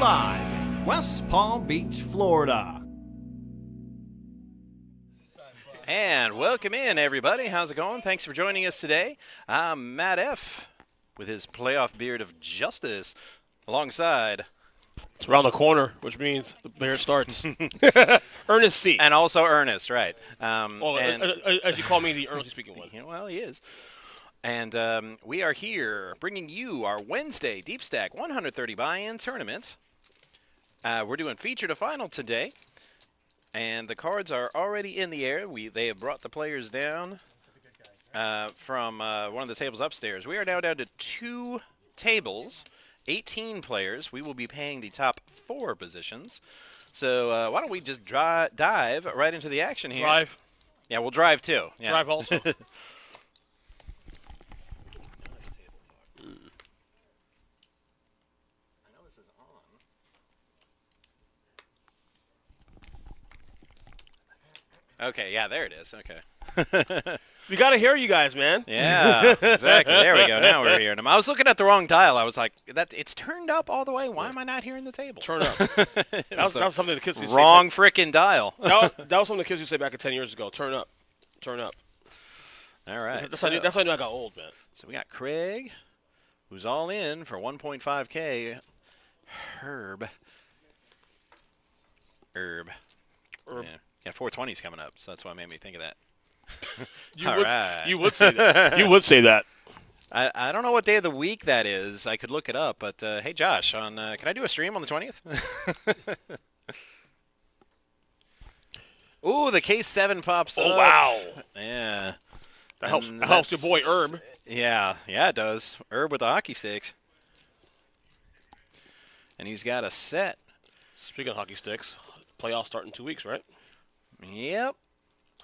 live in West Palm Beach, Florida. And welcome in, everybody. How's it going? Thanks for joining us today. I'm Matt F. with his playoff beard of justice alongside. It's around the corner, which means the beard starts. Ernest C. And also Ernest, right. As you call me, the earnestly speaking one. Yeah, well, he is. And we are here bringing you our Wednesday Deep Stack 130 buy-in tournament. We're doing feature to final today. And the cards are already in the air. They have brought the players down from one of the tables upstairs. We are now down to 2 tables, 18 players. We will be paying the top 4 positions. So why don't we just dive right into the action here? Drive. Yeah, we'll drive too. Yeah. Drive also. Okay, yeah, there it is. Okay. We got to hear you guys, man. Yeah, exactly. There we go. Now we're hearing them. I was looking at the wrong dial. I was like, it's turned up all the way. Why am I not hearing the table? Turn up. that was something the kids used to say. Wrong freaking dial. that was something the kids used to say back 10 years ago. Turn up. Turn up. All right. That's how I knew I got old, man. So we got Craig, who's all in for 1.5K. Herb. Yeah, 420's coming up, so that's why it made me think of that. You would say that. You would say that. I don't know what day of the week that is. I could look it up, but hey, Josh, can I do a stream on the 20th? Ooh, the Case 7 pops up. Oh, wow. Yeah. That helps your boy Herb. Yeah, it does. Herb with the hockey sticks. And he's got a set. Speaking of hockey sticks, playoffs start in 2 weeks, right? Yep.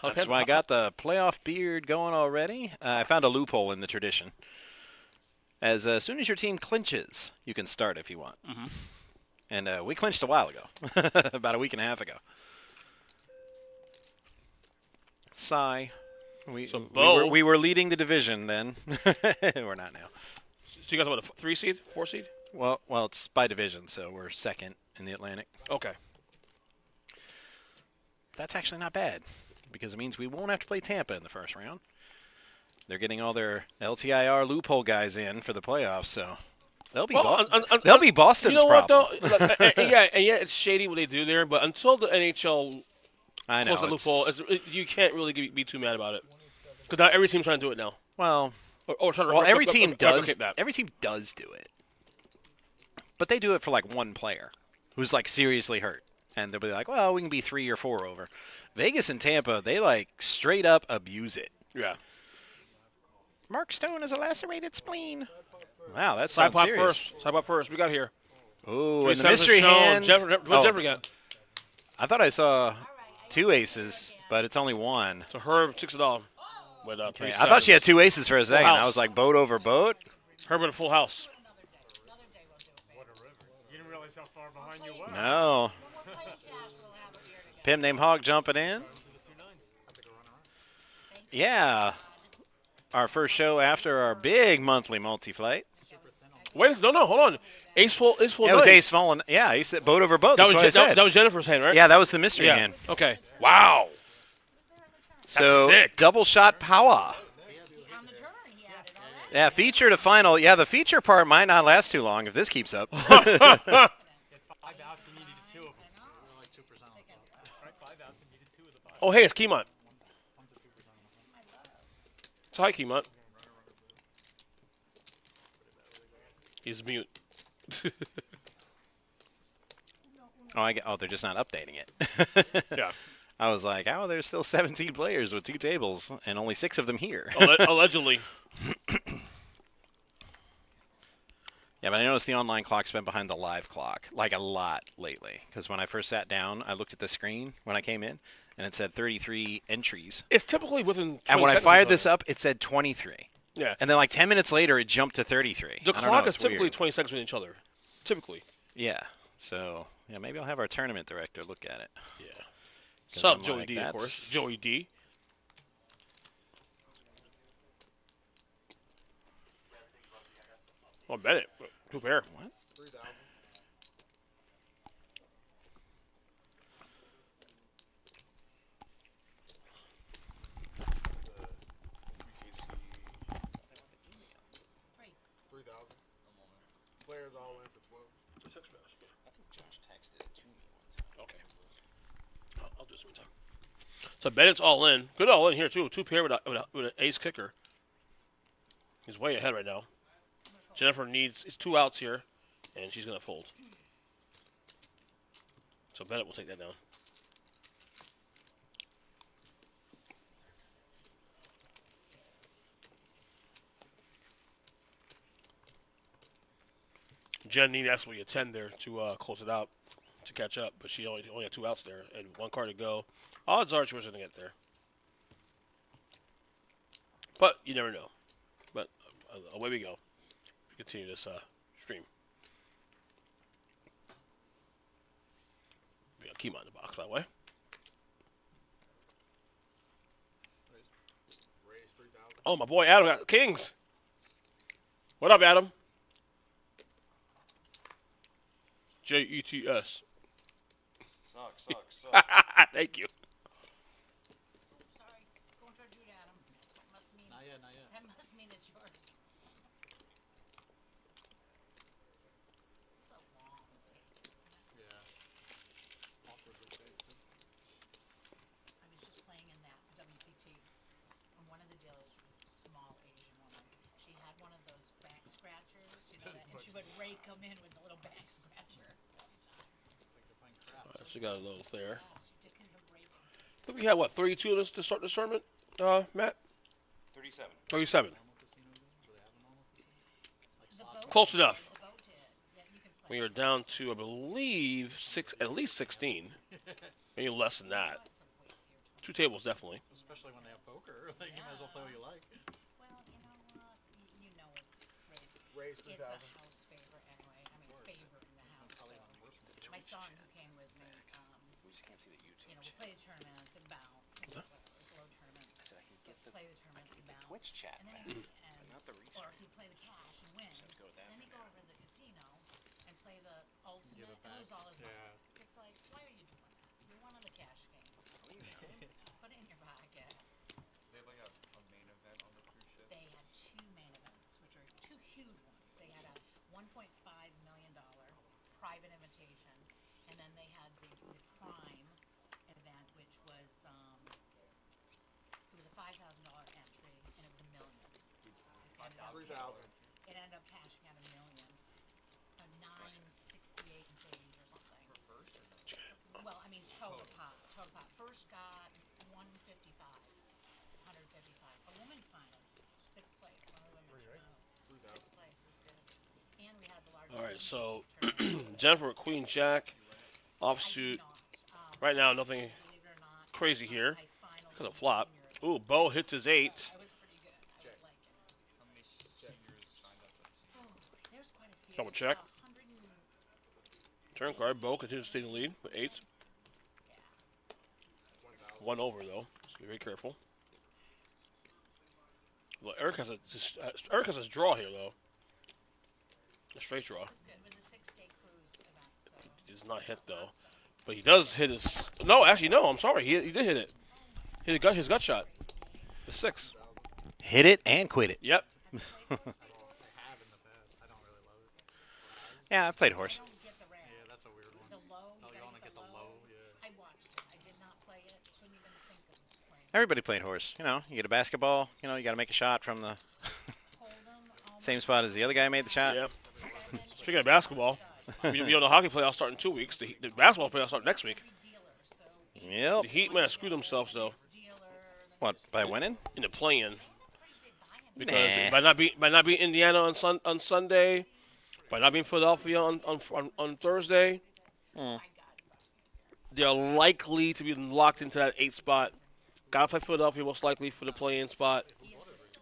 That's why I got the playoff beard going already. I found a loophole in the tradition. As soon as your team clinches, you can start if you want. Mm-hmm. And we clinched a while ago, about a week and a half ago. Sigh. We were leading the division then. We're not now. So you guys want a 3 seed, 4 seed? Well, it's by division, so we're second in the Atlantic. Okay. That's actually not bad, because it means we won't have to play Tampa in the first round. They're getting all their LTIR loophole guys in for the playoffs, so they'll be Boston's problem. You know what, though? yeah, it's shady what they do there, but until the NHL closes the loophole, you can't really be too mad about it. Because now every team's trying to do it now. Well, every team does do it. But they do it for, like, one player who's, like, seriously hurt. And they'll be like, well, we can be 3 or 4 over. Vegas and Tampa, they, like, straight up abuse it. Yeah. Mark Stone has a lacerated spleen. Wow, that's sounds serious. Side pop first. We got here. Oh, and the mystery hand. What's Jeffrey got? I thought I saw 2 aces, but it's only 1. So Herb, $60. With, okay. I thought she had 2 aces for a second. I was like, boat over boat. Herb with a full house. No. Pim named Hog jumping in. Yeah. Our first show after our big monthly multi-flight. Wait, no, hold on. Ace full. Yeah, it was ace full. Yeah, he said boat over boat. That was Jennifer's hand, right? Yeah, that was the mystery hand. Okay. Wow. So, that's sick. Double shot power. Yeah, feature to final. Yeah, the feature part might not last too long if this keeps up. Oh, hey, it's Keymont. So, hi, Keymont. He's mute. They're just not updating it. Yeah. I was like, there's still 17 players with 2 tables and only 6 of them here. Allegedly. Yeah, but I noticed the online clock's been behind the live clock, like a lot lately. Because when I first sat down, I looked at the screen when I came in, and it said 33 entries. It's typically within 20 And when I fired this up, it said 23. Yeah. And then like 10 minutes later, it jumped to 33. The clock is typically 20 seconds with each other. Typically. Yeah. So, yeah, maybe I'll have our tournament director look at it. Yeah. What's up, Joey D, of course. Joey D. Oh, Bennett. 2 pair. What? So Bennett's all in. Good all in here, too. 2 pair with an ace kicker. He's way ahead right now. Jennifer needs 2 outs here, and she's going to fold. So Bennett will take that down. Jen needed actually a 10 there to close it out, to catch up, but she only had 2 outs there and 1 card to go. Odds are she was going to get there. But you never know. But away we go. We continue this stream. We got Kima in the box, by the way. Oh, my boy Adam got Kings. What up, Adam? JETS. Sucks. Thank you. Sorry, going towards you, Adam. That must mean. Not yet. That must mean it's yours. So long. Yeah. Awkward with it. I was just playing in that WPT, and one of the dealers, small Asian woman, she had one of those back scratchers, you know that, and she would come in with the little back scratcher every time. Like they're playing crap. She got a little there. Yeah, she did kind of raking. I think we had, what, 32 to start this tournament, Matt? 37. 37. Normal casinos, do they have a normal casino? Like The slots? boat Close enough. The boat did. Yeah, you can play. We are down to, I believe, at least 16. Maybe less than that. 2 tables, definitely. Especially when they have poker. Like, you might as well play what you like. Well, you know what? You know it's Raised it's 3,000. a house favorite anyway. I mean, favorite in the house. Probably So. on worse than My son who came with me, We just can't see the YouTube. you know, we played tournaments and bounce, slow tournaments. I said I can get the Play the tournaments and bounce. Twitch chat And back. then and, Not the or restream. he'd play the cash and win. Just go with that And then for he'd go now. over to the casino and play the ultimate it and back. lose all his money. Yeah. It's like, why are you doing that? You're one of the cash games. Put it in your pocket. They have like a main event on the cruise ship. They had 2 main events, which are 2 huge ones. They had a $1.5 million private invitation, and then they had the prime event, which was it was a $5,000 entry, and it was $1 million. It ended up 3,000. It ended up cashing out $1 million, 968 and change or something. First or no? Well, I mean total pot. First got 155. A woman finaled 6th place. One of the women. 6th place was good. And we had the largest. All right, so tournament. Jennifer with Queen Jack, I offsuit. did not, Right now, nothing believe it or not, crazy here. I finaled Because of in flop. juniors. Ooh, Bo hits his 8. I was pretty good. I was liking it. How many seniors signed up to Oh, there's quite a few. Double check. 100 and, Turn card. Bo continues to stay in the lead with 8. yeah. 1 over, though. So be very careful. Well, Eric has a draw here, though. A straight draw. It was good. It was a 6-day cruise event. So. He does not hit, though. But he does hit his... No, actually, no. I'm sorry. He did hit it. Hit his gut shot. The 6. Hit it and quit it. Yep. I have in the past. I don't really love it. Yeah, I played horse. I don't get the rare. Yeah, that's a weird one. The low. Oh, you gotta want to get the low? Yeah. I watched it. I did not play it. Couldn't even think of playing it. Everybody played horse. You know, you get a basketball. You know, you got to make a shot from the Hold'em, oh same my spot as the other guy made the shot. Yep. God. Speaking of basketball, we know the hockey playoffs start in 2 weeks. The basketball playoffs start next week. Every dealer, so Yep. The Heat might have screwed themselves, though, dealer, the What, by winning? in the play-in. price they buy it. Because Nah. by not being Indiana on Sunday, by not being Philadelphia on Thursday, they're likely to be locked into that 8 spot. Gotta play Philadelphia most likely for the play-in spot.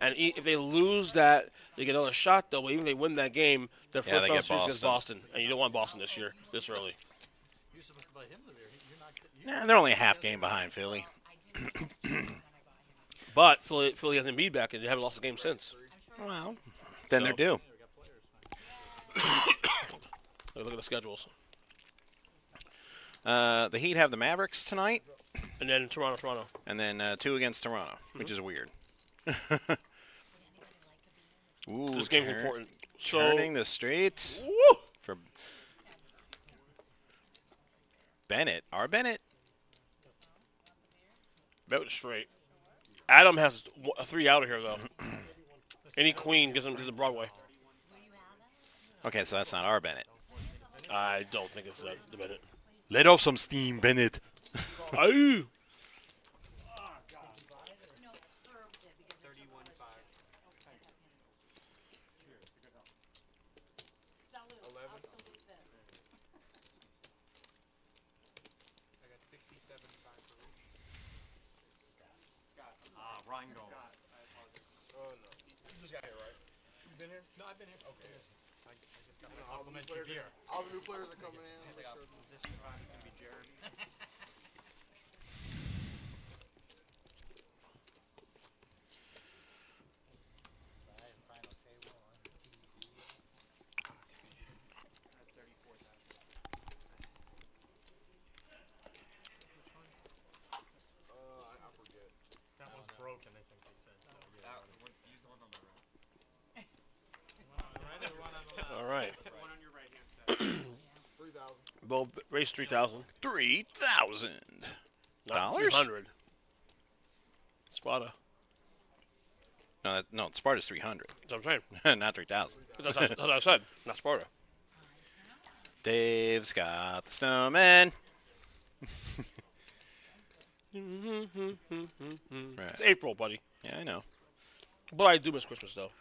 And if they lose that, they get another shot though. But even if they win that game, their Yeah, first they round get series against Boston. Boston, and you don't want Boston this year, this early. You're supposed to buy him the beer. You're not. Nah, they're only a half game behind Philly. I did watch it, and then I bought him. But Philly has Embiid back, and they haven't lost a game since. Well, then they're So- due. Look at the schedules. The Heat have the Mavericks tonight, And then Toronto. and then 2 against Toronto, which is weird. Ooh, This game's important. So, Turning the streets woo! for Bennett. Our Bennett. Bet was straight. Adam has a 3 out of here, though. Any queen gives him Broadway. Okay, so that's not our Bennett. I don't think it's the Bennett. Let off some steam, Bennett. Aye. 67.5 for each. Rheingold. Oh no. You just got here, right? You been here? No, I've been here. Okay. I just got my All the new complimentary players beer. all the new players are coming in. I got position prime. It's gonna be Jeremy. That's 34,000. I forget. That one's broken, I think they said. So, yeah. Use the one on the right. All right. One on your right hand side. 3,000. Bo race 3,000. $3,000. Not Dollars? 300. Spada. No, Sparta's 300, That's what I'm saying. not 3,000. That's what I said. Not Sparta. Dave's got the snowman. Right. It's April, buddy. Yeah, I know. But I do miss Christmas, though.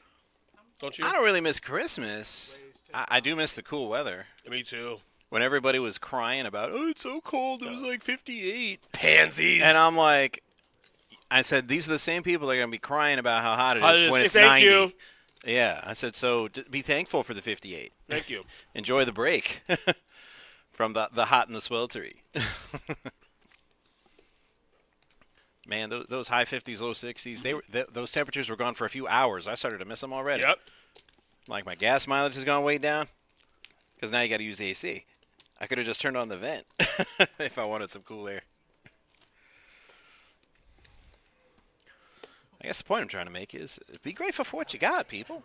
Don't you? I don't really miss Christmas. I do miss the cool weather. Me too. When everybody was crying about, oh, it's so cold, it was like 58. Pansies. And I'm like, I said, these are the same people that are going to be crying about how hot it Hot is it is. when it's Thank 90. you. Yeah, I said, so be thankful for the 58. Thank you. Enjoy the break from the hot and the sweltery. Man, those high 50s, low 60s, those temperatures were gone for a few hours. I started to miss them already. Yep. Like my gas mileage has gone way down because now you got to use the AC. I could have just turned on the vent if I wanted some cool air. I guess the point I'm trying to make is be grateful for what you got, people.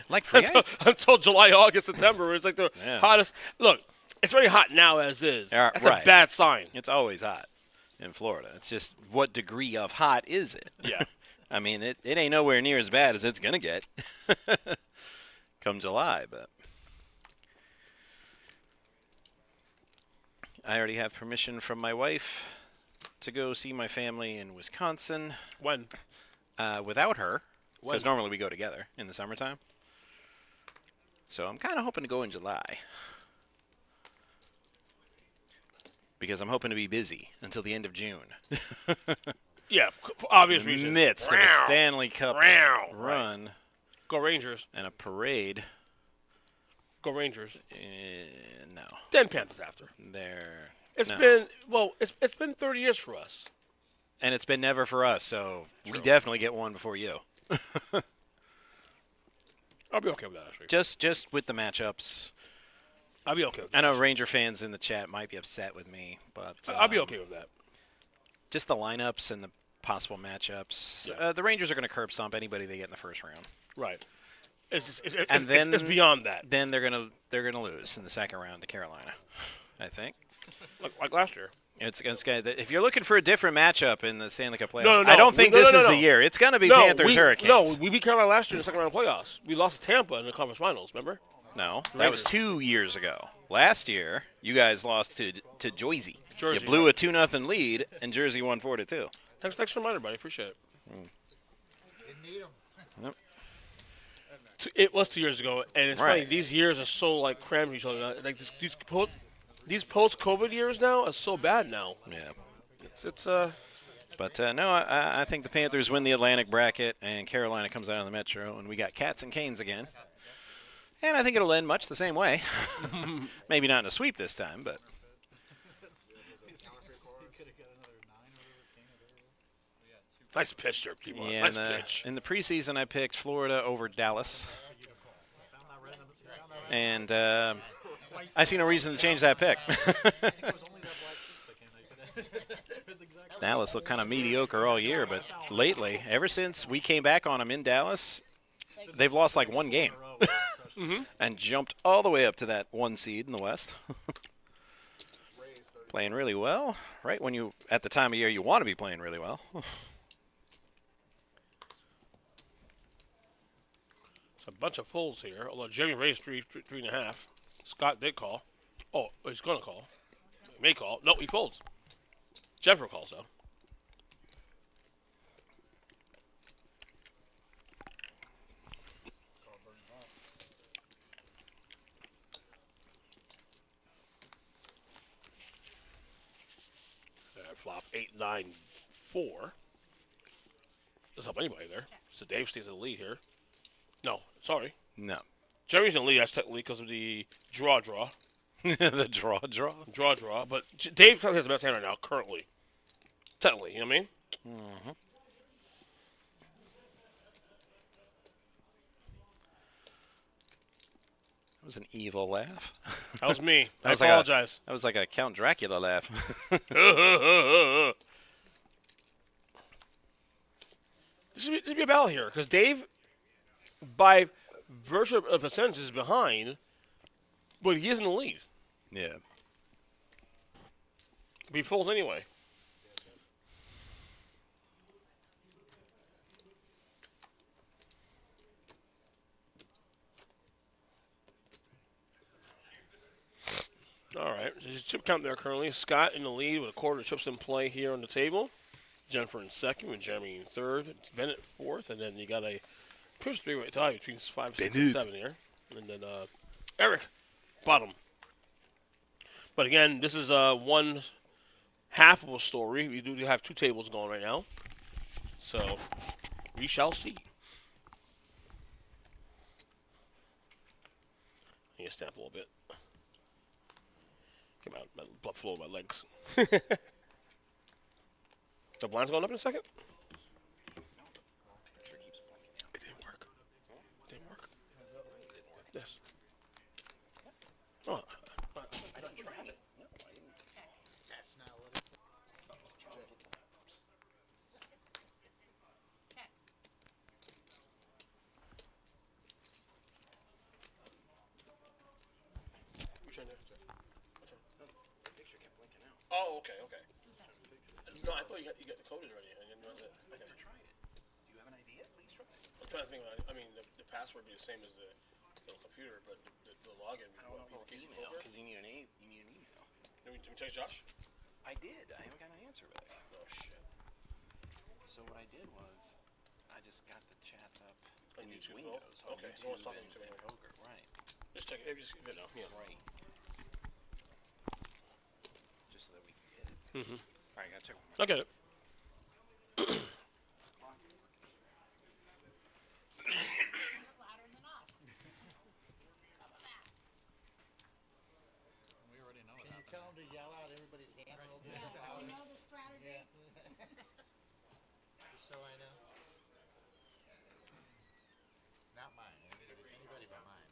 Like free ice. Until July, August, September, where it's like the Yeah. hottest. Look, it's very hot now as is. Yeah, That's right. a bad sign. It's always hot in Florida. It's just what degree of hot is it? Yeah. I mean, it ain't nowhere near as bad as it's going to get come July, but I already have permission from my wife to go see my family in Wisconsin When? without her, When? because normally we go together in the summertime. So I'm kind of hoping to go in July because I'm hoping to be busy until the end of June. Yeah, for obvious In the reasons. midst of a Stanley Cup Right. run Go Rangers. and a parade. Go Rangers. No, Then Panthers after. there. It's no. been it's been 30 years for us. And it's been never for us, so we True. definitely get one before you. I'll be okay with that actually. Just with the matchups. I'll be okay with I that. know Ranger fans in the chat might be upset with me, but I'll be okay with that. Just the lineups and the possible matchups. Yeah. The Rangers are going to curb stomp anybody they get in the first round. Right. It's then- it's beyond that. Then they're gonna lose in the second round to Carolina, I think. Like last year. It's if you're looking for a different matchup in the Stanley Cup playoffs, No. I don't think No, this no, is no. the year. It's going to be Panthers Hurricanes. No, we beat Carolina last year in the second round of playoffs. We lost to Tampa in the conference finals, remember? No, that was 2 years ago. Last year, you guys lost to Jersey. Jersey, You blew right. a 2-0 lead, and Jersey won 4-2. Thanks for the reminder, buddy. Appreciate it. It was 2 years ago, and it's funny. Right. These years are so like crammed with each other. Like these post-COVID years now are so bad now. Yeah. It's But no, I think the Panthers win the Atlantic bracket, and Carolina comes out of the Metro, and we got Cats and Canes again. And I think it'll end much the same way. Maybe not in a sweep this time, but nice pitch there, people. yeah. Nice pitch. In the preseason, I picked Florida over Dallas, and I see no reason to change that pick. Dallas looked kind of mediocre all year, but lately, ever since we came back on them in Dallas, they've lost like one game and jumped all the way up to that 1 seed in the West. Playing really well, right when you at the time of year you want to be playing really well. It's a bunch of folds here. Although Jeremy raised three and a half. Scott did call. Oh, he's gonna call. He may call. No, he folds. Jennifer calls though. Flop 8-9-4. Doesn't help anybody there. So Dave stays in the lead here. No, sorry. No. Jeremy's in the lead. That's technically because of the draw. The draw. Draw. But Dave has the best hand right now, currently. Technically, you know what I mean? Mm-hmm. That was an evil laugh. That was me. That I was apologize. That was like a Count Dracula laugh. This should be a battle here, because Dave, by virtue of percentages, is behind, but he is in the lead. Yeah. But he folds anyway. All right, so there's a chip count there currently. Scott in the lead with a quarter of chips in play here on the table. Jennifer in second, with Jeremy in third. It's Bennett fourth, and then you got a push three-way tie between 5, 6, and 7 here. And then Eric, bottom. But again, this is one half of a story. We do have 2 tables going right now. So we shall see. I need to stand up a little bit. Get my blood flow in my legs. The blind's going up in a second? It didn't work. It didn't work. Yes. Oh, I don't try it. Oh, okay. No, I thought you got the code already. I didn't know that. I never tried it. Do you have an idea? Please try it. I'm trying to think. I mean, the password would be the same as the computer, but the login. I don't know about email because you need an email. Did we text Josh? I did. I haven't got an answer back. Oh shit. So what I did was, I just got the chats up On in these YouTube, windows. oh, on okay, YouTube no one's talking and to me. Poker, right? Just check it. Just yeah. Right. Just so that we can get it. Mm-hmm. All right, gotta check one more. I get it. Louder than us. How about that? We already know Can you tell them to yell out everybody's hand a little bit? Yeah, you know the strategy? Just so I know. Not mine. Anybody but mine.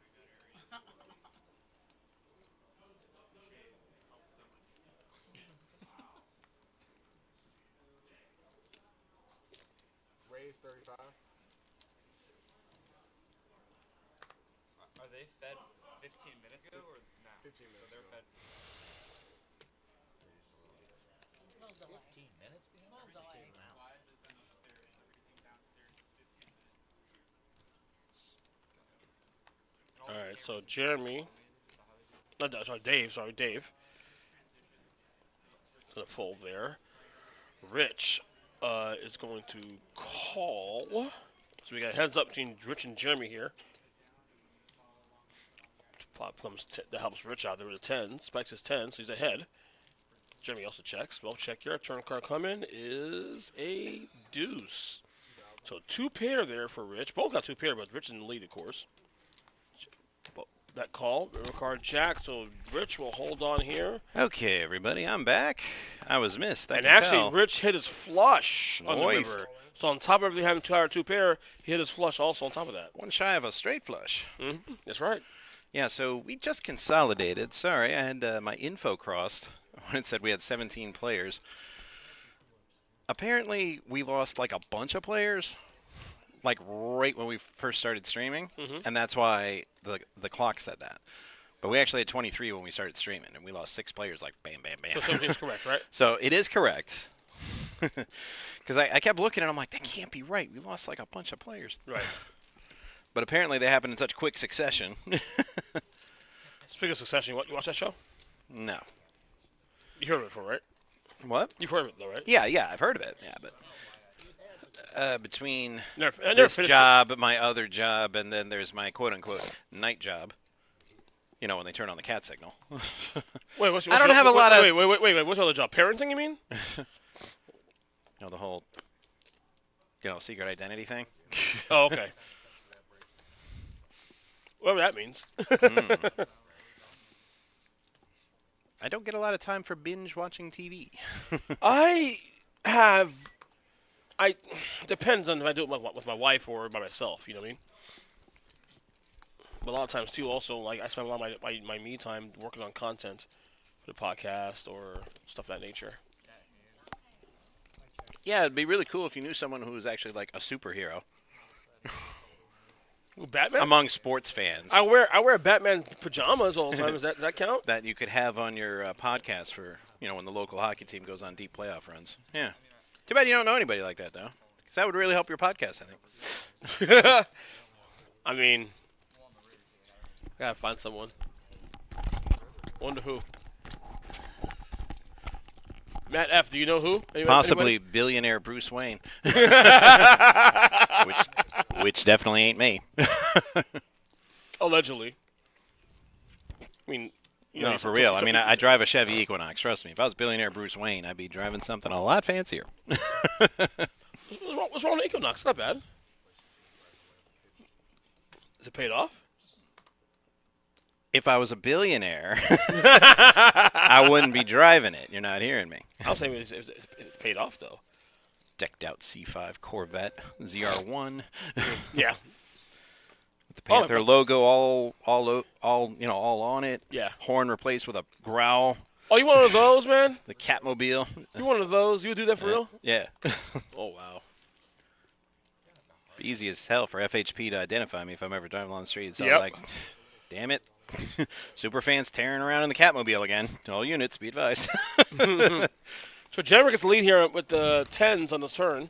Raise 35. Are they fed 15 minutes ago or now? 15 minutes So they're ago. fed. Little delay. 15 minutes behind? Little delay. All right, so Jeremy. Dave. Dave. Gonna fold there. Rich is going to call. So we got a heads up between Rich and Jeremy here. Flop comes that helps Rich out there with a 10. Spikes his 10, so he's ahead. Jeremy also checks. Well, check here. Turn card coming is a deuce. So 2 pair there for Rich. Both got 2 pair, but Rich in the lead, of course. That call, river card jack, so Rich will hold on here. Okay, everybody, I'm back. I was missed. I And can actually, tell. Rich hit his flush on the Moist. river. So on top of everything having 2 pair, he hit his flush also on top of that. One shy of a straight flush. Mm-hmm. That's right. Yeah, so we just consolidated. Sorry, I had my info crossed when it said we had 17 players. Apparently, we lost like a bunch of players, like right when we first started streaming, and that's why the clock said that. But we actually had 23 when we started streaming, and we lost 6 players like bam, bam, bam. So 17 is correct, right? So it is correct. Because I kept looking, and I'm like, that can't be right. We lost like a bunch of players. Right. But apparently they happened in such quick succession. Speaking of Succession, you watch that show? No. You heard of it before, right? What? You've heard of it, though, right? Yeah, I've heard of it. Yeah, but between I never this finished job, my other job, and then there's my quote-unquote night job. You know, when they turn on the cat signal. it. Wait, what's I don't have a lot of... Wait. What's your other job? Parenting, you mean? You know, the whole, secret identity thing. Oh, okay. Whatever that means. I don't get a lot of time for binge watching TV. Depends on if I do it with my wife or by myself, you know what I mean? But a lot of times, too, also, like, I spend a lot of my me time working on content for the podcast or stuff of that nature. Yeah, it'd be really cool if you knew someone who was actually like a superhero Ooh, Batman? among sports fans. I wear Batman pajamas all the time. Does that count? That you could have on your podcast for, when the local hockey team goes on deep playoff runs. Yeah. Too bad you don't know anybody like that, though. Because that would really help your podcast, I think. I mean, I gotta find someone. Wonder who. Matt F., do you know who? Possibly billionaire Bruce Wayne. which definitely ain't me. Allegedly. I mean, No, for real. I mean, I drive a Chevy Equinox. Trust me. If I was billionaire Bruce Wayne, I'd be driving something a lot fancier. What's wrong with Equinox? Not bad. Is it paid off? If I was a billionaire, I wouldn't be driving it. You're not hearing me. I was saying it's paid off, though. Decked out C5 Corvette ZR1. Yeah. With the Panther logo all on it. Yeah. Horn replaced with a growl. Oh, you one of those, man? The Catmobile. You one of those? You would do that for real? Yeah. Oh, wow. Easy as hell for FHP to identify me if I'm ever driving along the street. So Yep. like, damn it. Superfans tearing around in the Catmobile again. All units, be advised. So Jennifer gets the lead here with the 10s on this turn.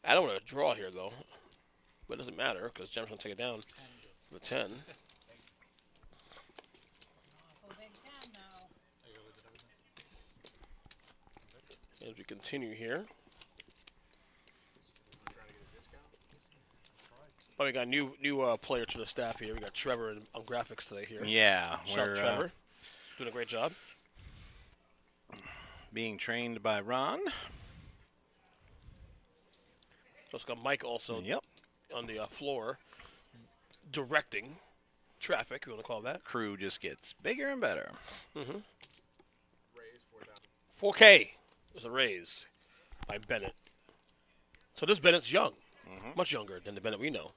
I don't want to draw here, though. But it doesn't matter, because Jennifer's going to take it down with a 10. Awful big 10 now. As we continue here. Oh, we got a new player to the staff here. We got Trevor on graphics today here. Yeah. Shout out Trevor. Doing a great job. Being trained by Ron. So it's got Mike also Yep. on the floor directing traffic, if you want to call that. Crew just gets bigger and better. 4K was a raise by Bennett. So this Bennett's young. Much younger than the Bennett we know.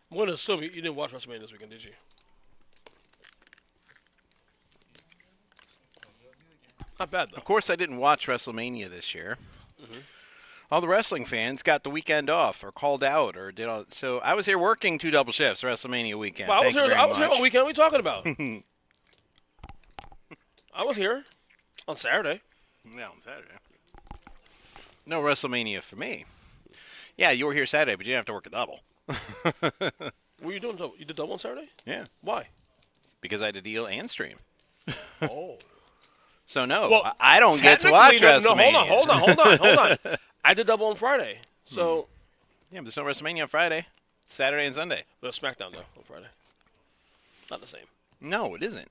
I'm going to assume you didn't watch WrestleMania this weekend, did you? Not bad, though. Of course, I didn't watch WrestleMania this year. All the wrestling fans got the weekend off or called out or did all. So I was here working 2 double shifts WrestleMania weekend. Well, I was Thank you here very much. all weekend. What are you talking about? I was here on Saturday. Yeah, on Saturday. No WrestleMania for me. Yeah, you were here Saturday, but you didn't have to work a double. What were you doing? You did double on Saturday? Yeah, Why? because I had to deal and stream. Oh. So no, Well, I don't get to watch WrestleMania. No, hold on. I did double on Friday. So, Yeah, but there's no WrestleMania on Friday, Saturday, and Sunday. but a SmackDown, though, on Friday. Not the same. No, it isn't.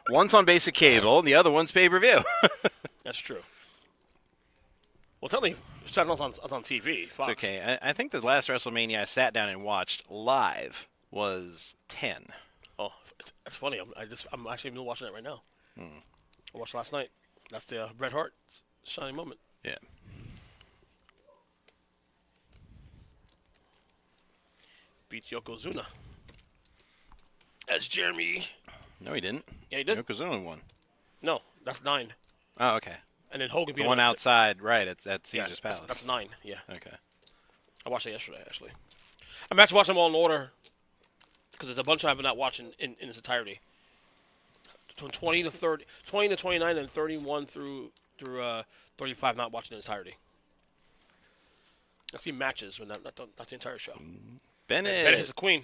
One's on basic cable, and the other one's pay-per-view. That's true. Well, tell me, SmackDown's on TV. Fox. It's okay. I think the last WrestleMania I sat down and watched live was 10. Oh, that's funny. I'm actually watching it right now. I watched last night. That's the Bret Hart shining moment. Yeah. beats Yokozuna. That's Jeremy. No, he didn't. Yeah, he did. Yokozuna won. No, that's 9. Oh, okay. And then Hogan beat The him one at outside, right, at yeah, Caesar's Palace. That's 9, yeah. Okay. I watched it yesterday, actually. I'm actually watching them all in order because there's a bunch I have not watched in its entirety. From 20 to 30, 20 to 29, and 31 through 35 not watching the entirety. I've seen matches, but not the entire show. Bennett, Bennett is a queen.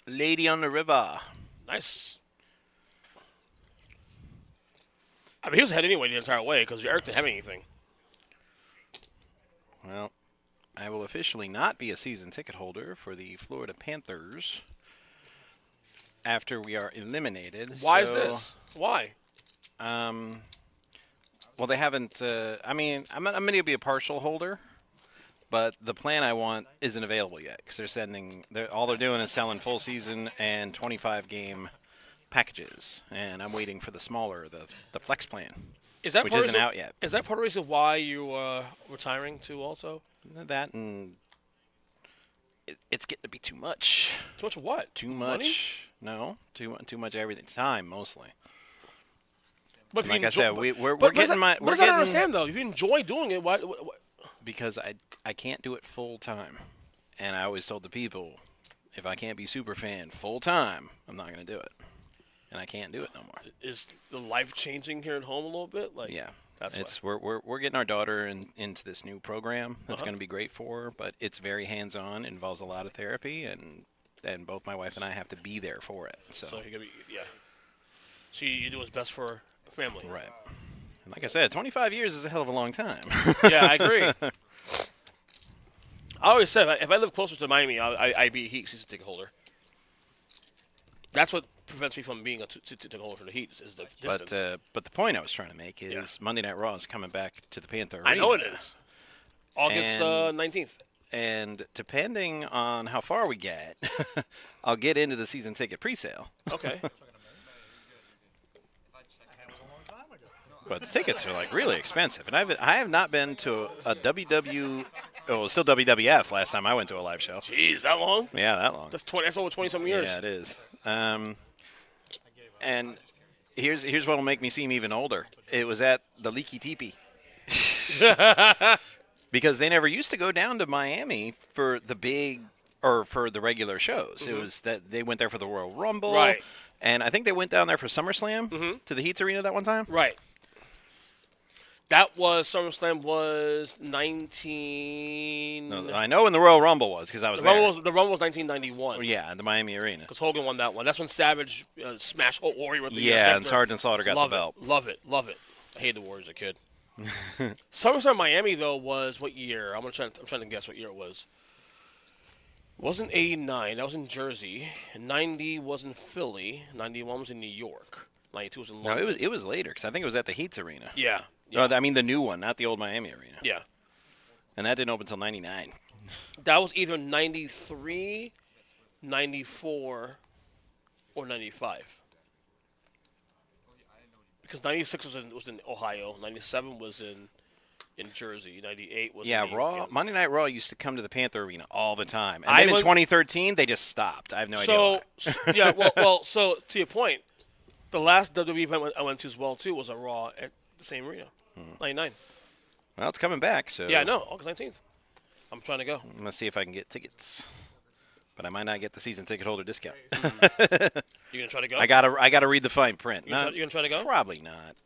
Lady on the River. Nice. I mean, he was ahead anyway the entire way because Eric didn't have anything. Well, I will officially not be a season ticket holder for the Florida Panthers after we are eliminated. Why is this? Why? Well, they haven't. I mean, I'm going to be a partial holder, but the plan I want isn't available yet because all they're doing is selling full season and 25 game packages, and I'm waiting for the smaller, the flex plan, Is that which part of isn't the- out yet. Is that part of the reason why you retiring too? Also, That and it's getting to be too much. too much what? Too Money? much. No, too much everything. Time mostly. But if Like you I enjoy, said, but- we're but getting my. But We're that's what I don't getting understand though. If you enjoy doing it, why? because I can't do it full time, and I always told the people, if I can't be super fan full time, I'm not gonna do it, and I can't do it no more. Is the life changing here at home a little bit? Like, Yeah. that's It's we're getting our daughter into this new program that's Uh-huh. going to be great for her, but it's very hands-on, involves a lot of therapy, and both my wife and I have to be there for it. So, So you're gonna be So you do what's best for family. right. And like I said, 25 years is a hell of a long time. Yeah, I agree. I always said if I live closer to Miami, I'd be a Heat season ticket holder. That's what prevents me from being a season ticket holder for the Heat is the distance. But the point I was trying to make is Yeah. Monday Night Raw is coming back to the Panther I know it Arena. is. August And- 19th. And depending on how far we get, I'll get into the season ticket presale. Okay. But the tickets are like really expensive, and I have not been to a still WWF last time I went to a live show. Jeez, that long? Yeah, that long. That's over 20-something years. Yeah, it is. And here's what'll make me seem even older. It was at the Leaky Teepee. Because they never used to go down to Miami for the regular shows. It was that they went there for the Royal Rumble. Right. And I think they went down there for SummerSlam to the Heats Arena that one time. Right. That was SummerSlam was 19. No, I know when the Royal Rumble was because I was the there. Rumble was 1991. Yeah, at the Miami Arena. Because Hogan won that one. That's when Savage smashed Warrior with the Yeah, and scepter. Sergeant Slaughter got Love the belt. It. Love it. Love it. I hated the Warriors as a kid. SummerSlam Miami though was what year? I'm trying to guess what year it was. It wasn't 89. That was in Jersey. 90 was in Philly. 91 was in New York. 92 was in No, London. it was later because I think it was at the Heats Arena. Yeah. No, I mean the new one, not the old Miami Arena. Yeah. And that didn't open until '99. That was either 93, 94, or 95. Because 96 was in Ohio, 97 was in Jersey, 98 was Yeah, in Raw. Monday Night Raw used to come to the Panther Arena all the time, and I then in was- 2013 they just stopped. I have no idea why. Yeah, so to your point, the last WWE event I went to as well too was a Raw at the same arena, 99. Well, it's coming back, so Yeah, I know, August 19th. I'm trying to go. I'm gonna see if I can get tickets, but I might not get the season ticket holder discount. You gonna try to go? I gotta read the fine print. You gonna try to go? Probably not.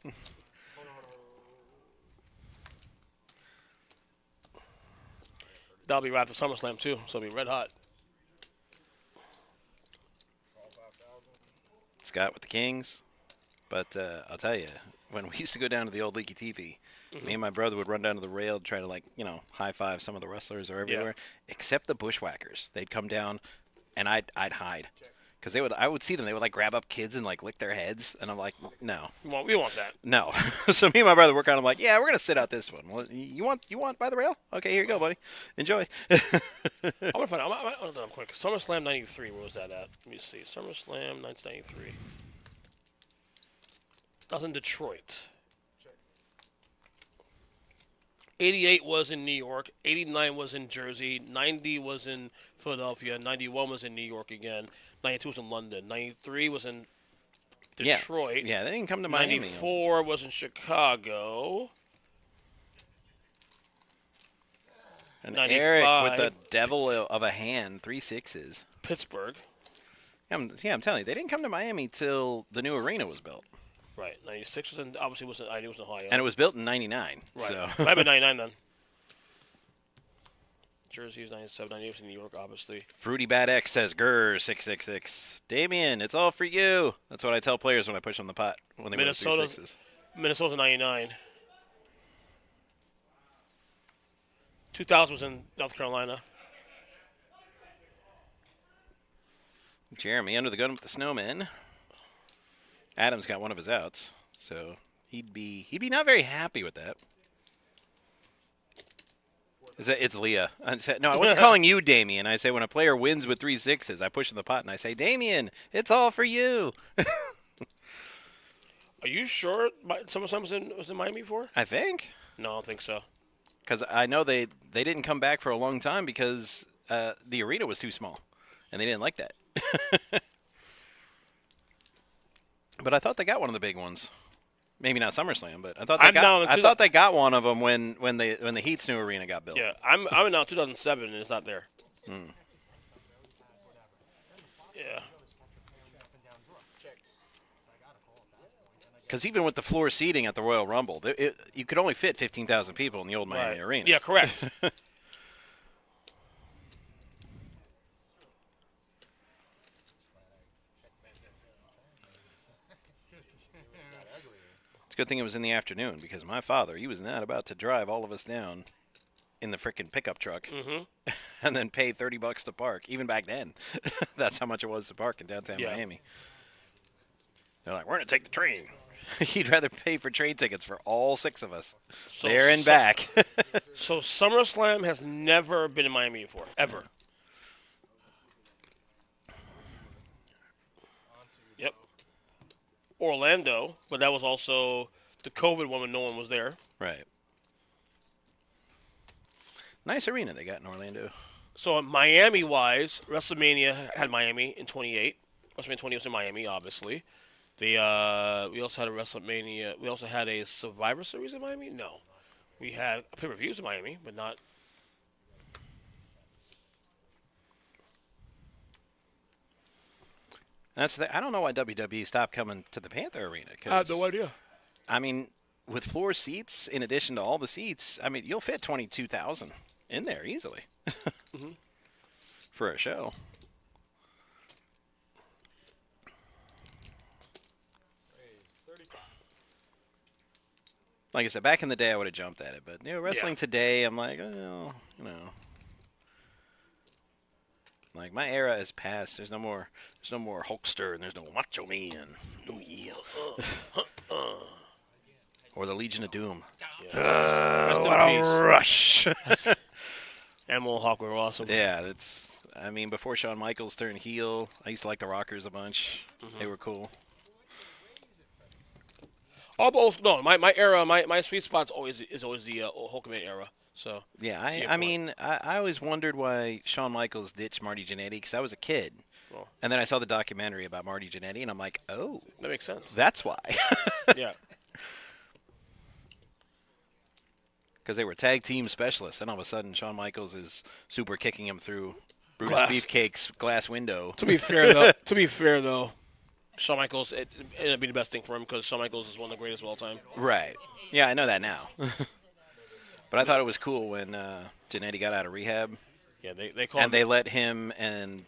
That'll be right after SummerSlam too, so it'll be red hot. Scott with the Kings, but I'll tell you, when we used to go down to the old Leaky Teepee, me and my brother would run down to the rail to try to high five some of the wrestlers are everywhere, except the Bushwhackers. They'd come down, and I'd hide. Because I would see them. They would grab up kids and lick their heads, and I'm like, no, We want that. no. So me and my brother were kind of like, yeah, we're gonna sit out this one. Well, you want by the rail? Okay, here you go, buddy. Enjoy. I'm gonna find out. I'm quick. SummerSlam '93. Where was that at? Let me see. SummerSlam 1993. That was in Detroit. 88 was in New York. 89 was in Jersey. 90 was in Philadelphia. 91 was in New York again. 92 was in London. 93 was in Detroit. Yeah, they didn't come to Miami. 94 was in Chicago. And 95. Eric with the devil of a hand, 3 6s. Pittsburgh. I'm telling you, they didn't come to Miami till the new arena was built. Right. 96 was in, obviously was in, I knew it was in Ohio. And it was built in 99. Right. So. Might have been 99 then. Jersey's 97, 98 was in New York, obviously. Fruity Bad X says, grr, 666. Damien, it's all for you. That's what I tell players when I push on the pot when they win 3 6s. Minnesota's 99. 2000 was in North Carolina. Jeremy under the gun with the snowman. Adam's got one of his outs, so he'd be not very happy with that. It's Leah. No, I wasn't calling you Damien. I say when a player wins with 3 6s, I push in the pot and I say, Damien, it's all for you. Are you sure SummerSlam was in Miami before? I think. No, I don't think so. Because I know they didn't come back for a long time because the arena was too small, and they didn't like that. But I thought they got one of the big ones. Maybe not SummerSlam, but I thought they got one of them when the Heat's new arena got built. Yeah, I'm in now 2007 and it's not there. Yeah. Because even with the floor seating at the Royal Rumble, you could only fit 15,000 people in the old Miami arena. Yeah, correct. It's a good thing it was in the afternoon because my father, he was not about to drive all of us down in the frickin' pickup truck and then pay $30 to park. Even back then, that's how much it was to park in downtown Miami. They're like, we're going to take the train. He'd rather pay for train tickets for all 6 of us, there and back. So SummerSlam has never been in Miami before, ever. Yep. Orlando, but that was also the COVID one when no one was there. Right. Nice arena they got in Orlando. So Miami-wise, WrestleMania had Miami in 28. WrestleMania 20 was in Miami, obviously. We also had a WrestleMania. We also had a Survivor Series in Miami. No, we had pay-per-views in Miami, but not. I don't know why WWE stopped coming to the Panther Arena. I have no idea. I mean, with floor seats, in addition to all the seats, I mean, you'll fit 22,000 in there easily for a show. Like I said, back in the day, I would have jumped at it. But, wrestling today, I'm like, like, my era has passed. There's no more Hulkster, and there's no Macho Man. Oh, yeah. Or the Legion of Doom. Yeah. What a rush. Animal Hawk were awesome. Yeah, before Shawn Michaels turned heel, I used to like the Rockers a bunch. They were cool. No, my era, my sweet spot is always the Hulkman era. So yeah, I always wondered why Shawn Michaels ditched Marty Jannetty because I was a kid, and then I saw the documentary about Marty Jannetty, and I'm like, oh, that makes sense. That's why. Yeah. Because they were tag team specialists, and all of a sudden Shawn Michaels is super kicking him through Brutus Beefcake's glass window. To be fair though. Shawn Michaels, it ended up being the best thing for him because Shawn Michaels is one of the greatest of all time. Right. Yeah, I know that now. But I thought it was cool when Jannetty got out of rehab. Yeah, they called and they let him and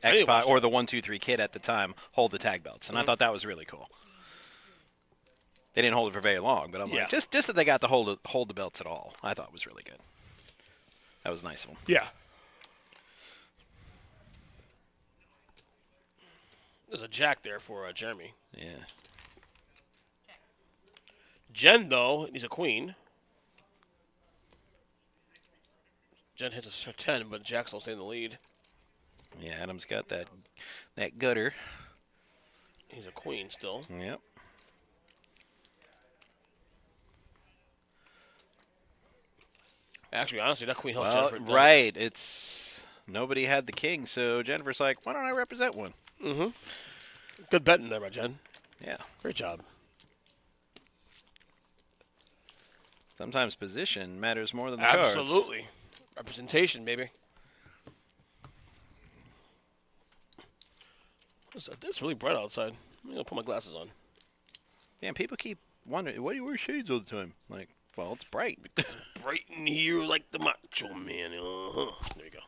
X-Pac, or the 1-2-3 Kid at the time, hold the tag belts. And I thought that was really cool. They didn't hold it for very long, but I'm like, just that they got to hold the belts at all, I thought was really good. That was nice of them. Yeah. There's a jack there for Jeremy. Yeah. Jen, though, he's a queen. Jen hits a 10, but Jack's still staying in the lead. Yeah, Adam's got that gutter. He's a queen still. Yep. Actually, honestly, that queen helps Well, Jennifer. right. It's nobody had the king, so Jennifer's like, why don't I represent one? Mm-hmm. Good betting there by Jen. Yeah. Great job. Sometimes position matters more than the cards. Absolutely. Representation, baby. It's really bright outside. I'm going to put my glasses on. Yeah, people keep wondering, why do you wear shades all the time? Like, well, it's bright. It's bright in here like the Macho Man. Uh-huh. There you go.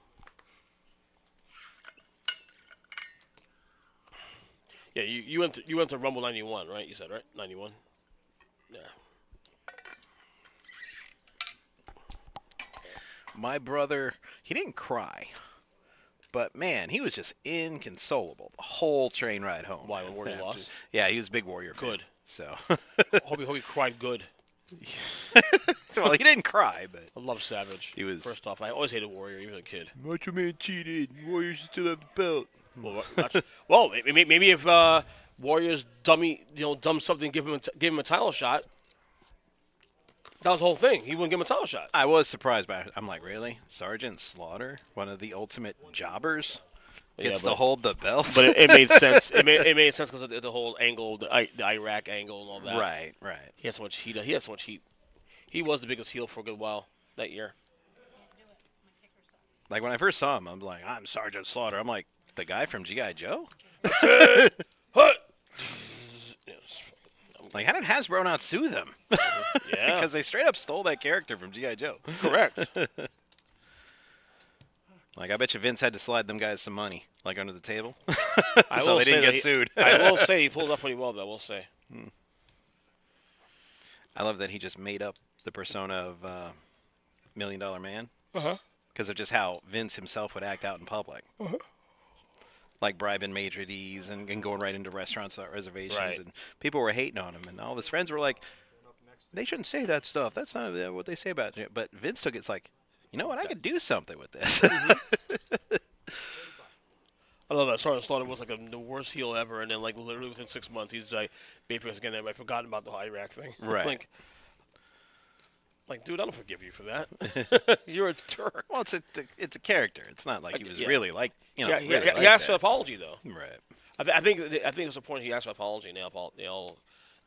Yeah, you went to Rumble 91, right? You said, right? 91? Yeah. My brother, he didn't cry. But, man, he was just inconsolable the whole train ride home. Why, when Warrior lost? Yeah, he was a big Warrior fan. Good. So. hope he cried good. Well, he didn't cry, but. I love Savage. He was. First off, I always hated Warrior, even as a kid. Macho Man cheated. Warriors still have the belt. Well, maybe if Warriors dumb something, give him a title shot. That was the whole thing. He wouldn't give him a title shot. I was surprised by it. I'm like, really? Sergeant Slaughter, one of the ultimate jobbers, gets to hold the belt? But it made sense. It made sense because of the whole angle, the Iraq angle and all that. Right. He had so much heat. He was the biggest heel for a good while that year. Like, when I first saw him, I'm like, I'm Sergeant Slaughter. I'm like, the guy from G.I. Joe? Like, how did Hasbro not sue them? Yeah. Because they straight up stole that character from G.I. Joe. Correct. Like, I bet you Vince had to slide them guys some money, like, under the table. I so will they say didn't that get sued. I will say he pulled up pretty well, though. I will say. I love that he just made up the persona of $1 Million Man. Uh-huh. Because of just how Vince himself would act out in public. Uh-huh. Like bribing maitre d's and going right into restaurants without reservations. Right. And people were hating on him. And all of his friends were like, they shouldn't say that stuff. That's not what they say about it. But Vince took it's like, you know what? I could do something with this. I love that. Sergeant Slaughter was like the worst heel ever, and then like literally within 6 months, he's like, Babyface again. I've forgotten about the whole Iraq thing. Right. Like, dude, I don't forgive you for that. You're a Turk. Well, it's a character. It's not like he was really like, Yeah, really like he asked for that. an apology though. Right. I think it's the point he asked for an apology, and they all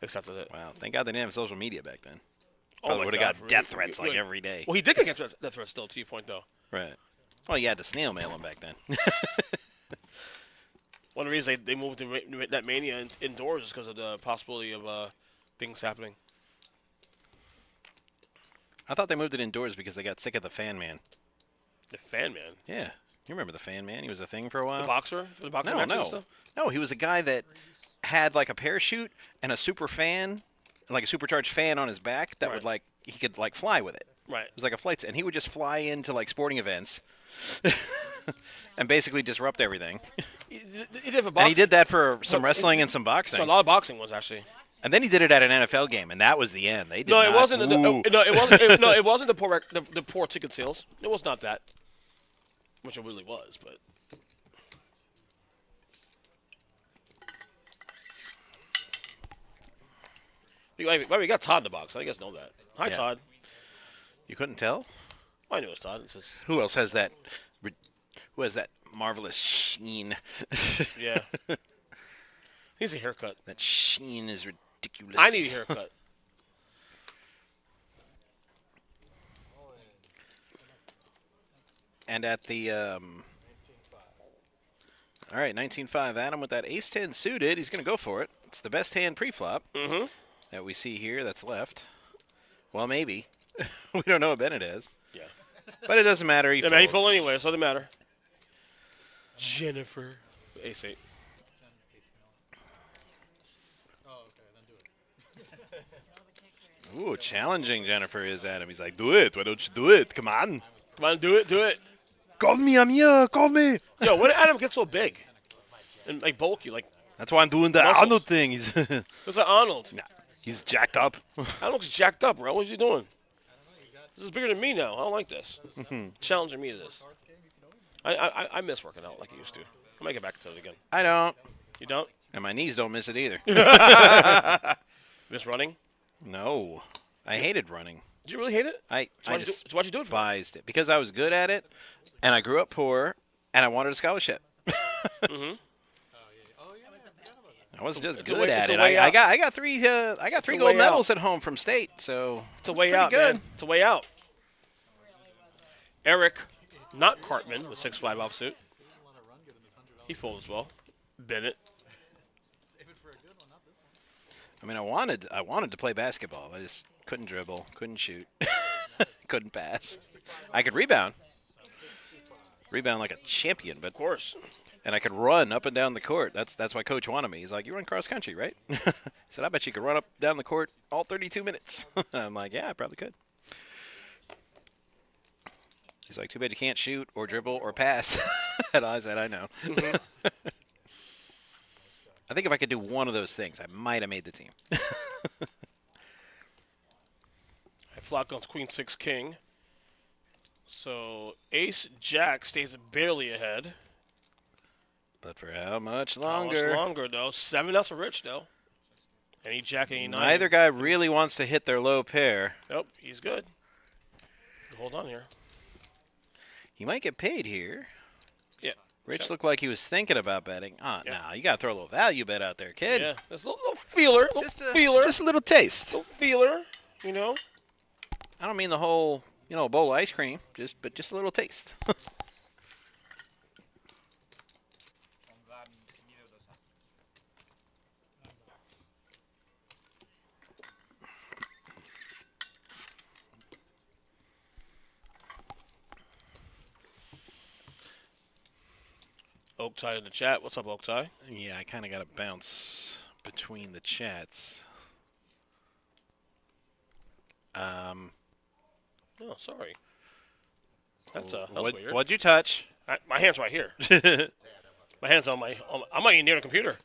accepted it. Wow. Thank God they didn't have social media back then. Oh Probably my would have God, got death threats like every day. Well, he did get death threats still. To your point, though. Right. Well, you had to snail mail him back then. One of the reasons they moved that Mania indoors is because of the possibility of things happening. I thought they moved it indoors because they got sick of the Fan Man. The Fan Man. Yeah. You remember the Fan Man? He was a thing for a while. The boxer? The boxing matches and stuff? No, he was a guy that had like a parachute and a super fan, like a supercharged fan on his back that would like, he could like fly with it. Right. It was like a flight, and he would just fly into like sporting events and basically disrupt everything. He did for boxing. And he did that for some wrestling and some boxing. So a lot of boxing was actually. And then he did it at an NFL game, and that was the end. They did No, not, it wasn't. ooh. It wasn't the poor ticket sales. It was not that, which it really was. But we got Todd in the box. I guess know that. Hi, Yeah. Todd. You couldn't tell? I knew it was Todd. It's just, Who else has that? Who has that marvelous sheen? yeah. Needs a haircut. That sheen is ridiculous. I need a haircut. And at the all right, 19-5, Adam with that ace-10 suited. He's going to go for it. It's the best hand pre-flop that we see here that's left. Well, maybe. We don't know what Bennett has. Yeah. But it doesn't matter. He He folds. full anyway, so it doesn't matter. Jennifer. Ace 8. Oh, okay, then do it. Ooh, challenging Jennifer is Adam. He's like, do it. Why don't you do it? Come on. Come on, do it. Call me. I'm here. Call me. Yo, when did Adam get so big? And like bulky, like That's why I'm doing the Muscles. Arnold thing. He's it's like Arnold. nah, he's jacked up. Adam looks jacked up, bro. What's he doing? This is bigger than me now. I don't like this. Challenging me to this. I miss working out like I used to. I might get back to it again. I don't. You don't? And my knees don't miss it either. Miss running? No. I hated running. Did you really hate it? I So why'd just you do it for? despised it because I was good at it, and I grew up poor, and I wanted a scholarship. Mm-hmm. Oh yeah. Oh yeah. I forgot about that. I wasn't just It's a good way- at it's a it. way I out. got three a gold way medals at home from state, so It's a way pretty out, good. man. It's a way out. Eric, not Cartman, with 6'5" offsuit. A lot of run given this $100. He folds well. Bennett. Save it for a good one, not this one. I mean, I wanted to play basketball. I just couldn't dribble, couldn't shoot, couldn't pass. I could rebound like a champion, but Of course. and I could run up and down the court. That's why coach wanted me. He's like, "You run cross country, right?" He said, "I bet you could run up down the court all 32 minutes." I'm like, "Yeah, I probably could." He's like, "Too bad you can't shoot or dribble or pass." And I said, "I know." I think if I could do one of those things, I might have made the team. Flop goes Queen 6 King. So Ace Jack stays barely ahead. But for how much How longer? much longer though? 7 outs are rich though. Any Jack, any 9. Neither guy really wants to hit their low pair. Nope, he's good. Hold on here. He might get paid here. Yeah. Rich Check. looked like he was thinking about betting. Oh, Yeah. no, you got to throw a little value bet out there, kid. Yeah, there's a little feeler. Just feeler. just a little taste. little feeler, you know. I don't mean the whole, bowl of ice cream, but just a little taste. I'm glad neither of those happened. Oak Tie in the chat. What's up, Oak Tie? Yeah, I kind of got to bounce between the chats. Oh, sorry. That's weird. What'd you touch? My hand's right here. My hand's on I'm not even near the computer.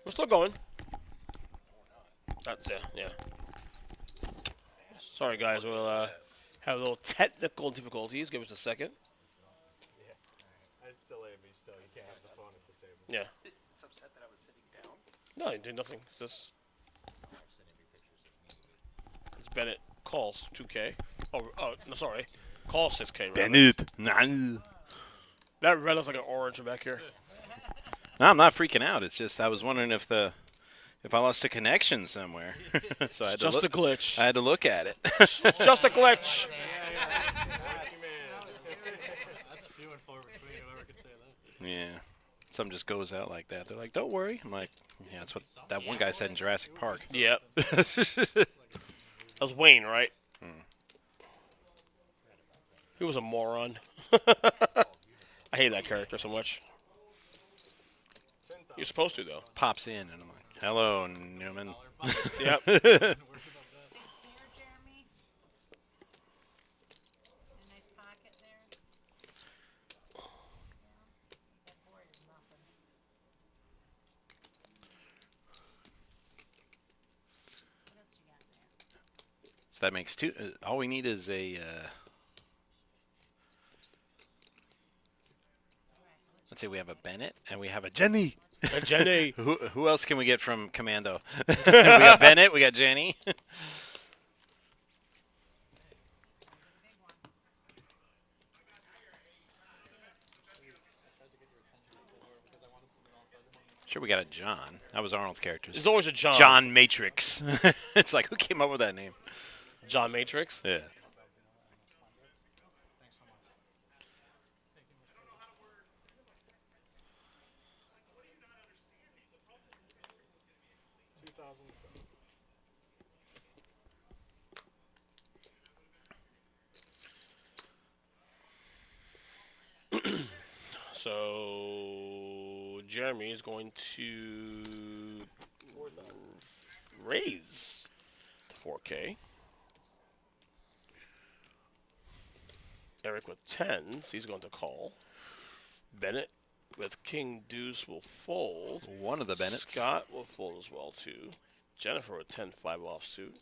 We're still going. That's yeah. Sorry, guys. We'll have a little technical difficulties. Give us a second. I'd still aim me still. You can't have the phone at the table. Yeah. It's upset that I was sitting down. No, he did nothing. It's Bennett calls 2K. Oh, no, sorry. Calls 6K. Rather. Bennett. Nah. That red looks like an orange back here. No, I'm not freaking out. It's just I was wondering if I lost a connection somewhere. So I had Just to a glitch. I had to look at it. Just a glitch. That's few and far between. Whoever could say that. Yeah. Something just goes out like that. They're like, "Don't worry." I'm like, "Yeah, that's what that one guy said in Jurassic Park." Yep. That was Wayne, right? He was a moron. I hate that character so much. You're supposed to, though. Pops in, and I'm like, "Hello, Newman." Yep. Clear, Jeremy? A nice pocket there? That board is nothing. What else you got there? So that makes two. All we need is a. Let's say we have a Bennett and we have a Jenny. And Jenny. Who else can we get from Commando? We got Bennett. We got Jenny. Big one. Sure, we got a John. That was Arnold's character. There's always a John. John Matrix. It's like, who came up with that name? John Matrix. Yeah. So Jeremy is going to raise to 4K. Eric with 10s, he's going to call. Bennett with King Deuce will fold. One of the Bennetts. Scott will fold as well too. Jennifer with 10-5 offsuit.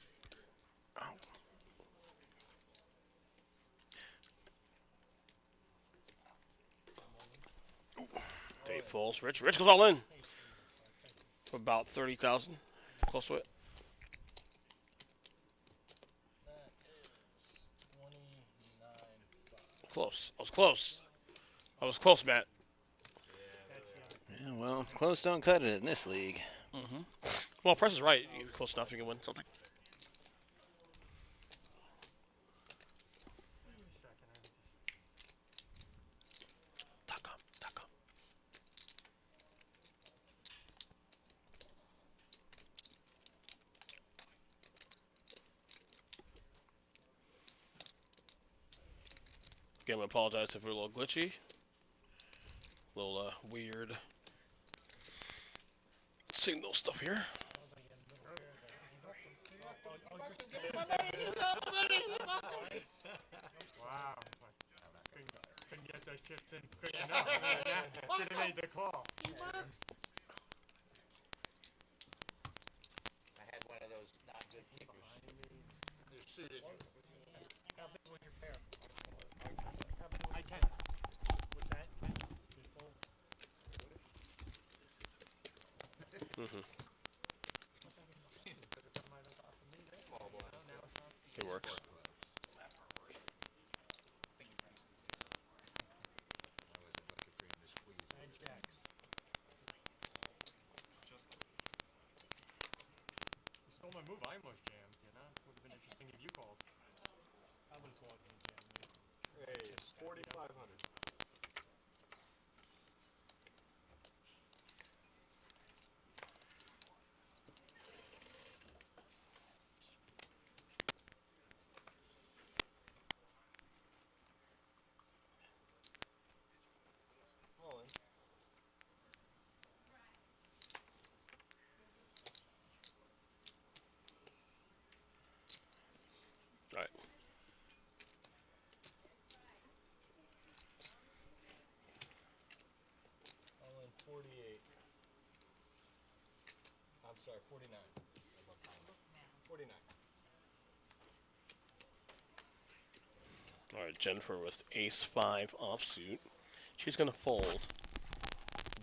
Dave folds. Rich goes all in. For about 30,000. Close to it. Close. I was close. I was close, Matt. Yeah, well, close don't cut it in this league. Well, Press is right. You're close enough, you can win something. .com. Again, I apologize if we're a little glitchy. A little weird signal stuff here. Wow. Couldn't get those chips in quick enough. Should have made the call. I had one of those not good keepers. They're suited. How big was your pair? I tense. What's that? It works. Stole my move. I almost jammed, you know? Would have been interesting if you called. I would have called you jam. Hey, it's 4,500. All right. All in 48. I'm sorry, 49. 49. All right, Jennifer with ace-5 offsuit. She's going to fold.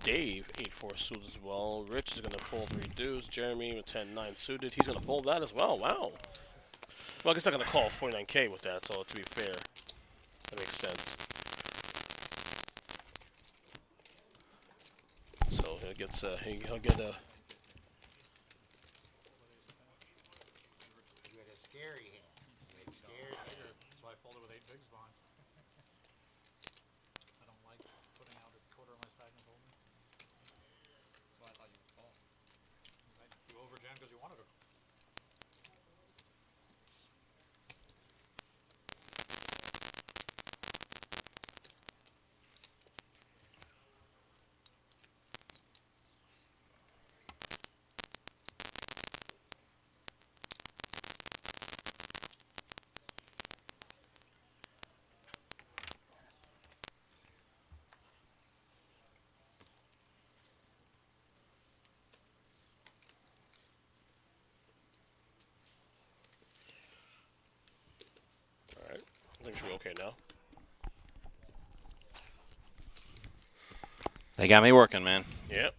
Dave, 8-4 suited as well. Rich is going to fold 3 deuce. Jeremy with 10-9 suited. He's going to fold that as well. Wow. Well, I guess I'm going to call 49K with that, so to be fair, that makes sense. So he'll get a... You had a scary hand. You had scared hand. That's why I folded with 8 bigs behind. I don't like putting out a quarter of my stack and folding. That's why I thought you would call. You overjammed because you wanted to. All right. I think she'll be okay now. They got me working, man. Yep.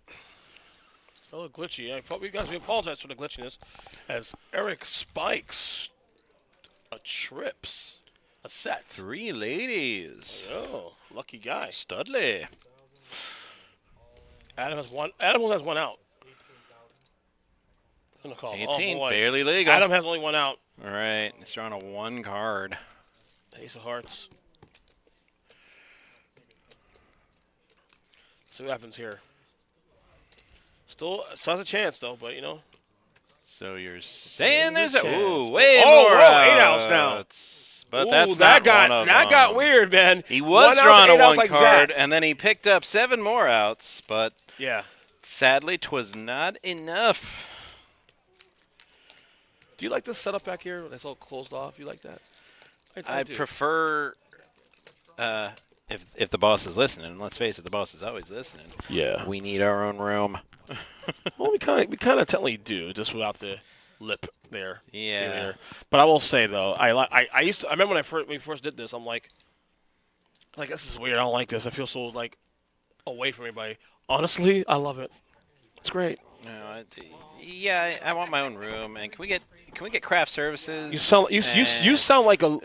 It's a little glitchy. We apologize for the glitchiness as Eric spikes a trips. A set. 3 ladies. Oh, lucky guy. Studley. Adam has one. Adam only has one out. I'm gonna call. 18, oh boy. barely legal. Adam has only one out. All right, he's drawing a 1 card. Ace of hearts. See what happens here. Still has a chance though, but you know. So you're saying there's There's a a chance. way Oh, more whoa, 8 outs now. outs. But Ooh, that's that not one of that got them. weird, man. He was 1 ounce, drawing a 8 outs 1 like card, that. and then he picked up 7 more outs, but Yeah. sadly, 'twas not enough. Do you like this setup back here? That's all closed off. You like that? I do. prefer, if the boss is listening, and let's face it, the boss is always listening. Yeah. We need our own room. Well, we kind of technically do, just without the lip there. Yeah. Here. But I will say though, I remember when we first did this. I'm like this is weird. I don't like this. I feel so like away from everybody. Honestly, I love it. It's great. No, yeah, I want my own room. And can we get craft services? You sound like a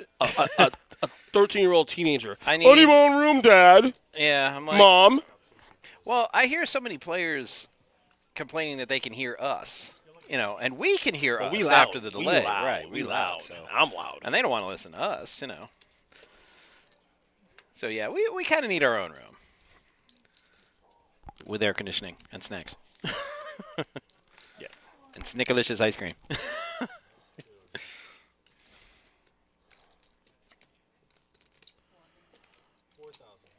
13-year-old teenager. I I need my own room, Dad. Yeah, I'm like, Mom. well, I hear so many players complaining that they can hear us, and we can hear us we loud. after the delay. We loud. Right, We loud. So. I'm loud. And they don't want to listen to us, So, yeah, we kind of need our own room. With air conditioning and snacks. Yeah. And Snickalicious ice cream. 4,000.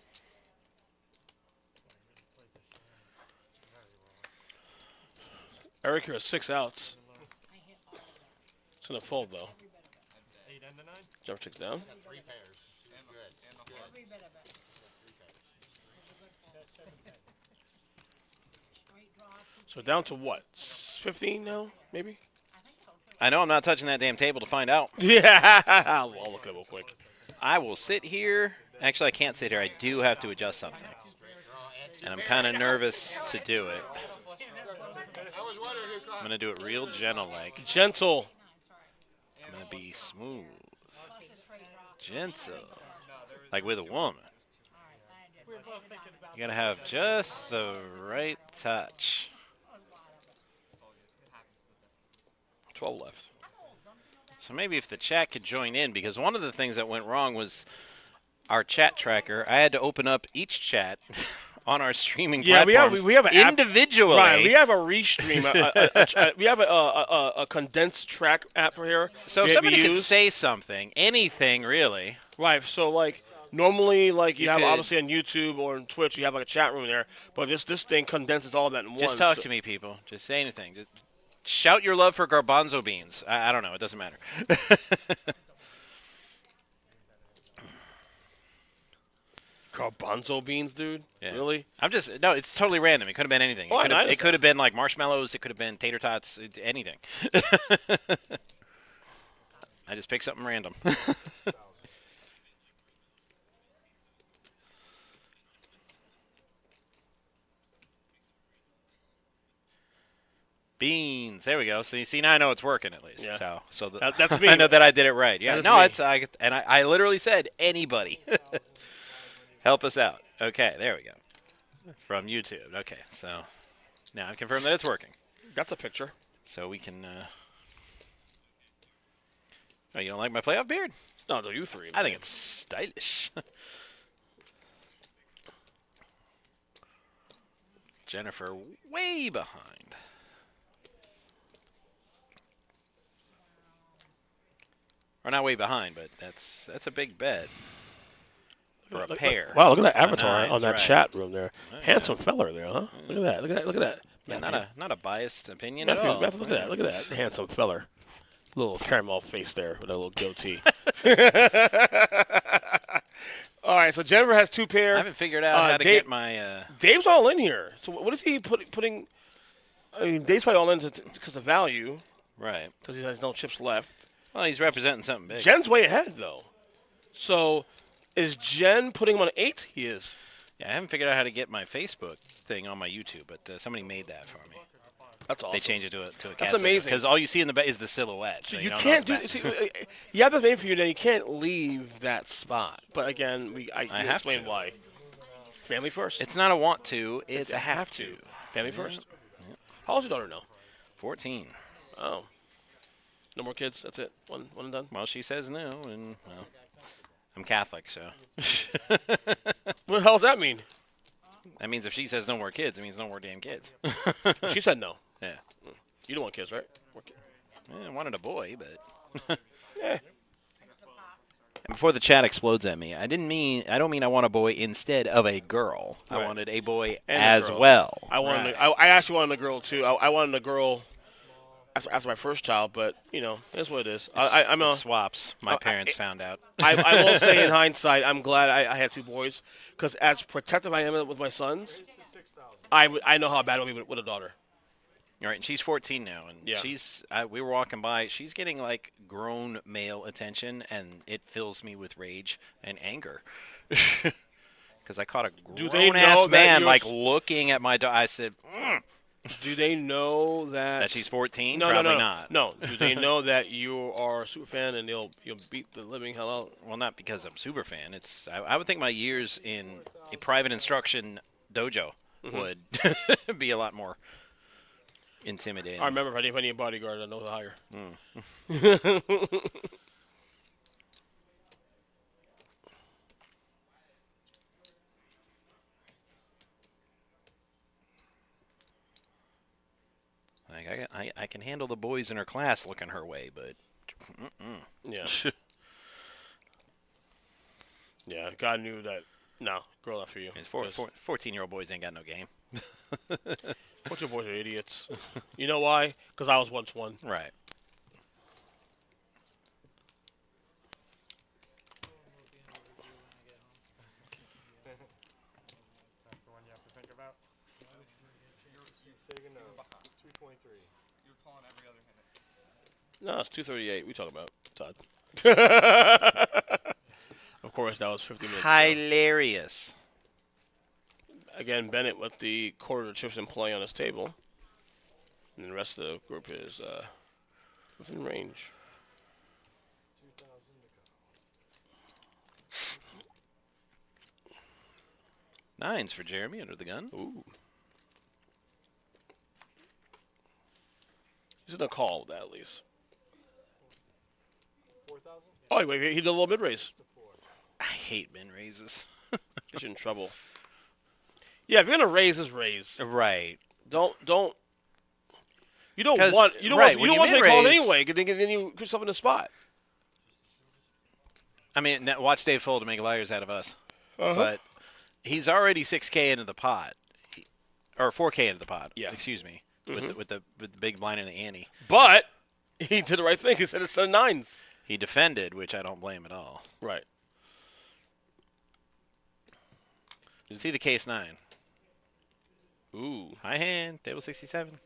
Eric, you're at 6 outs. I hit all of them. It's going to fold, though. 8 and the 9. Jump checks down. 3 pairs. Good. Every bit of it. Straight draw. So down to what? 15 now, maybe? I think so too. I know I'm not touching that damn table to find out. Yeah. I'll look at it real quick. I will sit here. Actually, I can't sit here. I do have to adjust something. And I'm kind of nervous to do it. I'm going to do it real gentle-like. Gentle. I'm going to be smooth. Gentle. Like with a woman. You got to have just the right touch. 12 left. So maybe if the chat could join in, because one of the things that went wrong was our chat tracker. I had to open up each chat on our streaming platforms we have an app- individually. Right, we have a restream. We have a condensed track app here. So if we somebody could use. say something, anything really. Right, so like normally like you have could- obviously on YouTube or on Twitch you have like a chat room there, but this thing condenses all that in one. Just talk to me, people. Just say anything. Just shout your love for garbanzo beans. I don't know. It doesn't matter. Garbanzo beans, dude. Yeah. Really? No, it's totally random. It could have been anything. Oh, I It understand. could have been like marshmallows. It could have been tater tots. Anything. I just picked something random. Beans. There we go. So you see, now I know it's working at least. Yeah. So That's me. I know that I did it right. Yeah. That is No, me. it's I literally said anybody. Help us out. Okay, there we go. From YouTube. Okay, so now I confirm that it's working. That's a picture. So we can. Oh, you don't like my playoff beard? No, you three. I think it's stylish. Jennifer way behind. Or not way behind, but that's a big bet for a pair. Wow, look at that avatar nines, on that right. chat room there. Oh, Handsome feller there, huh? Look at that. Look at that. Look at that. Yeah, Matthew. not a biased opinion Matthew, at all. Matthew, look at that. Look at that. Handsome feller. Little caramel face there with a little goatee. All right, so Jennifer has 2 pair. I haven't figured out how to Dave- get my. Dave's all in here. So what is he putting? I mean, Dave's probably all in because of value, Right. because he has no chips left. Well, he's representing something big. Jen's way ahead, though. So is Jen putting him on 8? He is. Yeah, I haven't figured out how to get my Facebook thing on my YouTube, but somebody made that for me. That's awesome. They changed it to a cat. That's amazing. Because all you see in the back is the silhouette. So So you don't can't know do. it's See, back. you have this made for you, then you can't leave that spot. But again, I I have explain to. why. Family first. It's not a want to, it's a have to. Family first. How old's your daughter now? 14. Oh, no more kids. That's it. One and done. Well, she says no, and well, I'm Catholic, so What the hell does that mean? that means if she says no more kids, it means no more damn kids. She said no. Yeah. You don't want kids, right? I wanted a boy, but Yeah. and before the chat explodes at me, I don't mean I want a boy instead of a girl. I Right. wanted a boy And a as girl. well. I wanted. I actually wanted a girl too. I wanted a girl after my first child, but you know, that's what it is. I'm It a. swaps. My parents found out. I will say in hindsight, I'm glad I have 2 boys because as protective I am with my sons, I know how bad it would be with a daughter. All right, and she's 14 now, and Yeah. we were walking by. She's getting like grown male attention, and it fills me with rage and anger. Because I caught a Do they know grown ass that man you're like looking at my daughter. I said, Do they know that? That she's 14? No, Probably no. not. No. Do they know that you are a super fan and you'll beat the living hell out? Well, not because I'm super fan. It's I would think my years in a private instruction dojo would be a lot more intimidating. I remember if I need a bodyguard, I know the hire. Like I can handle the boys in her class looking her way, but Yeah. Yeah, God knew that. No, girl, not for you. 14-year-old boys ain't got no game. Bunch of boys are idiots. You know why? Because I was once one. Right. That's the one you have to think about. Taking 223. You're calling every other hand. No, it's 2:38. We talking about Todd. Of course, that was 50 minutes ago. Hilarious. Again, Bennett with the quarter of chips in play on his table. And the rest of the group is within range. 2,000 to go. Nines for Jeremy under the gun. Ooh. He's going to call with that at least. 4,000? Oh, wait, he did a little mid-raise. I hate min raises. He's in trouble. Yeah, if you're going to raise, just raise. Right. Don't. You don't 'Cause- want. You don't right, want. when You don't you want to call it mid-raise- anyway. 'Cause then you put yourself in the spot. I mean, watch Dave Fold to make liars out of us. But he's already 6K into the pot. Or 4K into the pot. Yeah. Excuse me. With the big blind and the ante. But he did the right thing. He said it's a nines. He defended, which I don't blame at all. Right. See the case 9. Ooh. High hand, table 67.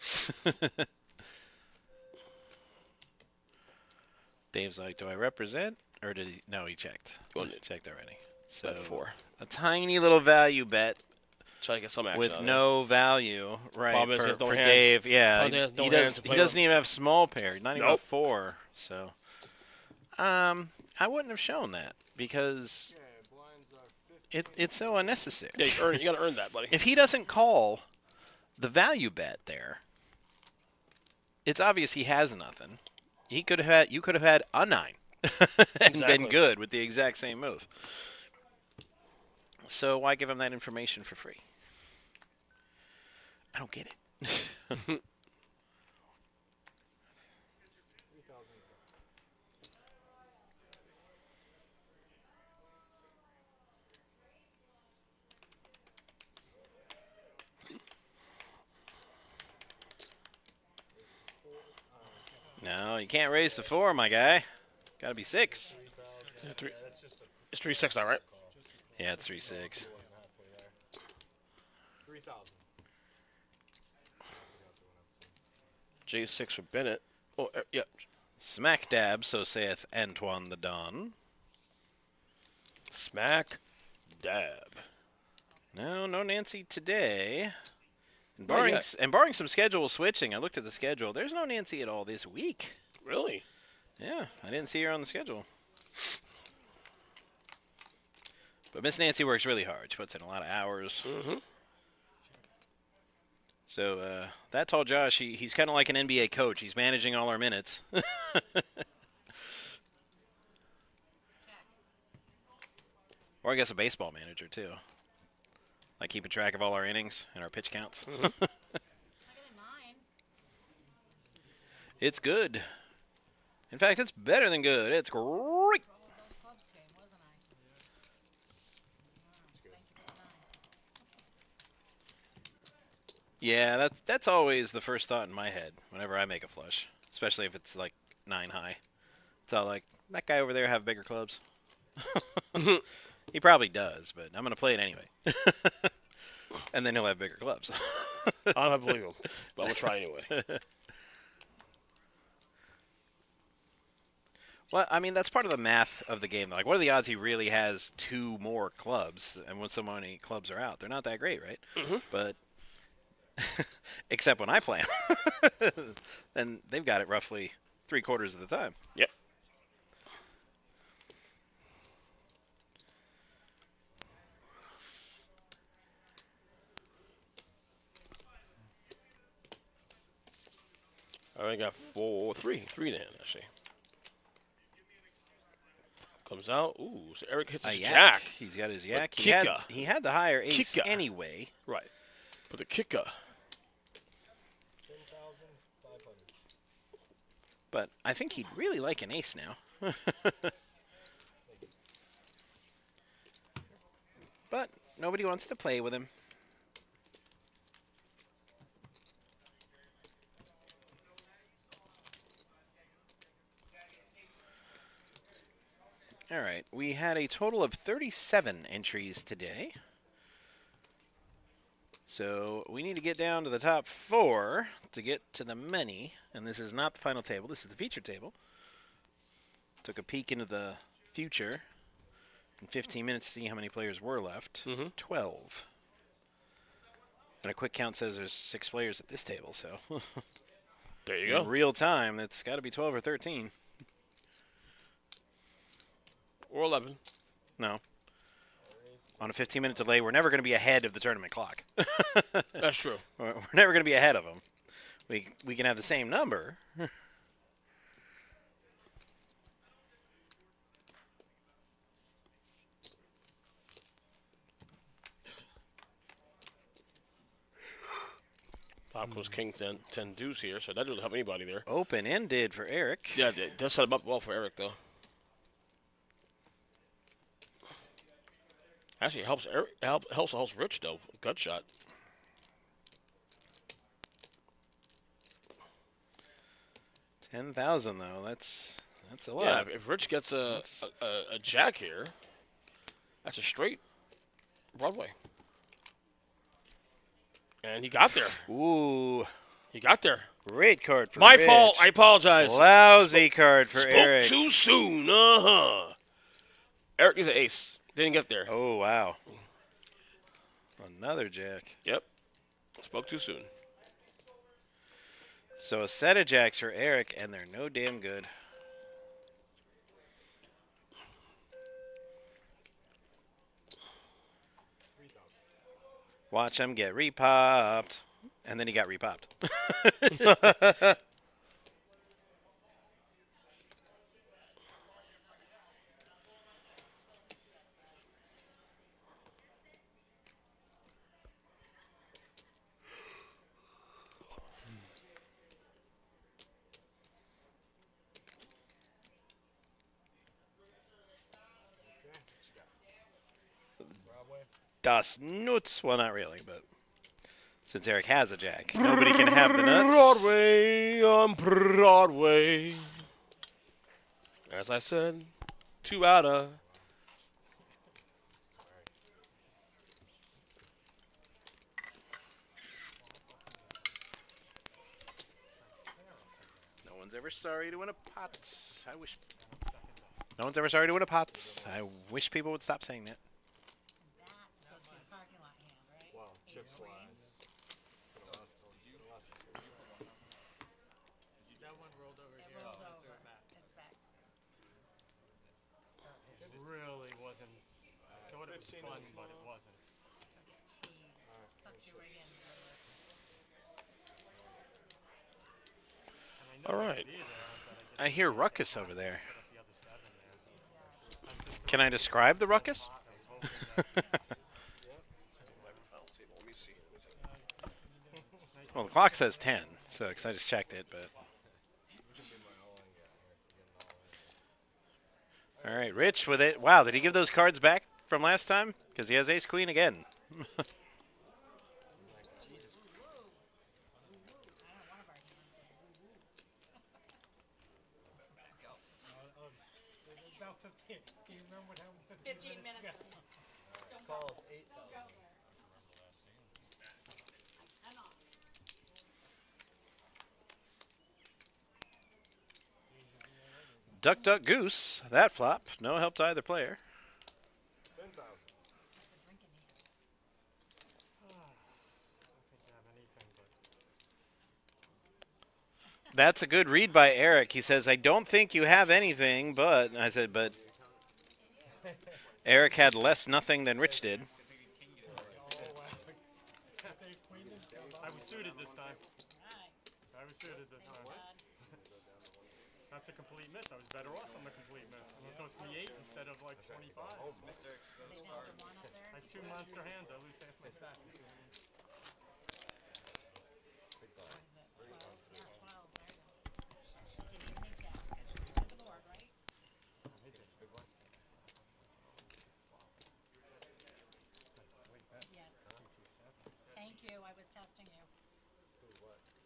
Dave's like, do I represent? Or did he? No, he checked. Go He ahead. checked already. So Bet 4. a tiny little value bet Try to get some action with on it. no value, right? Problem is For, he has no for hand. Dave, yeah, Problem is he has no he hand does. to He play doesn't with. even have small pair, not even a Nope. 4. So, I wouldn't have shown that because Yeah, blinds are 50. it's so unnecessary. Yeah, you got to earn that, buddy. If he doesn't call the value bet there, it's obvious he has nothing. You could have had a 9 and Exactly. been good with the exact same move. So why give him that information for free? I don't get it. 3,000 to go. No, you can't raise to 4, my guy. Got to be 6. Yeah, it's 3-6 now, right? Yeah, it's 3-6. Wasn't halfway there. 3,000. J6 for Bennett. Oh, yeah. Smack dab, so saith Antoine the Don. Smack dab. No Nancy today. And Not barring, yet. and barring some schedule switching, I looked at the schedule. There's no Nancy at all this week. Really? Yeah, I didn't see her on the schedule. But Miss Nancy works really hard. She puts in a lot of hours. Mm-hmm. So that tall Josh, he's kind of like an NBA coach. He's managing all our minutes. Or I guess a baseball manager, too. Like keeping track of all our innings and our pitch counts. I got a 9. It's good. In fact, it's better than good. It's great. Well, those clubs came, wasn't I? Thank you for the 9. Yeah, that's always the first thought in my head whenever I make a flush, especially if it's like 9 high. It's all like, that guy over there have bigger clubs. He probably does, but I'm going to play it anyway. And then he'll have bigger clubs. I don't believe him, but I'm going to try anyway. Well, I mean, that's part of the math of the game. Like, what are the odds he really has 2 more clubs? And when so many clubs are out, they're not that great, right? Mm-hmm. But Except when I play 'em. Then they've got it roughly 3/4 of the time. Yep. I already got three in hand, actually. Comes out. Ooh, so Eric hits A his yak. jack. He's got his yak. kicker. He had the higher ace Kicker. anyway. Right. For the kicker. 10,500. But I think he'd really like an ace now. But nobody wants to play with him. All right, we had a total of 37 entries today. So we need to get down to the top 4 to get to the many. And this is not the final table. This is the feature table. Took a peek into the future in 15 minutes to see how many players were left. 12. And a quick count says there's 6 players at this table, so There you in go. real time, it's got to be 12 or 13. Or 11. No. On a 15-minute delay, we're never going to be ahead of the tournament clock. That's true. We're never going to be ahead of them. We can have the same number. Top goes king 10 deuce here, so that doesn't help anybody there. Open-ended for Eric. Yeah, it does set him up well for Eric, though. Actually, it helps Eric. Helps Rich, though. Gut shot. $10,000 though. That's a lot. Yeah, if Rich gets a jack here, that's a straight Broadway. And he got there. Ooh, He got there. great card for My Rich. fault. I apologize. Lousy card for Spoke Eric. too soon. Uh-huh. Eric is an ace. Didn't get there. Oh, wow. Another jack. Yep. Spoke too soon. So a set of jacks for Eric, and they're no damn good. Watch him get repopped. And then he got repopped. Das Nuts. Well, not really, but since Eric has a jack, nobody can have the nuts. Broadway on Broadway. As I said, 2 out of. No one's ever sorry to win a pot. I wish. No one's ever sorry to win a pot. I wish people would stop saying that. That's supposed to be a parking lot hand, right? Well, chips wise. That one rolled over It here. rolls That's over. where I'm at. It's back. It really wasn't. I thought it was 15 fun, is but it small. wasn't. Jeez. Sucked you right in. And I know All it right. would be there, but I just I hear ruckus over there. put up the other 7 there. So Can I describe the ruckus? I was hoping that Let me see. Well, the clock says 10, so because I just checked it, but. All right, Rich with it. Wow, did he give those cards back from last time? Because he has ace queen again. about 15. Do you remember what happened 15 minutes. ago? Calls 8,000. Duck, duck, goose. That flop. No help to either player. 10,000. I don't think you have anything, but That's a good read by Eric. He says, I don't think you have anything, but... I said, but... Eric had less nothing than Rich did. I was suited this time. Alright. I was suited this time. That's a complete miss. I was better off on the complete miss. It cost me 8 instead of like 25. Mr. Exposed Big Card. number one up there. I had 2 monster hands. I lose half my stack. What is it? 12? Yeah, 12. There you go. She did mini tap because she took the board, right? Yes. Thank you. I was testing you. I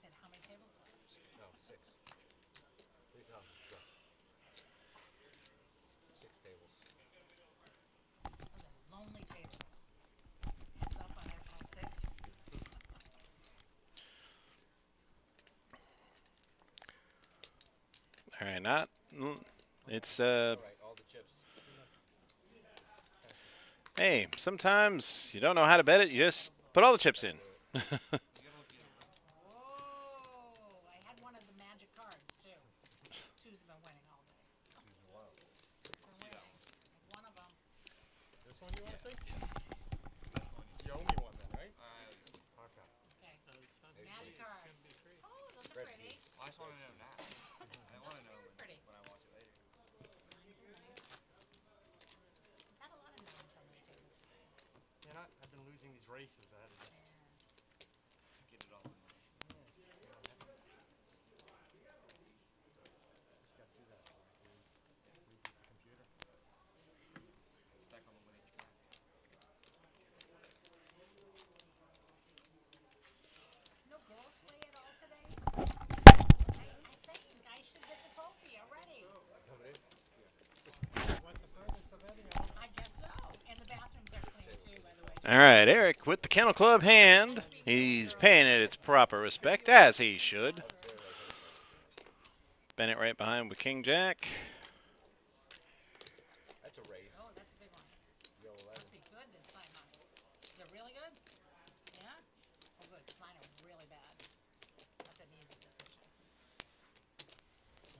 said, how many tables left? No, 6. 6 tables. Those are lonely tables. Heads up on all 6. All right, not... It's, All right, all the chips. Hey, sometimes you don't know how to bet it. You just put all the chips in. Whoa! I had one of the magic cards, too. Two's been winning all day. They're winning. One of them. This one you want to see? You owe me one then, right? Okay. Okay. Magic card. Oh, those are pretty. I just want to know now. I want to know Pretty. when I watch it later. Nines are nice. We've had a lot of nines on this table today. You know, I've been losing these races. I had to just... Get it all in there. Back on the winning track. No girls play at all today? I think I should get the trophy already. I guess so. And the bathrooms are clean too, by the way. All right, Eric with the Kennel Club hand. He's paying it its proper respect, as he should. Bennett right behind with King Jack. That's a race. Oh, that's a big one. Must be good this time, honey. Is it really good? Yeah? Oh, good. 'Cause mine are really bad. That's an easy decision. It's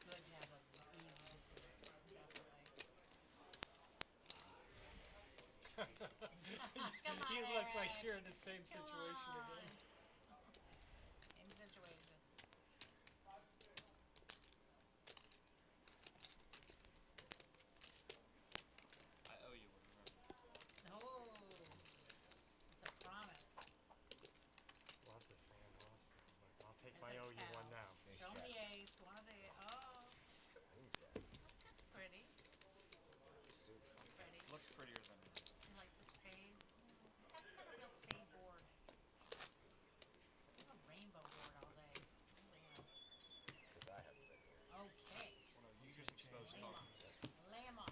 good to have an easy decision. Definitely. Come on, You look like Eric. you're in the same Come situation on. again. Same situation. I owe you one, remember. No. It's a promise. Love this hand also, but I'll take my There's a OU one cow. now. Show 'em the ace. One of the oh. That's pretty. Pretty. Looks prettier than it is. You like the spades? That's not a real spade board. It's a rainbow board all day. Damn. Okay. One of these exposed cards. Lay 'em up.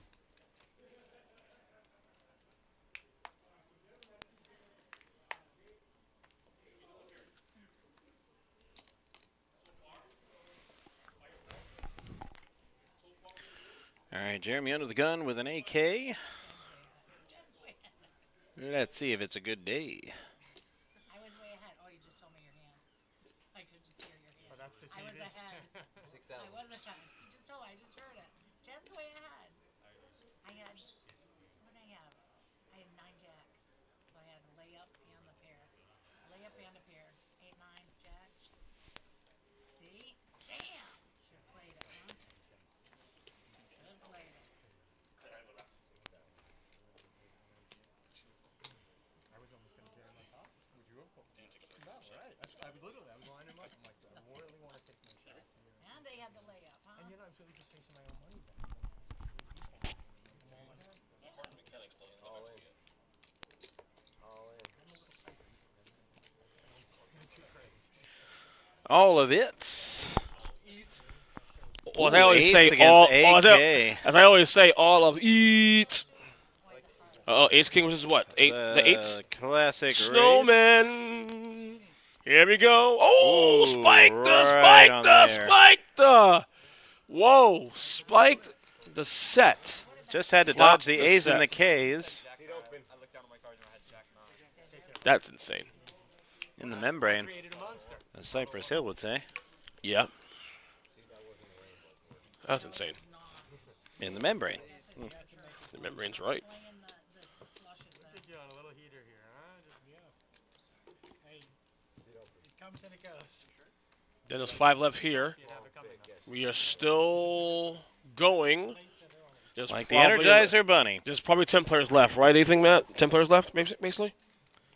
All right, Jeremy under the gun with an AK. Jen's way ahead. Let's see if it's a good day. I was way ahead. Oh, you just told me your hand. I could just hear your hand. Oh, that's the I was TV. ahead. 6,000. I was ahead. You just told. I just heard it. Jen's way ahead. I had. What did I have? I had 9 jack. So I had a layup and the pair. Layup and a pair. 8, 9 jack. See? Damn. Should have played it, huh? Should have played it. I was almost going to get him on top. Would you have? No, right. I was literally, I was lining him up. I'm like, I really want to take my shot here. And they had the layup, huh? And you know, I was really just chasing my own money back. Yeah. All in. All in. All of it. Well, as I always say, against AK. as I always say, all of eat. Oh, ace king was what? The eights. Classic race. Snowman. Here we go. Oh, Ooh, spiked the, right spiked on the, there. spiked the. Whoa, spiked the set. Just had to Flop dodge the the A's and set. the K's. Jack 9. I looked down at my cards and I had Jack 9. That's insane. In the membrane, Created a monster. as Cypress Hill would say. Yeah. That's insane. In the membrane. The membrane's right. Playing the flushes I there. think you're on a little heater here, huh? Just, hey, it comes and it goes. Then there's 5 left here. You have it coming. We are still going. There's Like the probably- Energizer Bunny. There's probably 10 players left, right? Anything, Matt? 10 players left, basically?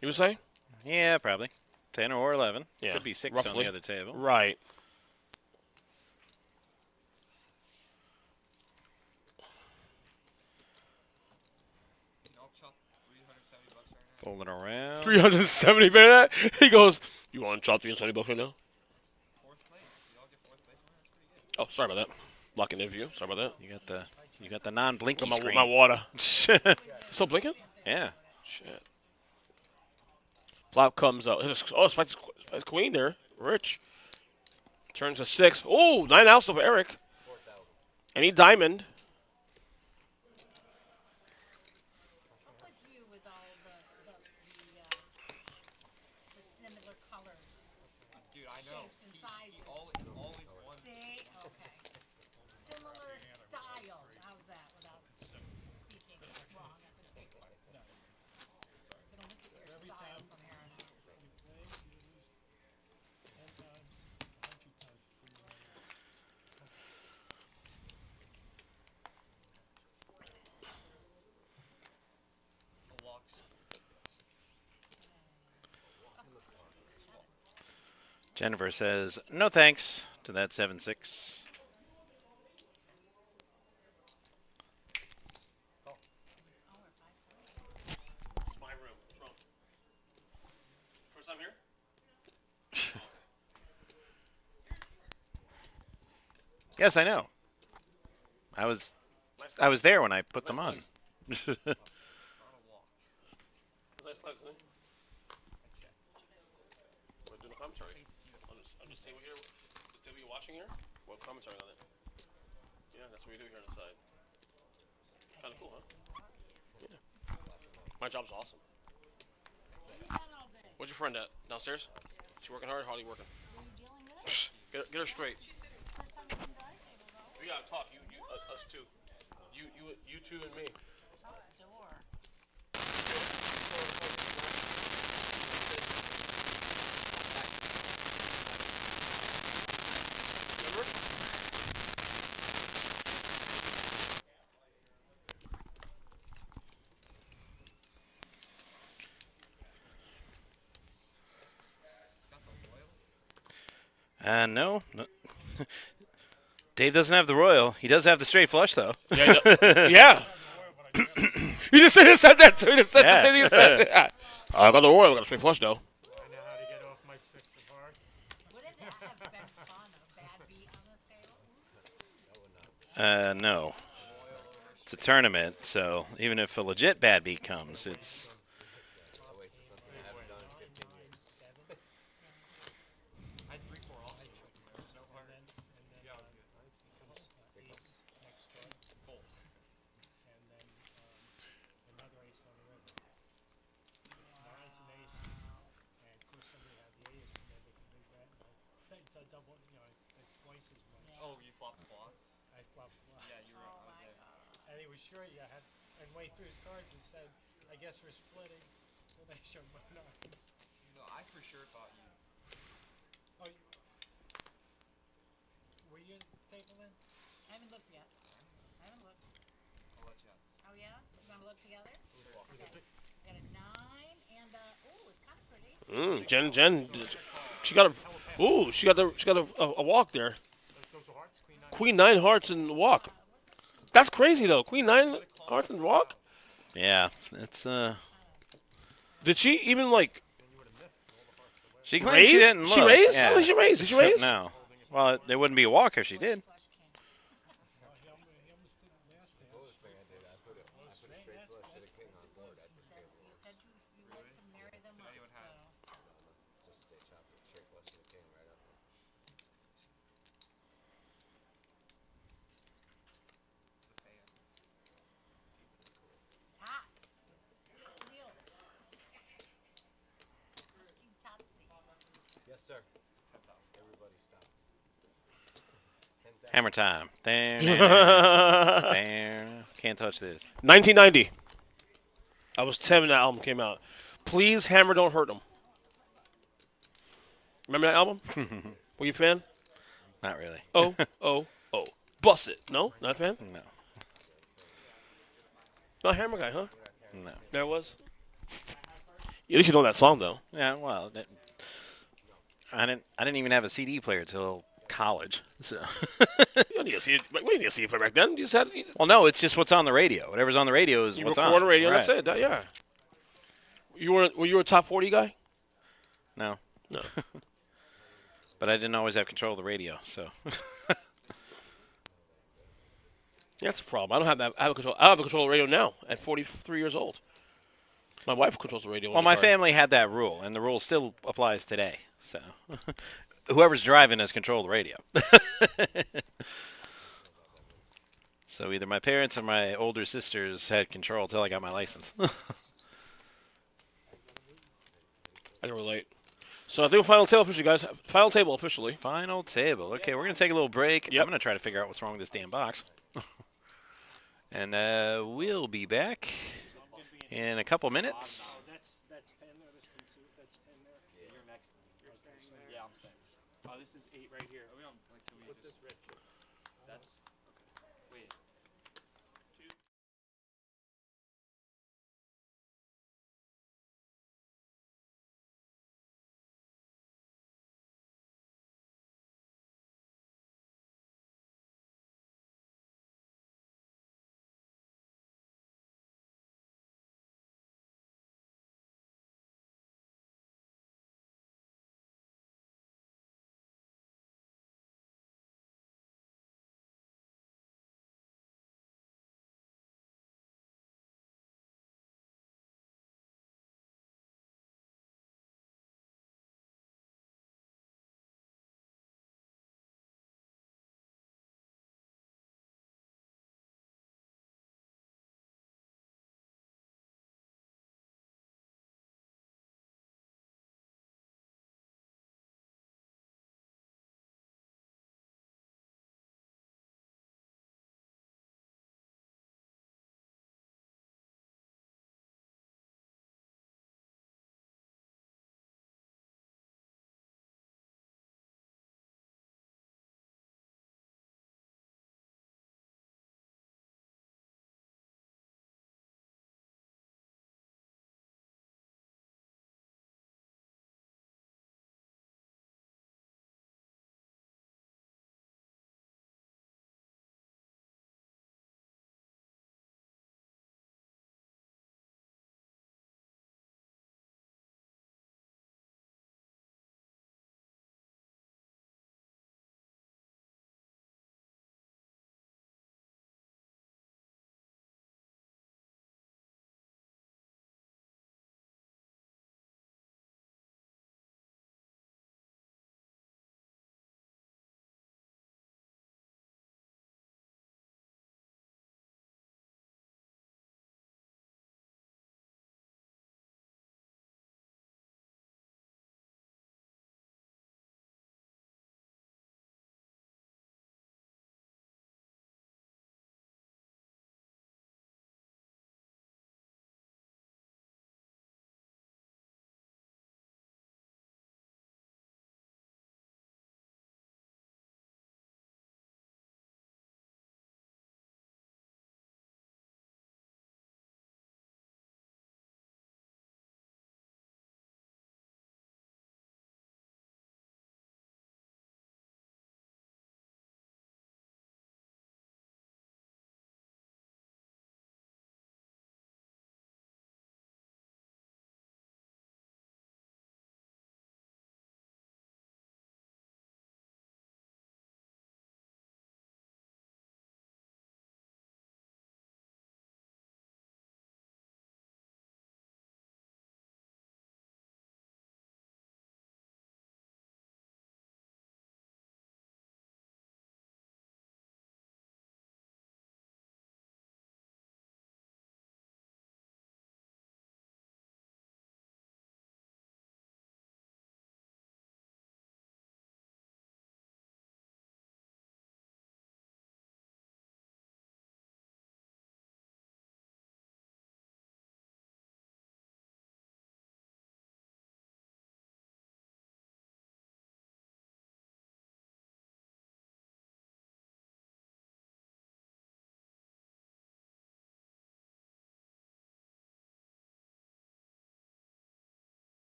You would say? Yeah, probably. 10 or 11. Yeah, Could be 6 on roughly. the other table. Right. I'll chop $370 right now. Fold it around. 370, man. He goes, you want to chop $370 right now? Fourth place. You all get fourth place winner. That's pretty good. Oh, sorry about that. Blocking the view. Sorry about You got the non-blinky that. screen. My water. Still blinking? Yeah. Shit. Flop comes out. Oh, it's queen there. Rich. Turns to 6. Oh, 9 outs of Eric. Any diamond. Up with you with all the similar colors, Dude, I know. shapes, and He sizes. always won. See? Okay. Similar styles. How's that without speaking wrong at the table? Gonna look at your style from here on out. The locks. Jennifer says, no thanks to that 7-6. It's my room. What's wrong? First time here? Yes, I know. I was there when I put them on. Nice legs, isn't it? We're doing a commentary. On this table here. This table you're watching here? What commentary on it? Yeah, that's what we do here on the side. Kind of cool, huh? Yeah. My job's awesome. Where's your friend at? Downstairs? She working hard? How are you working? Get her straight. We gotta talk. Us two. You two and me. Remember? No. Dave doesn't have the royal. He does have the straight flush, though. Yeah. Yeah. You just said that too. You just said Yeah. the same thing you said. Yeah. I got the royal. I got a straight flush though. I know how to get off my 6 of hearts. Wouldn't that have been fun, a bad beat on this table? No. It's a tournament, so even if a legit bad beat comes, it's... I had 3-4 off. So hard. Yeah, I was good. Full. And then another ace on the river. Nine's an ace. And of course somebody had the ace and they can move that. It's a double, twice as much. Oh, you flopped the blocks? I flopped flush. Yeah, you were. I was there. And he was sure you had, and went through his cards and said, I guess we're splitting. So they showed both nines. No, I for sure thought you. Oh, were you in table then? I haven't looked yet. I haven't looked. I'll let you have. Oh, yeah? You want to look together? Was it Okay. Got a 9 and ooh, it's kind of pretty. Jen, she got a walk there. Let's go to hearts, queen 9. Queen 9 hearts and walk. That's crazy though. Queen 9 hearts and walk. Yeah, it's... Did she even like She claims raise? she didn't look. She raised? Yeah. I think she raised. Did she raise? No. Well, it wouldn't be a walk if she did. Flush king. He almost didn't last there. You said you like to marry them up, Anyone have? so. The fan. It's hot. Wheel. Tootsie tootsie. sir. Everybody stop. 10,000. Hammer time. There. Can't touch this. 1990. I was 10 when that album came out. Please, Hammer, don't hurt him. Remember that album? Were you a fan? Not really. Oh. Bust it. No? Not a fan? No. Not Hammer guy, huh? No. There was? At least you know that song, though. Yeah, well, I didn't even have a CD player till college. So. You don't need a CD. We didn't need a CD player back then. You just had. Well, no, it's just what's on the radio. Whatever's on the radio is You what's record on. the radio. Right. That's it. Yeah. Were you a top 40 guy? No. No. But I didn't always have control of the radio, so. That's a problem. I don't have that. I have a control of the radio now at 43 years old. My wife controls the radio. Well, my family had that rule, and the rule still applies today. So, whoever's driving has control of the radio. So either my parents or my older sisters had control until I got my license. I can relate. So I think final table officially, guys. Final table officially. Final table. Okay, we're going to take a little break. Yep. I'm going to try to figure out what's wrong with this damn box. And we'll be back in a couple minutes. That's 10 there. This one too. That's 10 there. You're next to me. Yeah, I'm staying. This is 8 right here. Are we on? Like, can we What's this red chip? That's okay. Wait.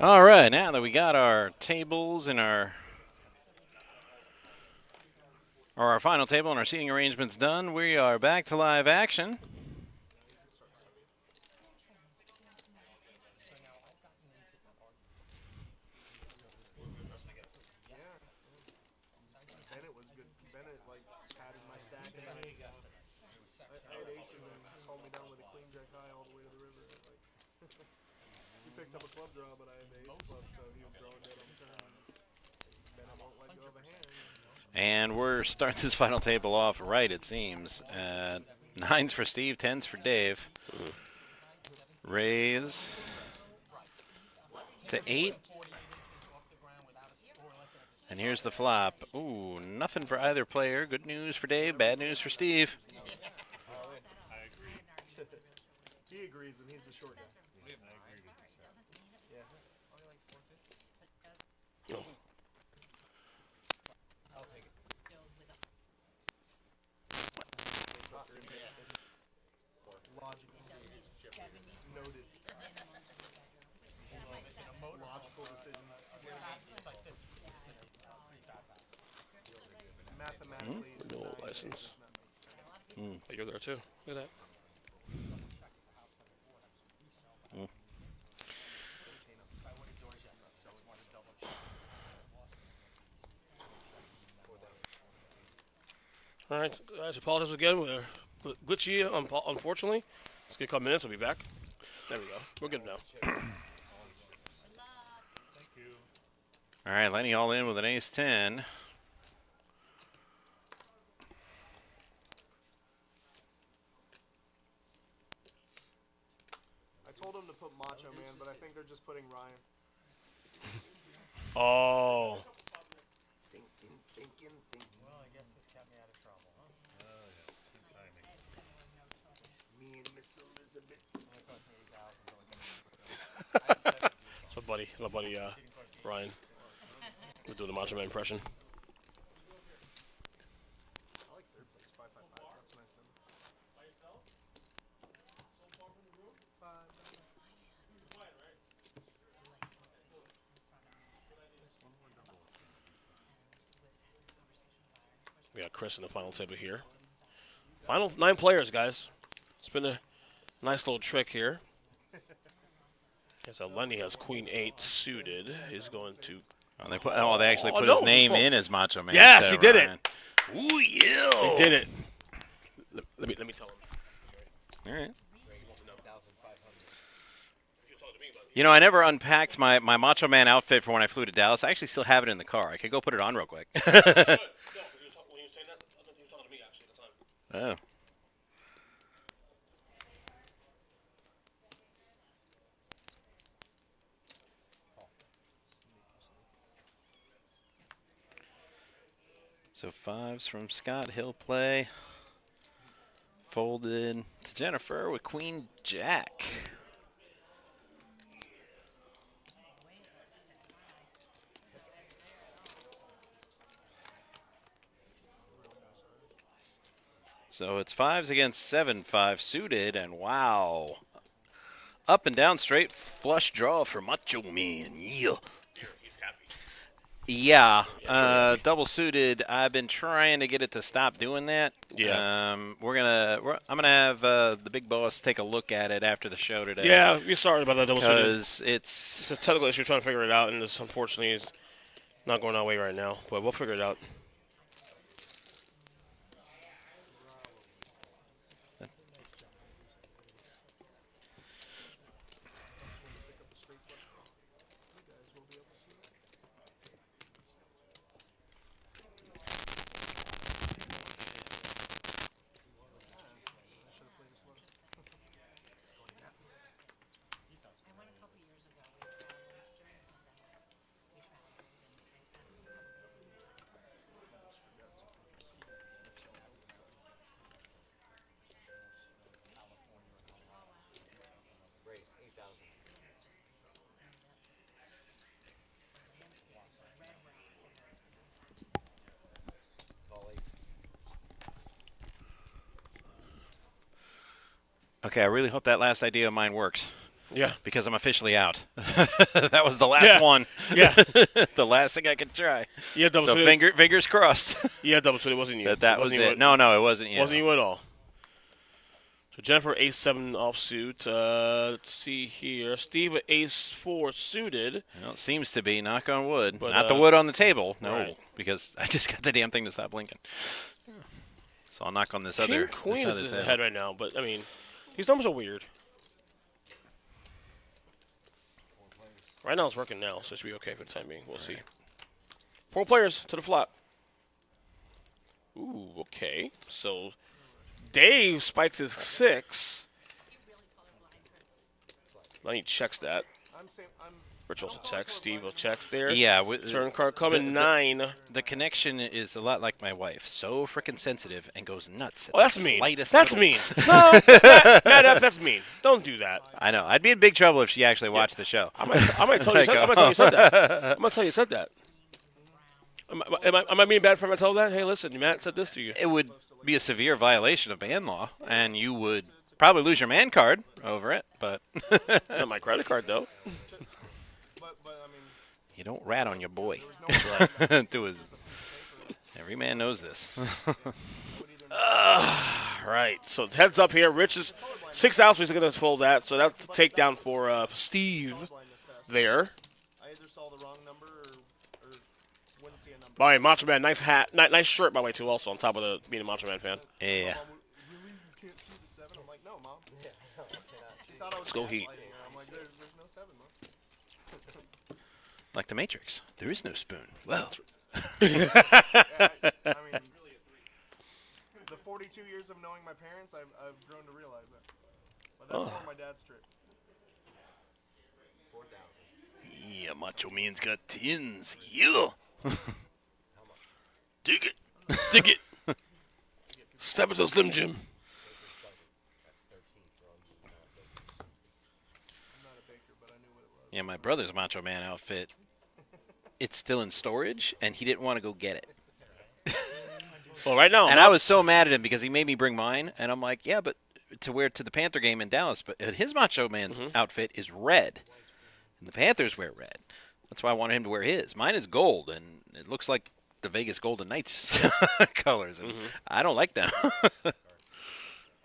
All right, now that we got our tables and our final table and our seating arrangements done, we are back to live action. Bennett was good. Bennett like padded my stack, and I had aces and sold me down with a queen jack high all the way to the river. Like, he picked up a club draw, but I had the ace club, so he was drawing dead on the turn. Bennett won't let go of a hand. And we're starting this final table off right, it seems. 9s for Steve, 10s for Dave. Raise to 8. And here's the flop. Ooh, nothing for either player. Good news for Dave, bad news for Steve. He agrees, and he's the short guy. Logical. Noted. Logical decision. Mathematically. Renewal license. Oh, you're there too. Look at that. All right, guys, apologize again. We're glitchy, unfortunately. Let's get a couple minutes. We'll be back. There we go. We're good now. All right, Lenny all in with an ace-10. I told him to put Macho Man, but I think they're just putting Ryan. Oh. Thinking. Well, I guess this kept me out of trouble, huh? Me and Miss Elizabeth. Only cost me 8,000. So, buddy, Ryan. We're doing the Macho Man impression. I like third place, 555. That's a nice number. We got Chris in the final table here. Final 9 players, guys. It's been a nice little trick here. So Lenny has Queen 8 suited. He's going to. They actually put no, his name well, in as Macho Man. Yes, he did it. Ooh, yeah. He did it. Let me tell him. All right. 1,500. You know, I never unpacked my Macho Man outfit for when I flew to Dallas. I actually still have it in the car. I could go put it on real quick. No, when you were saying that, I thought he was talking to me actually at the time. Oh. So 5s from Scott. He'll play. Folded to Jennifer with Queen Jack. So it's 5s against 7-5 suited, and wow. Up and down straight flush draw for Macho Man. Yeah. He's happy. Yeah, double suited. I've been trying to get it to stop doing that. Yeah. I'm gonna have the big boss take a look at it after the show today. Yeah, we're sorry about that double suited. because It's a technical issue trying to figure it out, and this unfortunately is not going our way right now. But we'll figure it out. I went a couple years ago. We traveled during the pandemic. We traveled and I spent Race, 8,000. Call 8. Okay, I really hope that last idea of mine works. Yeah. because I'm officially out. That was the last one. Yeah. The last thing I could try. Yeah, double So suited. fingers crossed. Yeah, double suited. It wasn't you. that was it. No, it wasn't you. Wasn't you at all. So Jennifer ace-7 offsuit. Let's see here. Steve at ace-4 suited. Well, it seems to be. Knock on wood. But, Not the wood on the table. No, right. because I just got the damn thing to stop blinking. So I'll knock on this other. Queen this is other in the table. head right now, but I mean, these numbers are weird. Right now it's working now, so it should be okay for the time being. We'll see. 4 players to the flop. Ooh, okay. So Dave spikes his 6. Then he checks that. Rich also checks. Steve will check there. Yeah. Turn card coming 9. The connection is a lot like my wife. So freaking sensitive and goes nuts. At Oh, that's the mean. slightest That's little- mean. No, Matt, that's mean. Don't do that. I know. I'd be in big trouble if she actually watched the show. I might tell you. I might tell you said that. I'm gonna tell you said that. Am I being bad for if I tell that? Hey, listen, Matt said this to you. It would be a severe violation of ban law, and you would probably lose your man card over it. But Not my credit card though. But I mean, you don't rat on your boy. Every man knows this. Right. So heads up here. Rich is 6 outs. He's gonna fold that. So that's the takedown for Steve there. I either saw the wrong number or wouldn't see a number. By the way, Macho Man, nice hat, nice shirt by the way too. Also on top of the being a Macho Man fan. Yeah. Mom, really, you can't see the 7? I'm like, no, Mom. She thought I was Let's go Heat. gaslighting her. I'm like, there's no 7, Mom. Like the Matrix. There is no spoon. Well. I mean, the 42 years of knowing my parents, I've grown to realize that. But that's more my dad's trick. Yeah, Macho Man's got tins. Yeah. Dig it. Dig it. Step into Slim Jim. I'm not a baker, but I knew what it was. Yeah, my brother's Macho Man outfit. It's still in storage, and he didn't want to go get it. Well, right now, And I was so mad at him because he made me bring mine, and I'm like, yeah, but to wear to the Panther game in Dallas, but his Macho Man's outfit is red, and the Panthers wear red. That's why I wanted him to wear his. Mine is gold, and it looks like the Vegas Golden Knights colors, and I don't like them. all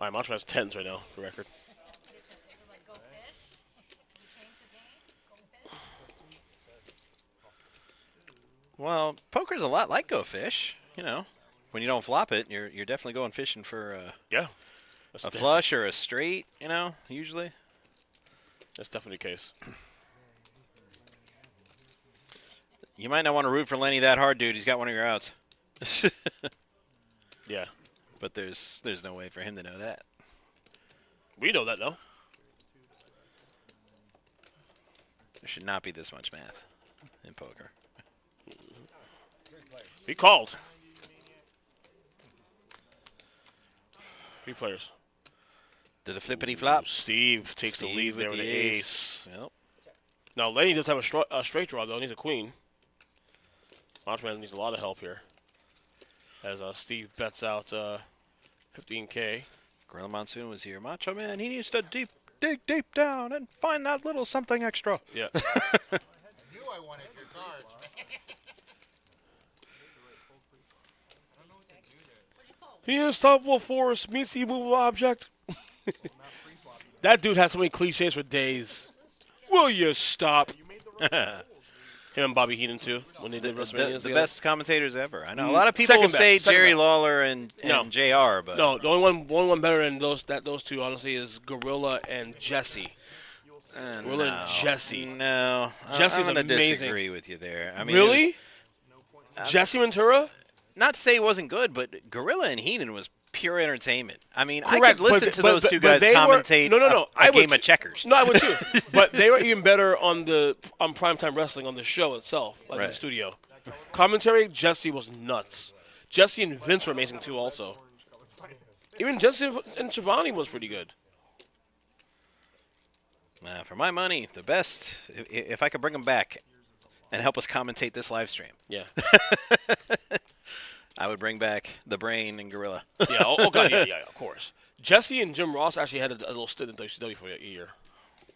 right, Macho has 10s right now. For the record. Go fish? Can we change the game? Go fish? Well, poker's a lot like Go Fish, you know. When you don't flop it, you're definitely going fishing for Yeah. a flush or a straight, you know, usually. That's definitely the case. You might not want to root for Lenny that hard, dude. He's got one of your outs. Yeah. But there's no way for him to know that. We know that though. There should not be this much math in poker. He called. 3 players. Did a flippity flop? Steve takes the lead there with the ace. Yep. Now, Lenny does have a straight draw, though. He's a queen. Macho Man needs a lot of help here. As Steve bets out 15K. Gorilla Monsoon was here. Macho Man, he needs to dig deep down and find that little something extra. Yeah. I knew I wanted your cards. The unstoppable force meets the immovable object. That dude had so many cliches for days. Will you stop? Him and Bobby Heenan, too, when they did WrestleMania. The best commentators ever. I know a lot of people Second will say best, second Jerry best. Lawler and No. JR, but No, the only one better than those two, honestly, is Gorilla and Jesse. Gorilla and Jesse. No, Jesse's I'm going to amazing. disagree with you there. I mean, Really? Jesse Ventura? Not to say he wasn't good, but Gorilla and Heenan was pure entertainment. I mean, I Correct, could listen but- to but- those two but guys they were- commentate No. a I would game too. of checkers. No, I would too. But they were even better on Primetime Wrestling on the show itself, like in Right. the studio. Commentary, Jesse was nuts. Jesse and Vince were amazing too, also. Even Jesse and Shivani was pretty good. For my money, the best, if I could bring them back and help us commentate this live stream, Yeah. I would bring back the Brain and Gorilla. Yeah. Oh God. Yeah. Of course. Jesse and Jim Ross actually had a little stint in WCW for a year.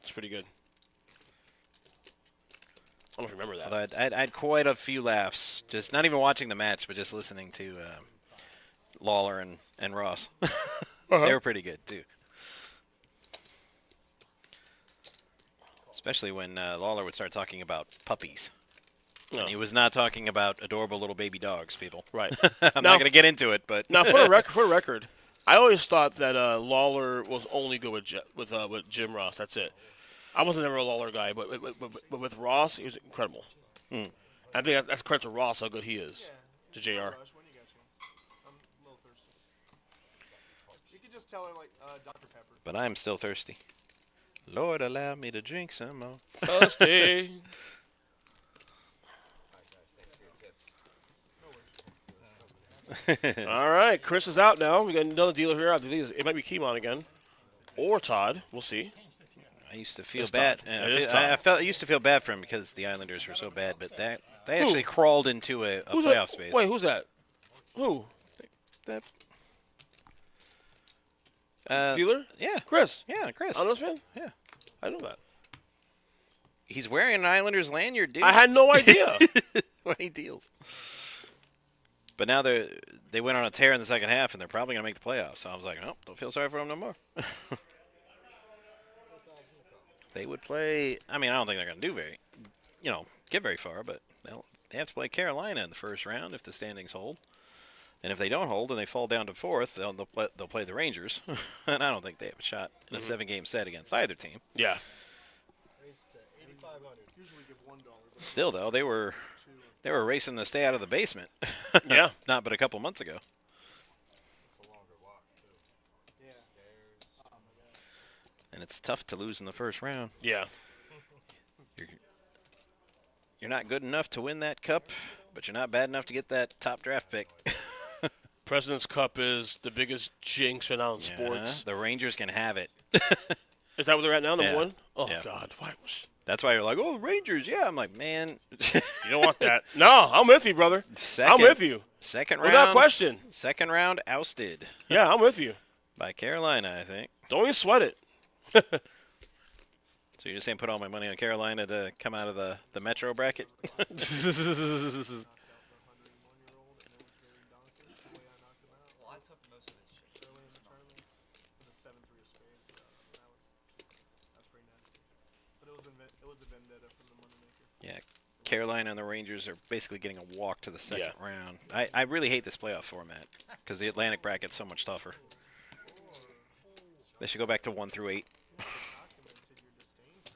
It's pretty good. I don't remember that. Although I had quite a few laughs, just not even watching the match, but just listening to Lawler and Ross. They were pretty good, too. Especially when Lawler would start talking about puppies. No. And he was not talking about adorable little baby dogs, people. Right. I'm not going to get into it, but Now, for the record, I always thought that Lawler was only good with Jim Ross. That's it. I wasn't ever a Lawler guy, but with Ross, he was incredible. I think that's credit to Ross how good he is. To JR. Rush, when you get a chance. I'm a little thirsty. You can just tell her, like, Dr. Pepper. but I'm still thirsty. Lord, allow me to drink some more. Thirsty. All right, Chris is out now. We got another dealer here. I think it might be Keemon again, or Todd. We'll see. I used to feel It's bad. Todd. It is I used to feel bad for him because the Islanders were so bad, but they actually crawled into a playoff space. Wait, who's that? Who? That, Dealer? yeah, Chris. yeah, Chris. Islanders fan? Yeah. I know that. He's wearing an Islanders lanyard, dude. I had no idea. when he deals. But now they went on a tear in the second half, and they're probably going to make the playoffs. So I was like, nope, don't feel sorry for them no more. They would play. I mean, I don't think they're going to get very far, but they have to play Carolina in the first round if the standings hold. And if they don't hold and they fall down to fourth, they'll play the Rangers. And I don't think they have a shot in a 7-game set against either team. Yeah. Usually give $1. But Still, though, they were racing to stay out of the basement. Yeah. Not but a couple months ago. yeah. And it's tough to lose in the first round. Yeah. You're not good enough to win that cup, but you're not bad enough to get that top draft pick. President's Cup is the biggest jinx right now in sports. The Rangers can have it. Is that where they're at now, number Yeah. one? Oh, Yeah. God. Why? That's why you're like, oh, Rangers, yeah. I'm like, man. You don't want that. No, I'm with you, brother. I'm with you. Second round. Without question. Second round ousted Yeah, I'm with you. by Carolina, I think. Don't even sweat it. So you're just saying put all my money on Carolina to come out of the Metro bracket? Knocked out the 101-year-old, and it was very daunting the way I knocked him out. Well, I took most of his shit. Early in the tournament with a 7-3 of spades. That's pretty nasty. But it was a vendetta from the moneymaker. Yeah. Carolina and the Rangers are basically getting a walk to the second round. I really hate this playoff format because the Atlantic bracket's so much tougher. They should go back to 1 through 8. Documented your disdain for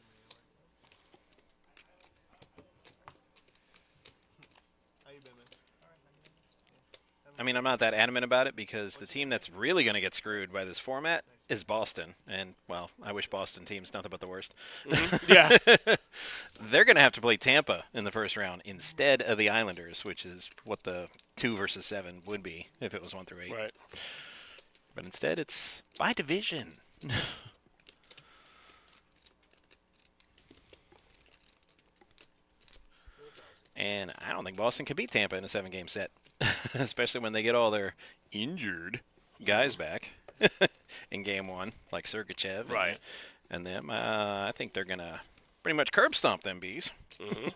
me. How you been, man? I mean, I'm not that adamant about it because the team that's really going to get screwed by this format is Boston. And, well, I wish Boston team's nothing but the worst. Yeah. They're going to have to play Tampa in the first round instead of the Islanders, which is what the 2 versus 7 would be if it was 1 through 8. Right. But instead, it's by division. And I don't think Boston could beat Tampa in a 7-game set, especially when they get all their injured guys back in Game 1, like Sergachev. Right. And them. I think they're going to pretty much curb stomp them bees. Mm-hmm. I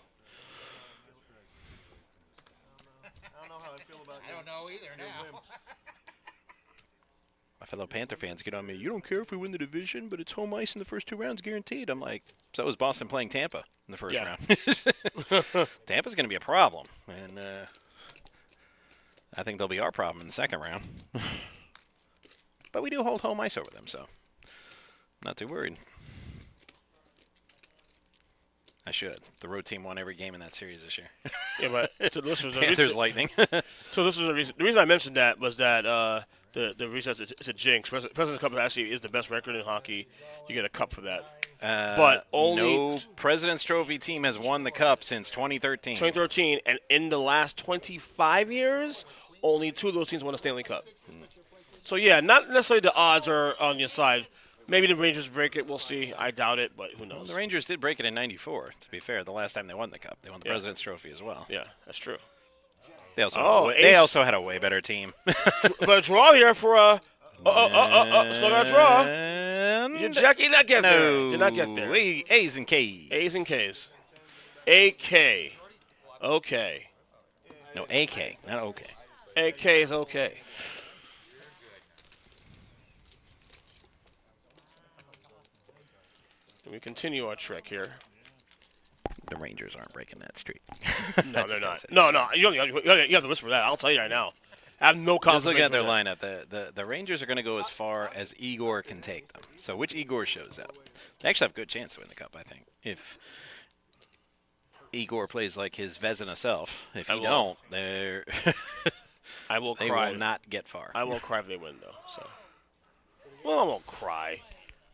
don't know how I feel about I don't know either now. My fellow Panther fans get on me. You don't care if we win the division, but it's home ice in the first 2 rounds guaranteed. I'm like, so is Boston playing Tampa in the first round. Tampa's going to be a problem, and I think they'll be our problem in the second round. But we do hold home ice over them, so not too worried. I should. The road team won every game in that series this year. Yeah, but to the listeners, Panthers Lightning. so this was the reason. The reason I mentioned that was that the reason it's a jinx. President's Cup actually is the best record in hockey. You get a cup for that. But only no President's Trophy team has won the cup since 2013. 2013, and in the last 25 years, only 2 of those teams won a Stanley Cup. So yeah, not necessarily the odds are on your side. Maybe the Rangers break it. We'll see. I doubt it, but who knows? Well, the Rangers did break it in '94. To be fair, the last time they won the cup, they won the President's Trophy as well. Yeah, that's true. They also had a way better team. But a draw here for slow down draw. And Jackie not get there. no, Did not get there. A's and K's. A's and K's. AK. Okay. No, AK, not OK. AK is okay. And we continue our trek here. The Rangers aren't breaking that streak. No, they're not. No. You have to whisper that. I'll tell you right now. I have no confidence. Just looking at their that. lineup, the Rangers are going to go as far as Igor can take them. So which Igor shows up? They actually have a good chance to win the Cup, I think. If Igor plays like his Vezina self. If he don't, they're I will they cry. will not get far. I won't cry if they win, though. So, well, I won't cry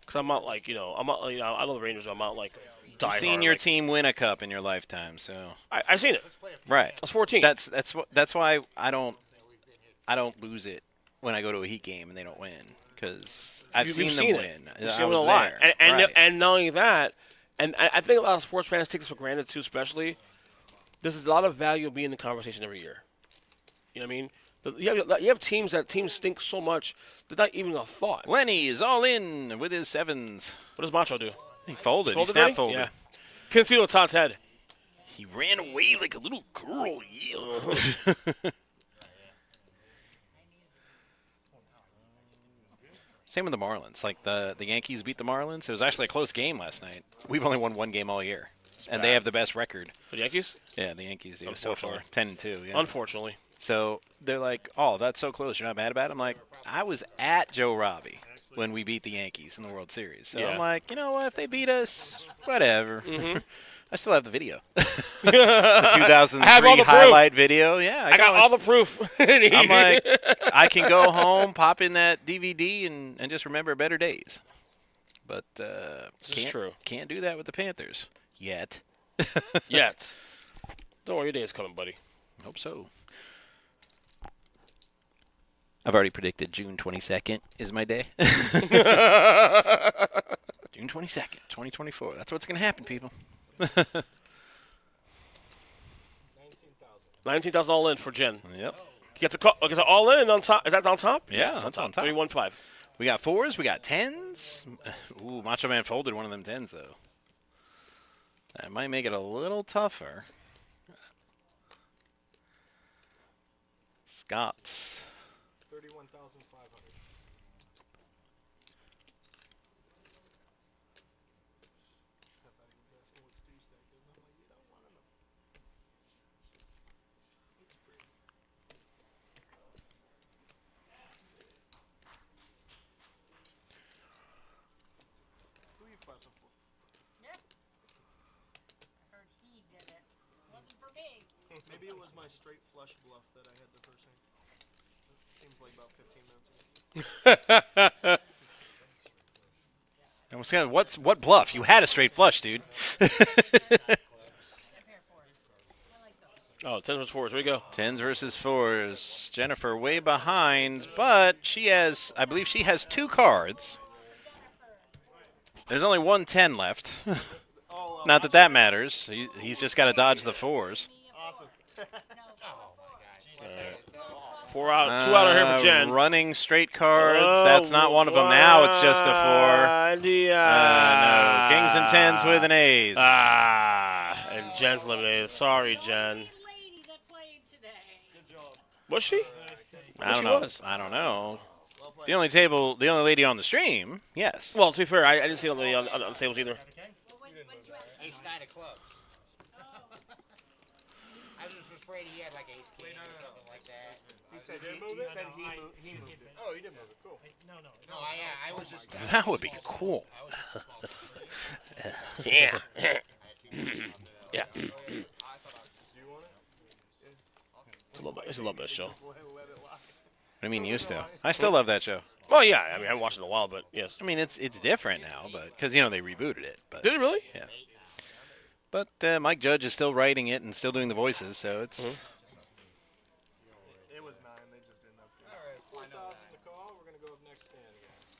because I'm not like I'm not. I love the Rangers. I'm not like die. You've seen your team win a cup in your lifetime, so I've seen it. right. I was 14. That's why I don't lose it when I go to a Heat game and they don't win because I've seen them win. You've seen them a lot, and not only that, and I think a lot of sports fans take this for granted too. Especially, there's a lot of value of being in the conversation every year. You know what I mean? You have teams stink so much they're not even a thought. Lenny is all in with his sevens. What does Macho do? He folded. He snap snap folded. Yeah. Couldn't see the Todd's head. He ran away like a little girl. Yeah. Same with the Marlins. Like the Yankees beat the Marlins. It was actually a close game last night. We've only won one game all year, and they have the best record. The Yankees? Yeah, the Yankees do so far. 10-2. Yeah. Unfortunately. So they're like, "Oh, that's so close. You're not mad about it?" I'm like, "I was at Joe Robbie when we beat the Yankees in the World Series." So I'm like, you know what? If they beat us, whatever. Mm-hmm. I still have the video. The 2003 highlight video. Yeah, I got all the proof. I'm like, I can go home, pop in that DVD, and just remember better days. But this is true. Can't do that with the Panthers yet. Yet. Don't worry, your day is coming, buddy. Hope so. I've already predicted June 22nd is my day. June 22nd, 2024. That's what's going to happen, people. 19,000 all in for Jen. Yep. Gets a all in on top. Is that on top? Yeah, that's on top. 31.5. We got 4s. We got 10s. Ooh, Macho Man folded one of them 10s, though. That might make it a little tougher. Scott's. 31,500. Who are you fussing for? Yeah. I heard he did it. Wasn't for me. Maybe it was my straight flush bluff that I had the first hand. Seems like about 15 minutes ago. What bluff? You had a straight flush, dude. Oh, 10 versus 4s. Here we go. 10s versus 4s. Jennifer way behind, but she has, I believe she has 2 cards. There's only one 10 left. Not that that matters. He's just got to dodge the 4s. Awesome. 4 out, 2 out of here for Jen. Running straight cards. That's not one of them. Now it's just a 4. No. Kings and 10s with an ace. And Jen's eliminated. Sorry, Jen. Was she? I don't know. I don't know. The only lady on the stream, yes. Well, to be fair, I didn't see it on the tables either. Ace 9 of clubs. I was just afraid he had like ace king or something like that. He said he moved it. Oh, he didn't move it. Cool. No, I was just. That would be cool. Yeah. Yeah. Do you want it? It's a little bit of show. What do you mean used to? I still love that show. Well, yeah. I mean, I haven't watched it in a while, but yes. I mean, it's different now, but because they rebooted it. But Did it really? yeah. But Mike Judge is still writing it and still doing the voices, so it's. It was 9. They just didn't have to. All right, 4,000 to call. We're gonna go up next stand, guys.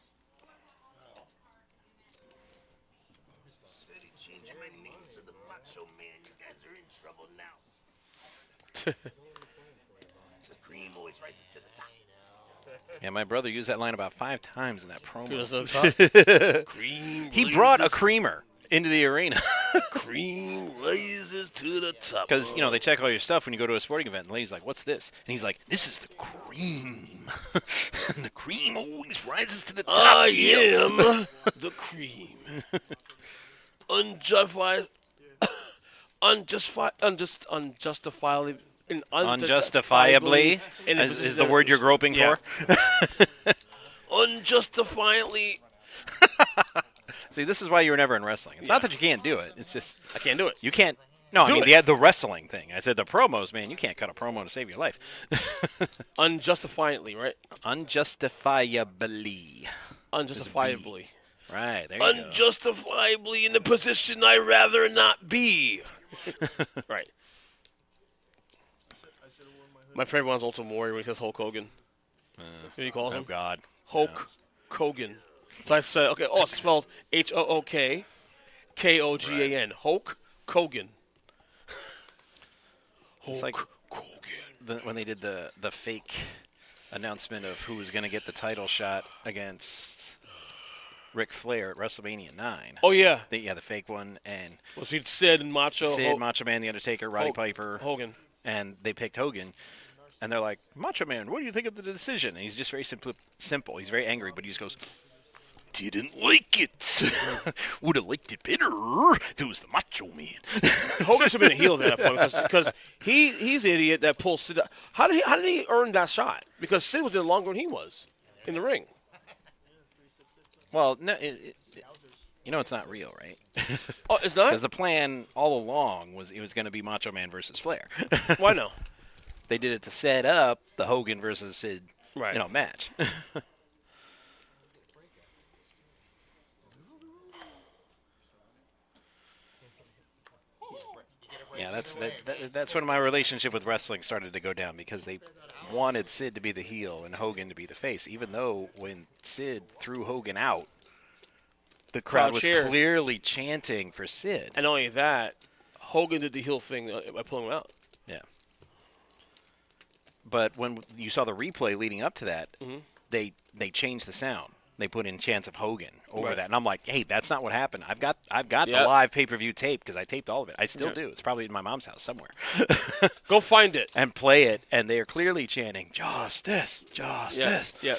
Said he changed my name to the Macho Man. You guys are in trouble now. The cream always rises to the top. Yeah, my brother used that line about 5 times in that Goes promo. to the top. Cream He brought a rises- creamer into the arena. cream rises to the top. Because, they check all your stuff when you go to a sporting event. And the lady's like, what's this? And he's like, this is the cream. The cream always rises to the top. I am the cream. Unjustifiably. Unjustifiably in a is position the that- word you're groping yeah. for. Unjustifiably. See, this is why you were never in wrestling. It's not that you can't do it. It's just I can't do it. you can't. No, I Do mean it. the wrestling thing. I said the promos, man. You can't cut a promo to save your life. Unjustifiably, right? Unjustifiably. Unjustifiably. Right, there you go. Unjustifiably in a position I'd rather not be. Right. My favorite one's Ultimate Warrior when he says Hulk Hogan. What he calls Oh, him? God. Hulk Hogan. So I said, okay, it's spelled Hook Kogan. Hulk Hogan. It's like Hulk Hogan. when they did the fake announcement of who was going to get the title shot against Ric Flair at WrestleMania 9. Oh, yeah. The fake one. And Was he Sid and Macho? Sid, Macho Man, The Undertaker, Roddy Hulk- Piper. Hogan. And they picked Hogan. And they're like, Macho Man, what do you think of the decision? And he's just very simple. He's very angry, but he just goes, didn't like it. Would have liked it better if it was the Macho Man. Hogan should have been a heel at that point because he's the idiot that pulls Sid. How did he earn that shot? Because Sid was in longer than he was in the ring. Well, no, it's not real, right? Oh, it's not? Because the plan all along was it was going to be Macho Man versus Flair. Why no? They did it to set up the Hogan versus Sid, Right. match. Yeah, that's when my relationship with wrestling started to go down because they wanted Sid to be the heel and Hogan to be the face, even though when Sid threw Hogan out, the crowd was cheered. clearly chanting for Sid. And not only that, Hogan did the heel thing by pulling him out. Yeah. But when you saw the replay leading up to that, they changed the sound. They put in chants of Hogan over Right. that, and I'm like, hey, that's not what happened. I've got the Yep. live pay-per-view tape because I taped all of it. I still Yeah. do. It's probably in my mom's house somewhere. Go find it. And play it, and they are clearly chanting justice, justice. Yeah.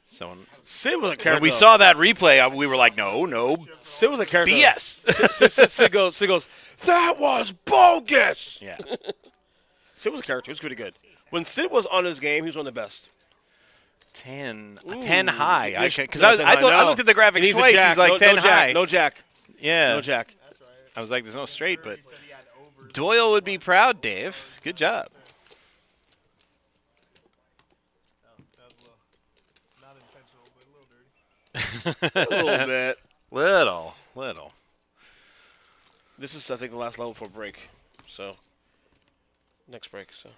So when Sid was a character. we saw that replay, we were like, no, Sid was a character. BS. Sid goes, that was bogus. Yeah. Sid was a character. He was pretty good. When Sid was on his game, he was one of the best. 10 high. Because No, I 10 high, no. looked at the graphics And he's a twice. jack. He's like no, 10 no high. Jack. No Jack. Yeah. No Jack. I was like, there's no straight, but Doyle would be proud, Dave. Good job. That was not intentional, but a little dirty. A little bit. Little. This is, I think, the last level for break. So, next break. So.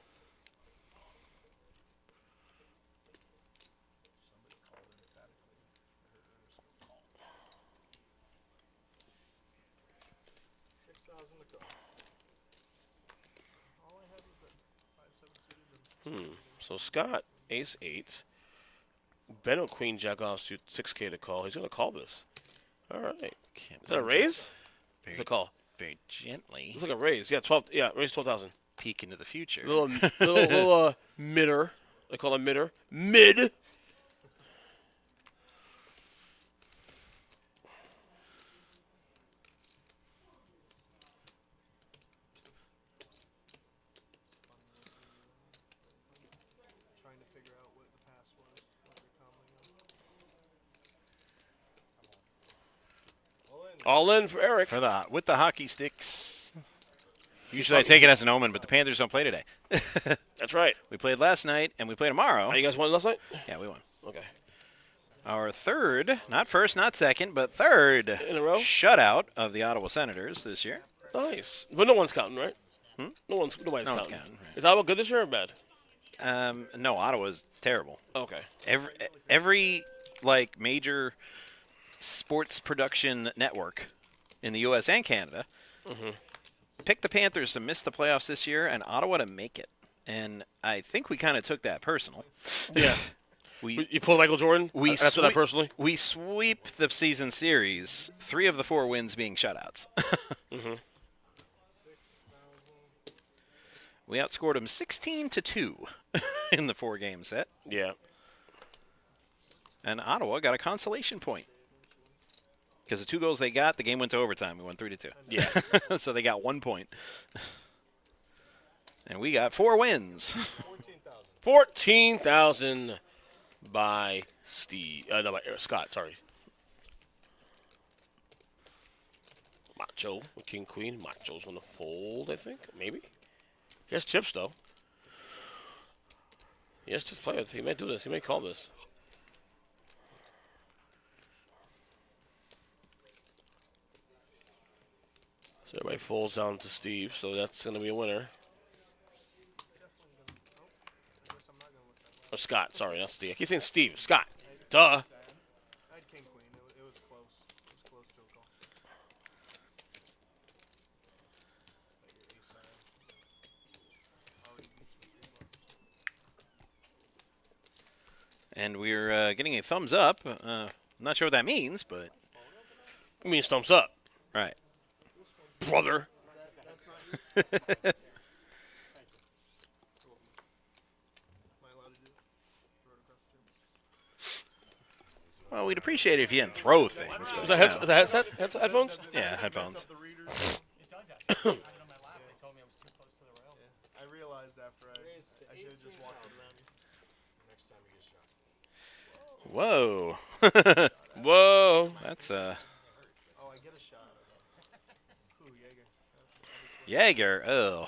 So Scott, ace 8. Benno, queen, jack off, suit 6K to call. He's going to call this. All right. Is that a raise? It's a call. Very gently It's like a raise. Yeah, 12. Yeah, raise 12,000. peek into the future. Little midder. They call it midder. Mid. Trying to figure out what the past was, what they're commenting on. All in for Eric. With the hockey sticks. Usually I take it as an omen, but the Panthers don't play today. That's right. We played last night, and we play tomorrow. Oh, you guys won last night? Yeah, we won. Okay. Our third, not first, not second, but third In a row? shutout of the Ottawa Senators this year. Nice. But no one's counting, right? Nobody's No one's counting. counting, right. Is Ottawa good this year or bad? No, Ottawa's terrible. Okay. Every like major sports production network in the U.S. and Canada picked the Panthers to miss the playoffs this year and Ottawa to make it. and I think we kind of took that personal. Yeah. You pulled Michael Jordan? After that personally? We sweep the season series, 3 of the 4 wins being shutouts. Mm-hmm. We outscored them 16-2 in the 4-game set. Yeah. And Ottawa got a consolation point. Because the 2 goals they got, the game went to overtime. We won 3-2. Yeah. So they got 1 point. And we got 4 wins. 14,000 by Scott, sorry. Macho, King Queen. Macho's going to fold, I think. Maybe. He has chips, though. He has chips play with. He may do this. He may call this. So everybody folds down to Steve, so that's going to be a winner. Or Scott, sorry, not Steve. I keep saying Steve. Scott. Duh. I had king queen. It was close. It was close to a call. And we're getting a thumbs up. I'm not sure what that means, but... It means thumbs up. Right. Brother. Well, we'd appreciate it if you didn't throw things. Is that headset? Headphones? Yeah, headphones. The readers. It does actually. I had it on my lap. They told me I was too close to the rail. I realized after I should have just walked it around. Next time you get shot. Whoa. Whoa. That's, Oh, I get a shot. Ooh, Jaeger. Jaeger. Oh.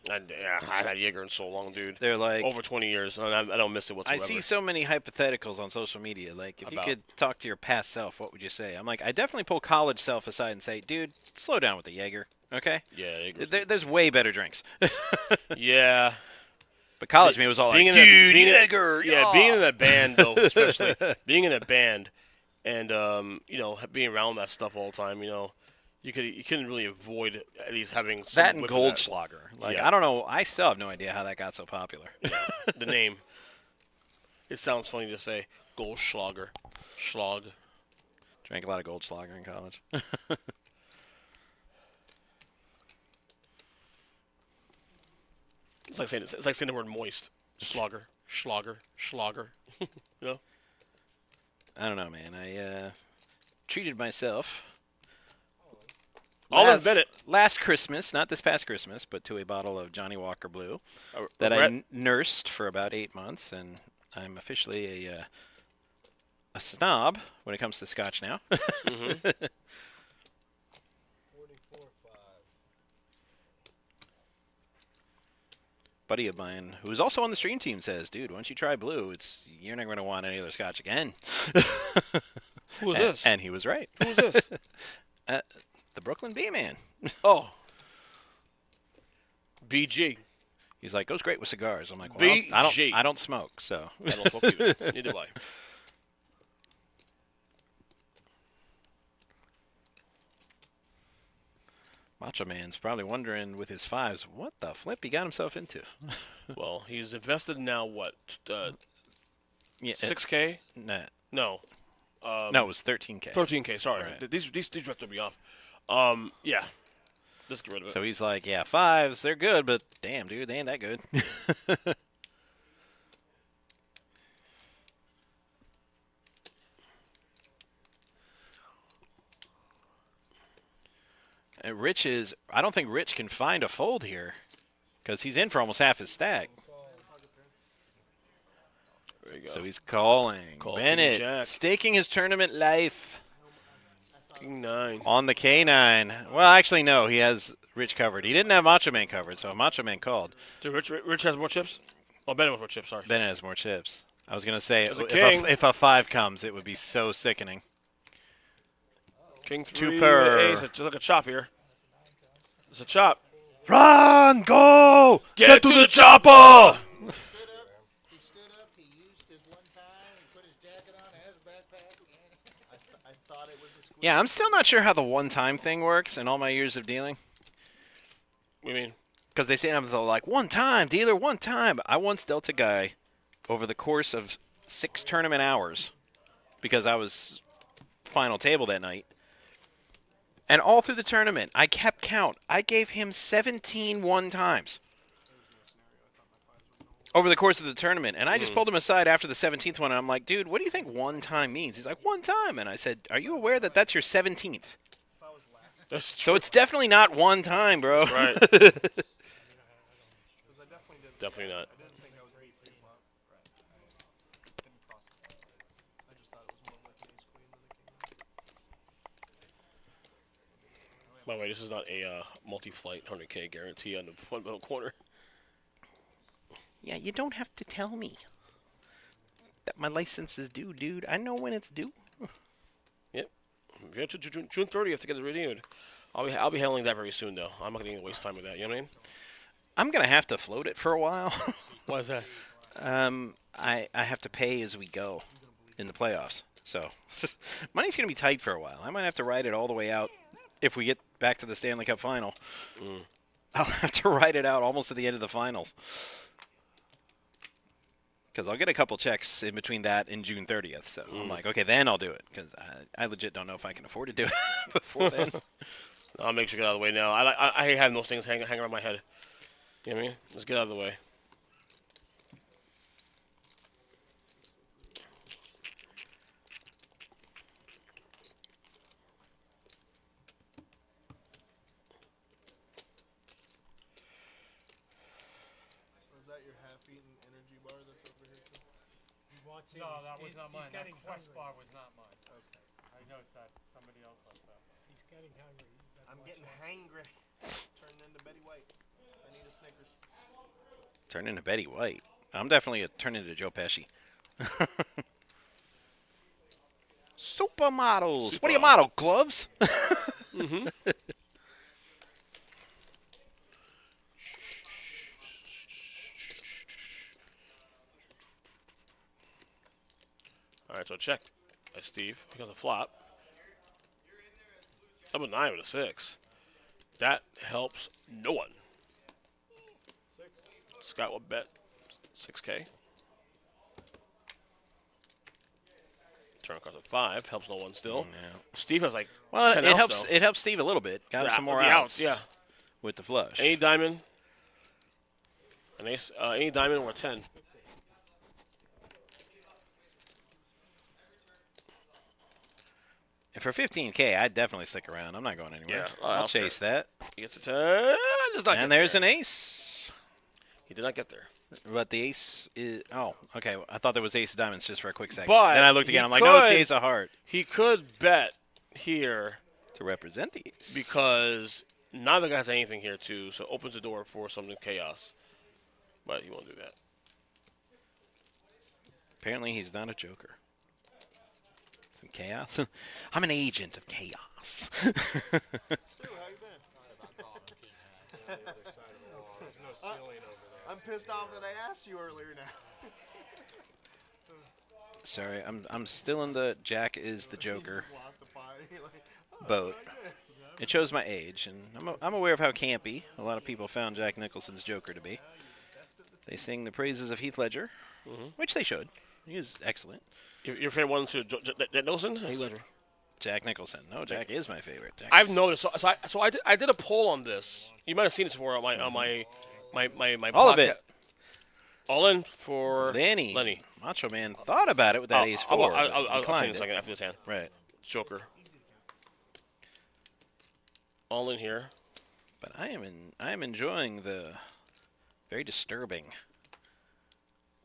I had Jaeger in so long, dude. They're like... Over 20 years. I don't miss it I whatsoever. see so many hypotheticals on social media. Like, if About? you could talk to your past self, what would you say? I'm like, I definitely pull college self aside and say, dude, slow down with the Jaeger, okay? Yeah, Jaeger's There's way better drinks. Yeah. But college me was all like, Being in dude, being in Jaeger, Yeah, being in a band, though, especially. Being in a band and, being around that stuff all the time, you couldn't really avoid at least having some that and whip of that. Goldschlager. Like, Yeah. I don't know. I still have no idea how that got so popular. The name. It sounds funny to say. Goldschlager. Schlag. Drank a lot of Goldschlager in college. It's like saying the word moist. Schlager. Schlager. Schlager. I don't know, man. I treated myself. I'll admit it. Last Christmas, not this past Christmas, but to a bottle of Johnny Walker Blue that I nursed for about 8 months, and I'm officially a snob when it comes to Scotch now. Mm-hmm. 44-5. Buddy of mine, who's also on the stream team, says, "Dude, once you try Blue, you're not going to want any other Scotch again." Who is this? And he was right. Who is this? The Brooklyn B-Man. Oh. BG. He's like, goes great with cigars. I'm like, well, I don't smoke, so. I don't smoke either. Neither do I. Macho Man's probably wondering with his 5s, what the flip he got himself into? Well, he's invested now, what, Yeah, 6K? Nah. No. No, it was 13K. 13K, sorry. Right. These have to be off. Yeah. Let's get rid of it. So he's like, yeah, 5s, they're good, but damn, dude, they ain't that good. And I don't think Rich can find a fold here because he's in for almost half his stack. There you go. So he's calling. Call Bennett King Jack. staking his tournament life King 9. on the K9. Well, actually, no, he has Rich covered. He didn't have Macho Man covered, so Macho Man called. So Rich has more chips? Oh, Bennett has more chips, sorry. Bennett has more chips. I was going to say, As a king. if a 5 comes, it would be so sickening. King 3. Two per. Hey, it's just like a chop here. It's a chop. Run! Go! Get to the chopper! He stood up, he used his one time, and put his jacket on and his backpack. I thought it was a squeeze. Yeah, I'm still not sure how the one-time thing works in all my years of dealing. What do you mean? because they say I'm like, one time, dealer, one time. I once dealt a guy over the course of 6 tournament hours because I was final table that night. And all through the tournament, I kept count. I gave him 17 one times over the course of the tournament. And I just pulled him aside after the 17th one, and I'm like, dude, what do you think one time means? He's like, one time. And I said, are you aware that that's your 17th? So it's definitely not one time, bro. Right. Definitely not. By the way, this is not a multi-flight 100K guarantee on the front middle corner. Yeah, you don't have to tell me that my license is due, dude. I know when it's due. Yep. We have to June 30th to get it renewed. I'll be handling that very soon, though. I'm not going to waste time with that. You know what I mean? I'm going to have to float it for a while. Why is that? I have to pay as we go in the playoffs. So money's going to be tight for a while. I might have to ride it all the way out if we get back to the Stanley Cup final. I'll have to ride it out almost to the end of the finals. Because I'll get a couple checks in between that and June 30th. So I'm like, okay, then I'll do it. Because I legit don't know if I can afford to do it before then. I'll make sure to get out of the way now. I hate having those things hang around my head. You know what I mean? Let's get out of the way. Is that your half-eaten energy bar that's over here too? No, that was not mine. That getting Quest hungry. bar was not mine. Okay. I noticed that somebody else left that. He's getting hungry. I'm getting hangry. Turning into Betty White. I need a Snickers. Turn into Betty White. I'm definitely a turn into Joe Pesci. Supermodels. What do you model? Gloves? All right, so check by Steve. He got a flop. Double 9 with a 6. That helps no one. 6. Scott will bet 6K. Turn across at 5 helps no one still. No. Steve has like Well, 10 it outs, helps. though. It helps Steve a little bit. Got Yeah, some more with the outs. yeah. With the flush. Any diamond, an ace, any diamond or 10. And for 15K, I'd definitely stick around. I'm not going anywhere. Yeah, I'll that's fair. chase that. He gets a 10. Does not get And there's there. an ace. He did not get there. But the ace is... Oh, okay. I thought there was ace of diamonds just for a quick second. But then I looked again. he I'm like, no, it's the could- ace of heart. He could bet here To represent the ace. because neither guy has anything here too, so it opens the door for some chaos. But he won't do that. Apparently, he's not a joker. Some chaos. I'm an agent of chaos. Stu, how you been? There's no ceiling over there. I'm pissed off that I asked you earlier now. Sorry, I'm still in the Jack is the Joker Just lost a fight. You're like, oh, boat. I did. It shows my age, and I'm aware of how campy a lot of people found Jack Nicholson's Joker to be. They sing the praises of Heath Ledger, which they should. He is excellent. Your favorite one to Nicholson? Hey, Ledger. Jack Nicholson. No, Jack is my favorite. Jack's- I've noticed. So I did a poll on this. You might have seen this before on my All of podcast. it. All in for Lenny. Macho Man thought about it with that ace 4. I'll tell you declined in a it. second after this hand. Right. Joker. All in here. But I am enjoying the very disturbing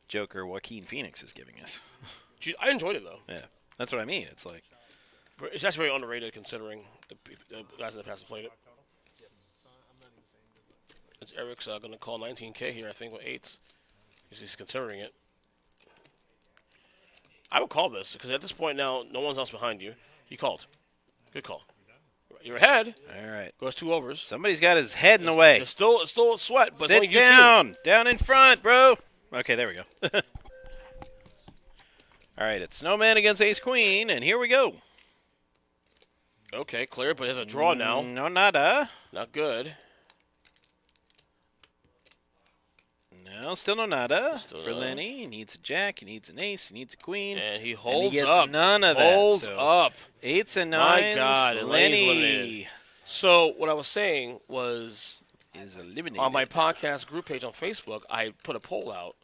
Joker Joaquin Phoenix is giving us. I enjoyed it though. Yeah, that's what I mean. It's like It's actually very underrated considering the guys in the past have played it. It's Eric's going to call 19K here, I think, with 8s. He's considering it. I would call this because at this point now, no one's else behind you. He called. Good call. You're ahead. all right. Goes 2 overs. Somebody's got his head in the way. It's still a sweat, but it's Sit only you two. down in front, bro. Okay, there we go. All right, it's Snowman against Ace Queen, and here we go. Okay, clear, but there's a draw now. No nada. Not good. No, still no nada Still for nada. Lenny. He needs a jack. He needs an ace. He needs a queen. And he And holds he gets up. none of Holds that. So up. 8s and My 9s. God, and Lenny's Lenny eliminated. So what I was saying was, is eliminated. on my podcast group page on Facebook, I put a poll out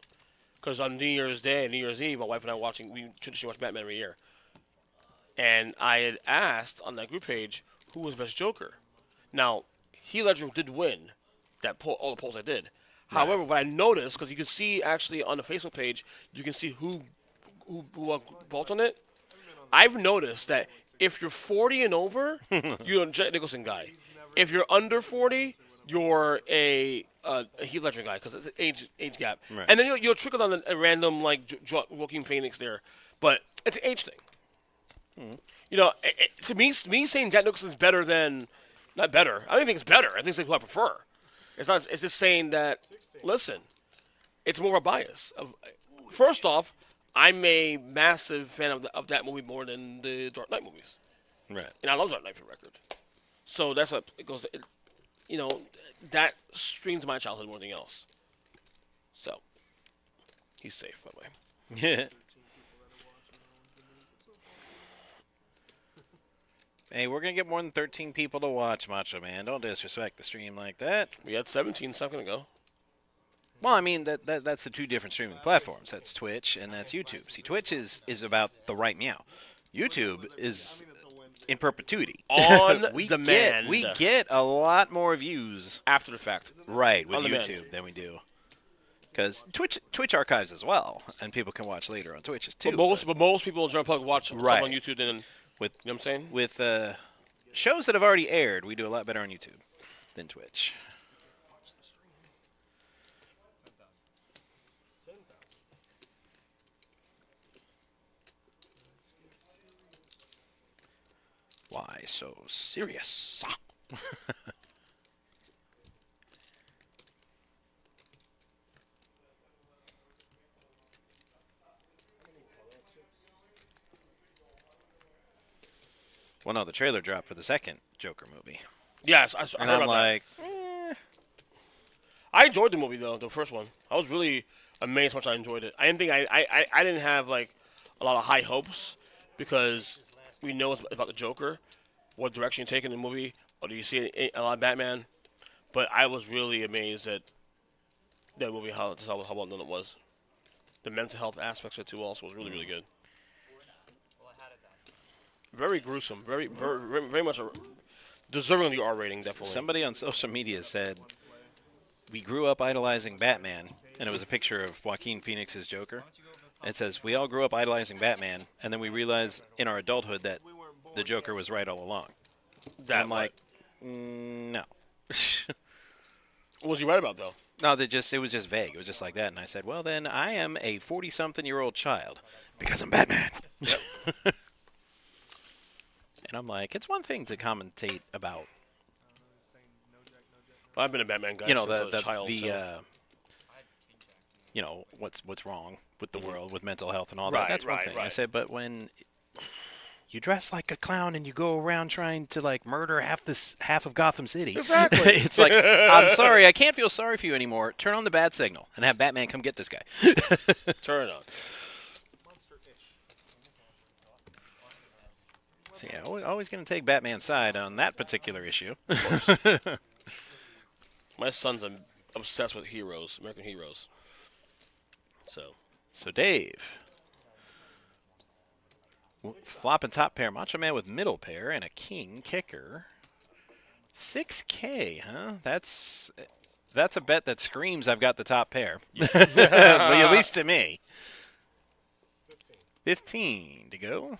because on New Year's Day and New Year's Eve, my wife and I we traditionally watch Batman every year, and I had asked on that group page who was best Joker. Now, Heath Ledger did win that poll, all the polls I did. However, what I noticed, because you can see actually on the Facebook page, you can see who votes on it. I've noticed that if you're 40 and over, you're a Jack Nicholson guy. If you're under 40, you're a Heath Ledger guy because it's an age gap. Right. And then you'll trickle on a random like Joaquin Phoenix there, but it's an age thing. You know, to me saying Jack Nicholson's better than, not better. I don't think it's better. I think it's like who I prefer. It's not. It's just saying that. Listen, it's more of a bias. First off, I'm a massive fan of that movie more than the Dark Knight movies, Right. and I love Dark Knight for the record. So it goes. You know, that streams my childhood more than anything else. So he's safe, by the way. Yeah. Hey, we're going to get more than 13 people to watch, Macho Man. Don't disrespect the stream like that. We had 17 a second ago. Well, I mean, that's the two different streaming platforms. That's Twitch and that's YouTube. See, Twitch is about the right meow. YouTube is in perpetuity. On we demand. We get a lot more views. After the fact. Right, with On demand. YouTube than we do. Because Twitch archives as well, and people can watch later on Twitch too. But most people in plug watch stuff Right. on YouTube than, With you know what I'm saying? with shows that have already aired, we do a lot better on YouTube than Twitch. Why so serious? Well, no, the trailer dropped for the second Joker movie. Yes, I And heard I'm about like, that. I enjoyed the movie, though, the first one. I was really amazed how much I enjoyed it. I didn't think I didn't have, like, a lot of high hopes because we know about the Joker, what direction you take in the movie, or do you see a lot of Batman. But I was really amazed at that movie, how well done it was. The mental health aspects of it, too, also was really, really good. Very gruesome. Very much deserving of the R rating, definitely. somebody on social media said, we grew up idolizing Batman, and it was a picture of Joaquin Phoenix's Joker. And it says, we all grew up idolizing Batman, and then we realized in our adulthood that the Joker was right all along. That I'm like, no. what was he right about, though? No, it was just vague. It was just like that. And I said, well, then I am a 40-something-year-old child because I'm Batman. Yep. And I'm like, it's one thing to commentate about, I've been a Batman guy you know, since I was a child. you know, what's wrong with the world, with mental health and all that. Right, That's one right, thing. I right. said, but when you dress like a clown and you go around trying to like murder half of Gotham City, Exactly. it's like, I'm sorry, I can't feel sorry for you anymore. Turn on the bat signal and have Batman come get this guy. Turn on. So yeah, always going to take Batman's side on that particular issue. My son's obsessed with heroes, American heroes. So Dave, flop and top pair, Macho Man with middle pair, and a king kicker. 6K, huh? That's a bet that screams I've got the top pair. At least to me. 15 to go.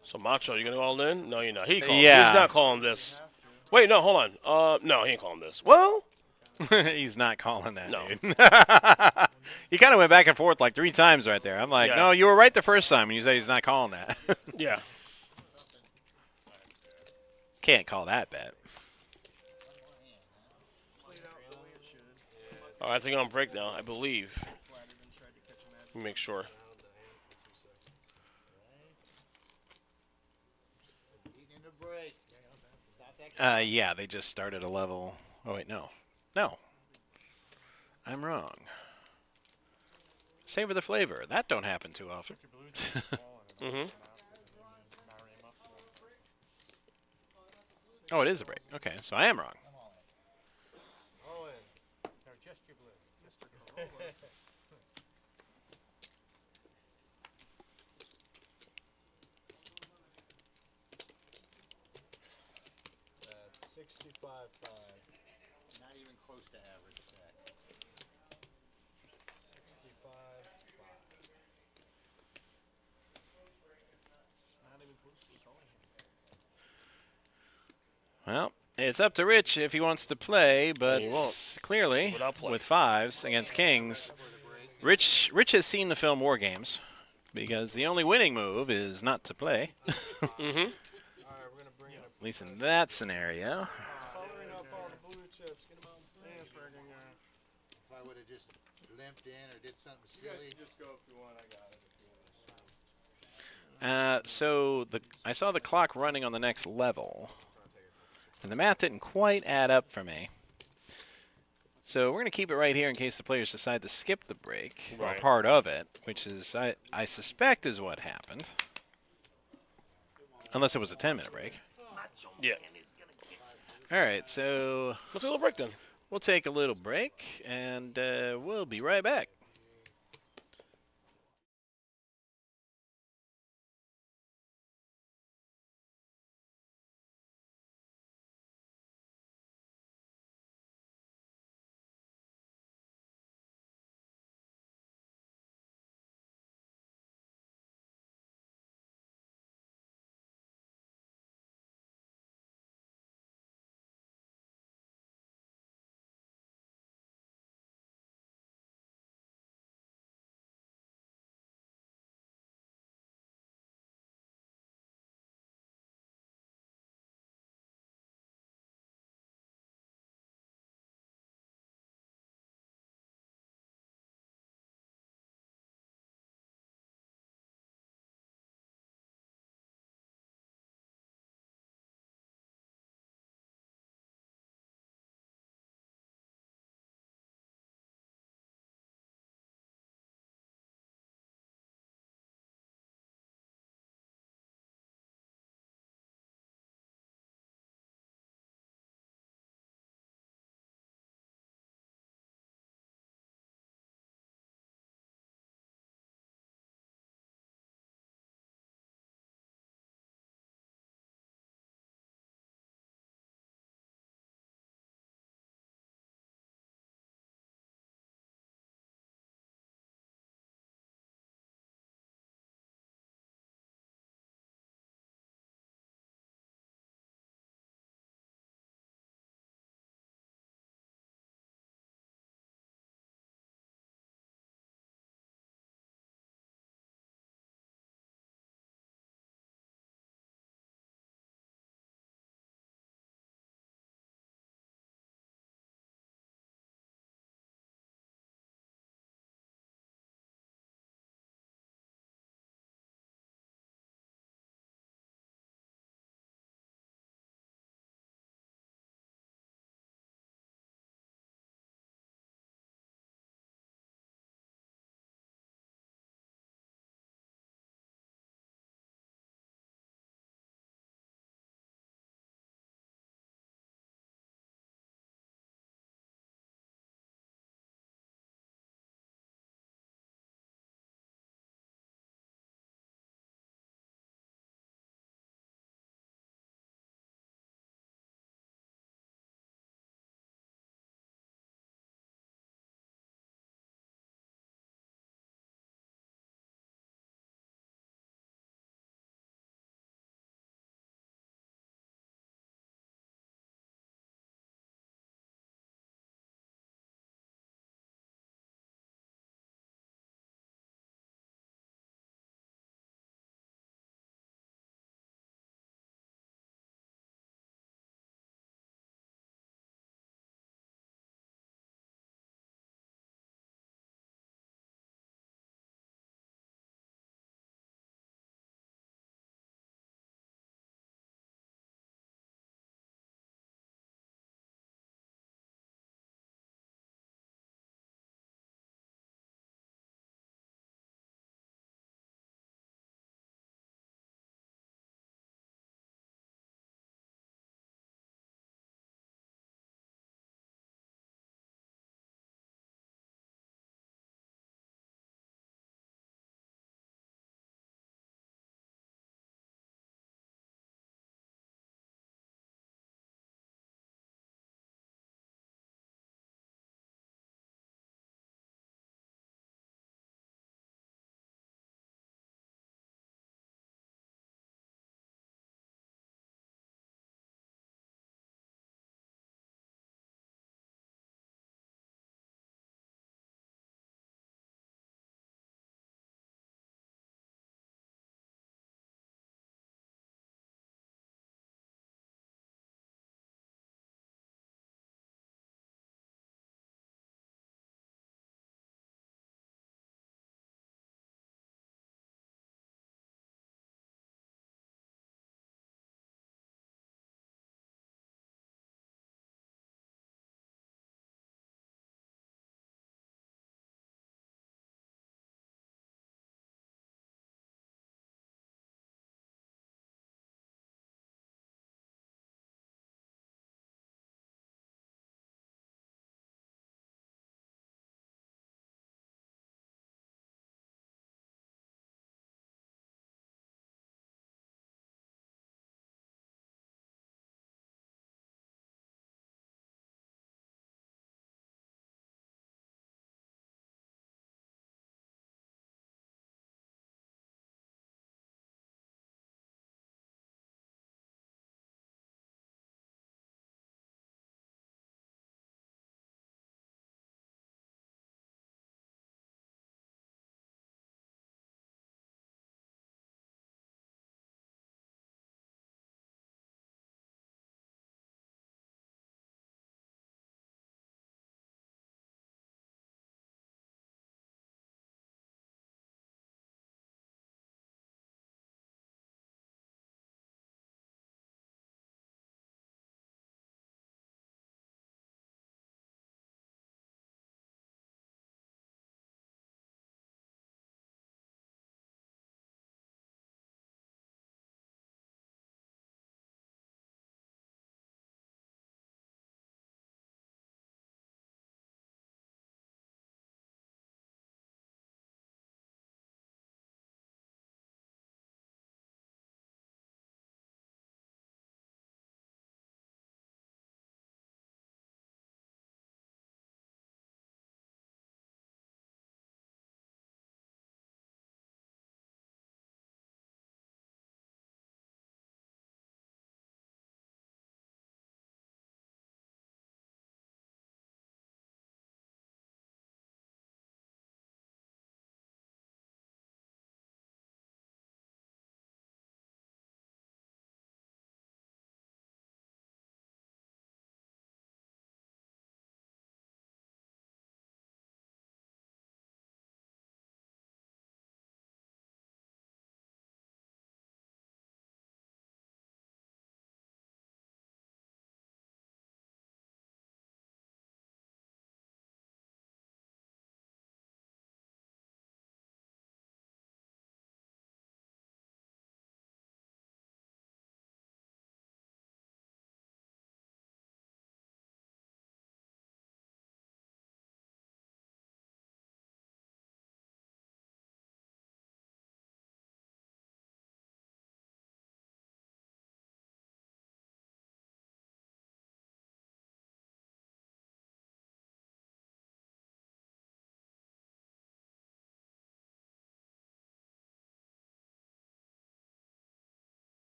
So Macho, you gonna go all in? No, you're not. He's not calling this. Wait, no, hold on. No, he ain't calling this. Well, He's not calling that, no. dude. He kind of went back and forth like 3 times right there. I'm like, Yeah. no, you were right the first time when you said he's not calling that. Yeah. Can't call that bet. All right, I think I'm on break now. I believe. Let me make sure. Eating a break. Stop Yeah, they just started a level. Oh wait, no, no, I'm wrong. Savor the flavor. That don't happen too often. Mm-hmm. Oh, it is a break. Okay, so I am wrong. All in. No, just your blues. Just your blues. That's 65.5. Not even close to average stack. 65.5. Not even close to calling him. Well, it's up to Rich if he wants to play, but He won't. clearly, Without play. with fives against kings, Rich has seen the film War Games, because the only winning move is not to play. Mm-hmm. All right, we're gonna bring it up. At least in that scenario. Coloring up all the blue chips. Get them out. Man, friggin' If I would have just limped in or did something You guys silly. can just go if you want. I got it. If you want. So I saw the clock running on the next level, and the math didn't quite add up for me. So we're going to keep it right here in case the players decide to skip the break, or Right. part of it, which is, I suspect is what happened. Unless it was a 10-minute break. Yeah. All right, so Let's take a little break then. we'll take a little break, and we'll be right back.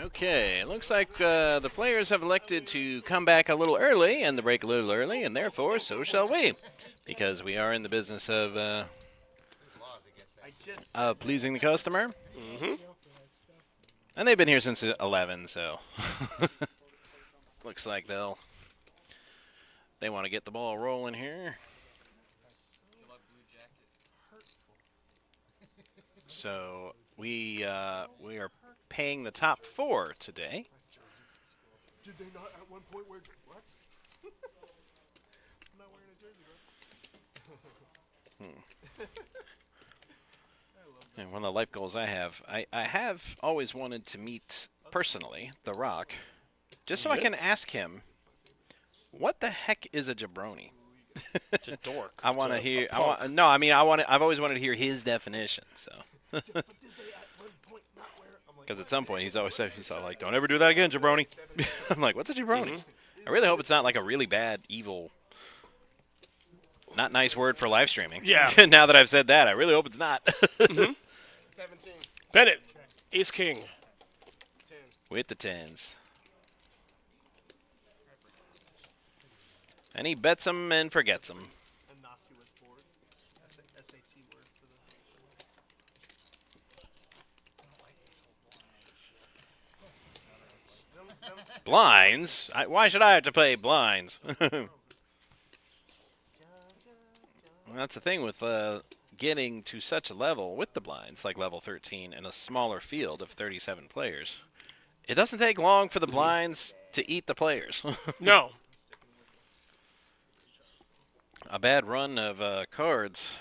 Okay, it looks like the players have elected to come back a little early and the break a little early, and therefore so shall we, because we are in the business of pleasing the customer. Mm-hmm. And they've been here since 11, so looks like they want to get the ball rolling here. So we are paying the top 4 today. Did they not at one point wear what? I'm not wearing a jersey, bro. And one of the life goals I have always wanted to meet personally The Rock, just so I can ask him, what the heck is a jabroni? It's a dork. I want to hear. I've always wanted to hear his definition. So. But did they at one point not wear? I'm like, Because at some point he's all like, "Don't ever do that again, jabroni." I'm like, "What's a jabroni?" I really hope it's not like a really bad, evil, not nice word for live streaming. Yeah. Now that I've said that, I really hope it's not. 17. Bennett, ace king. 10. With the 10s. And he bets them and forgets them. Innocuous board. That's an SAT word for the. Blinds? Why should I have to play blinds? That's the thing with getting to such a level with the blinds, like level 13, in a smaller field of 37 players. It doesn't take long for the blinds to eat the players. No. A bad run of cards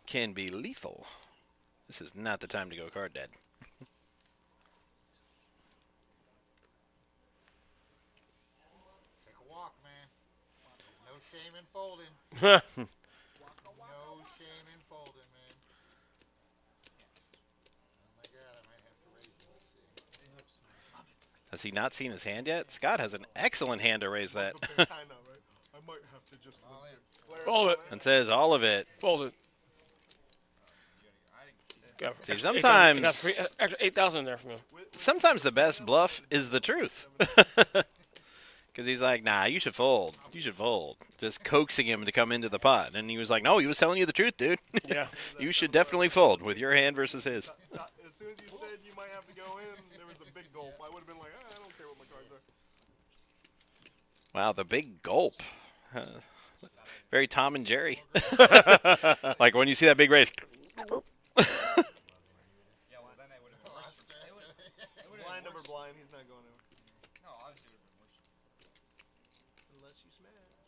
can be lethal. This is not the time to go card dead. Take a walk, man. No shame in folding. No shame in folding, man. Oh my God, I might have to raise it. Let's see. Has he not seen his hand yet? Scott has an excellent hand to raise that. I know, right? I might have to just. Fold it. And says all of it. Fold it. See, sometimes Extra 8,000 in there from you. sometimes the best bluff is the truth. Because he's like, nah, you should fold. You should fold. Just coaxing him to come into the pot. And he was like, no, he was telling you the truth, dude. Yeah. You should definitely fold with your hand versus his. As soon as you said you might have to go in, there was a big gulp. I would have been like, I don't care what my cards are. Wow, the big gulp. Very Tom and Jerry. Like when you see that big race. Blind over blind, he's not going anywhere. No, obviously it would have been worse. Unless you smash.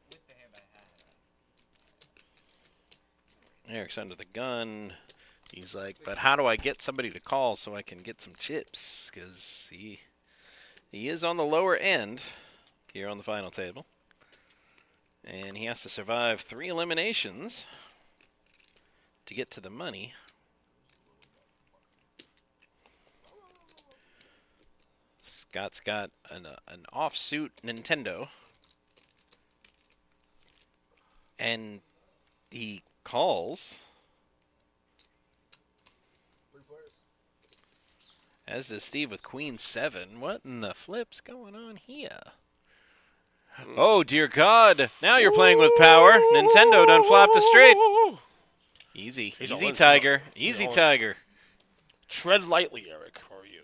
With the hand I had. Eric's under the gun. He's like, but how do I get somebody to call so I can get some chips? Because he is on the lower end here on the final table. And he has to survive 3 eliminations to get to the money. Scott's got an offsuit Nintendo. And he calls. 3 players. As does Steve with Queen 7. What in the flip's going on here? Oh, dear God. Now you're playing with power. Nintendo done flopped a straight. Easy. He's Easy, all in. Tiger. He's Easy, all in. Tiger. Tread lightly, Eric, for you.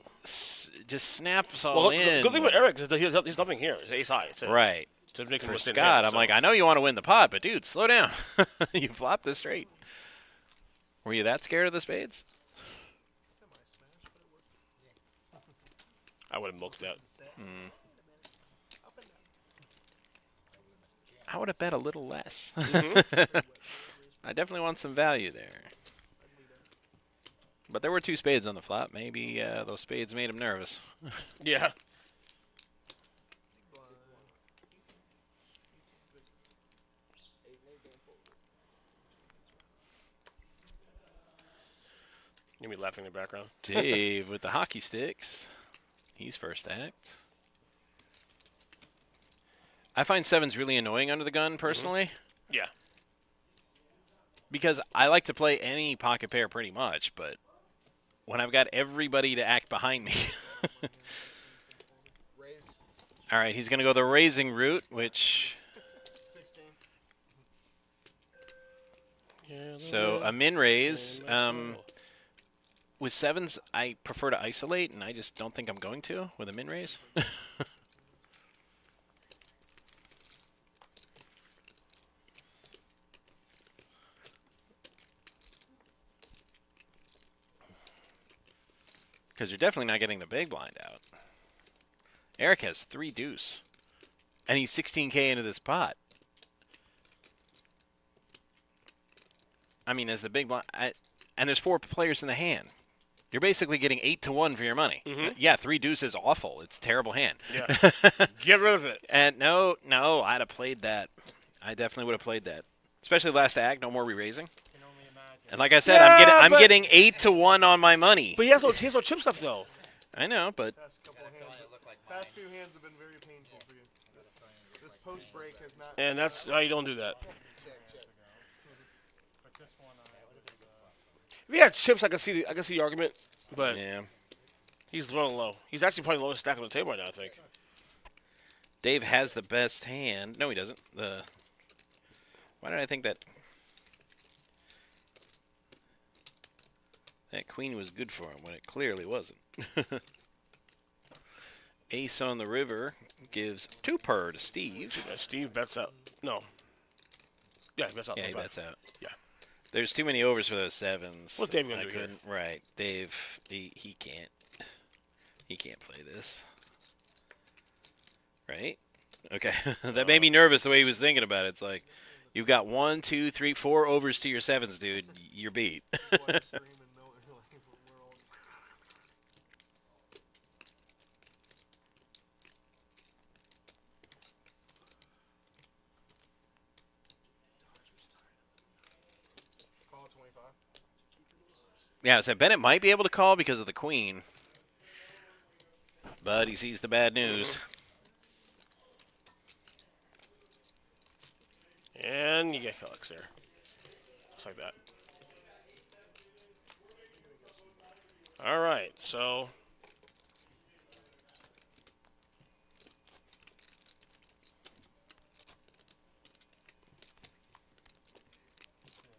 Just snaps all Well, in. good thing for Eric is that he's nothing here. It's ace high. It's it. Right. To make him For within Scott, hand, I'm so. like, I know you want to win the pot, but dude, slow down. You flopped this straight. Were you that scared of the spades? I would have milked that. I would have bet a little less. Mm-hmm. I definitely want some value there. But there were 2 spades on the flop. Maybe those spades made him nervous. Yeah. You be laughing in the background. Dave with the hockey sticks. He's first act. I find 7s really annoying under the gun, personally. Yeah. Because I like to play any pocket pair pretty much, but when I've got everybody to act behind me, Raise All right, he's going to go the raising route, which 16. Yeah, so a min raise. With sevens, I prefer to isolate, and I just don't think I'm going to with a min raise. Because you're definitely not getting the big blind out. Eric has 3 deuce, and he's 16K into this pot. I mean, as the big blind, and there's 4 players in the hand. You're basically getting 8 to 1 for your money. Yeah, 3 deuce is awful. It's a terrible hand. Yeah. Get rid of it. And no, I'd have played that. I definitely would have played that. Especially last act, no more re-raising. Can only imagine. And like I said, Yeah, I'm but- getting 8 to 1 on my money. But he has no chip stuff, though. I know, but Past couple hands. Past few hands have been very painful for you. This post break has not. And that's how you don't do that. But this one, If he had chips, I can see the argument. But yeah. he's running low. He's actually probably the lowest stack on the table right now, I think. Dave has the best hand. No, he doesn't. Why did I think that queen was good for him when it clearly wasn't? Ace on the river gives 2 per to Steve. Steve bets out. No. Yeah, he bets out. Yeah, he 35. bets out. Yeah. There's too many overs for those sevens. What's Dave gonna I do here? couldn't. Right, Dave. He can't. He can't play this. Right? Okay. That made me nervous the way he was thinking about it. It's like, you've got 1, 2, 3, 4 overs to your sevens, dude. You're beat. Call 25. Yeah, so Bennett might be able to call because of the queen. But he sees the bad news. And you get Felix there. Just like that. All right, so.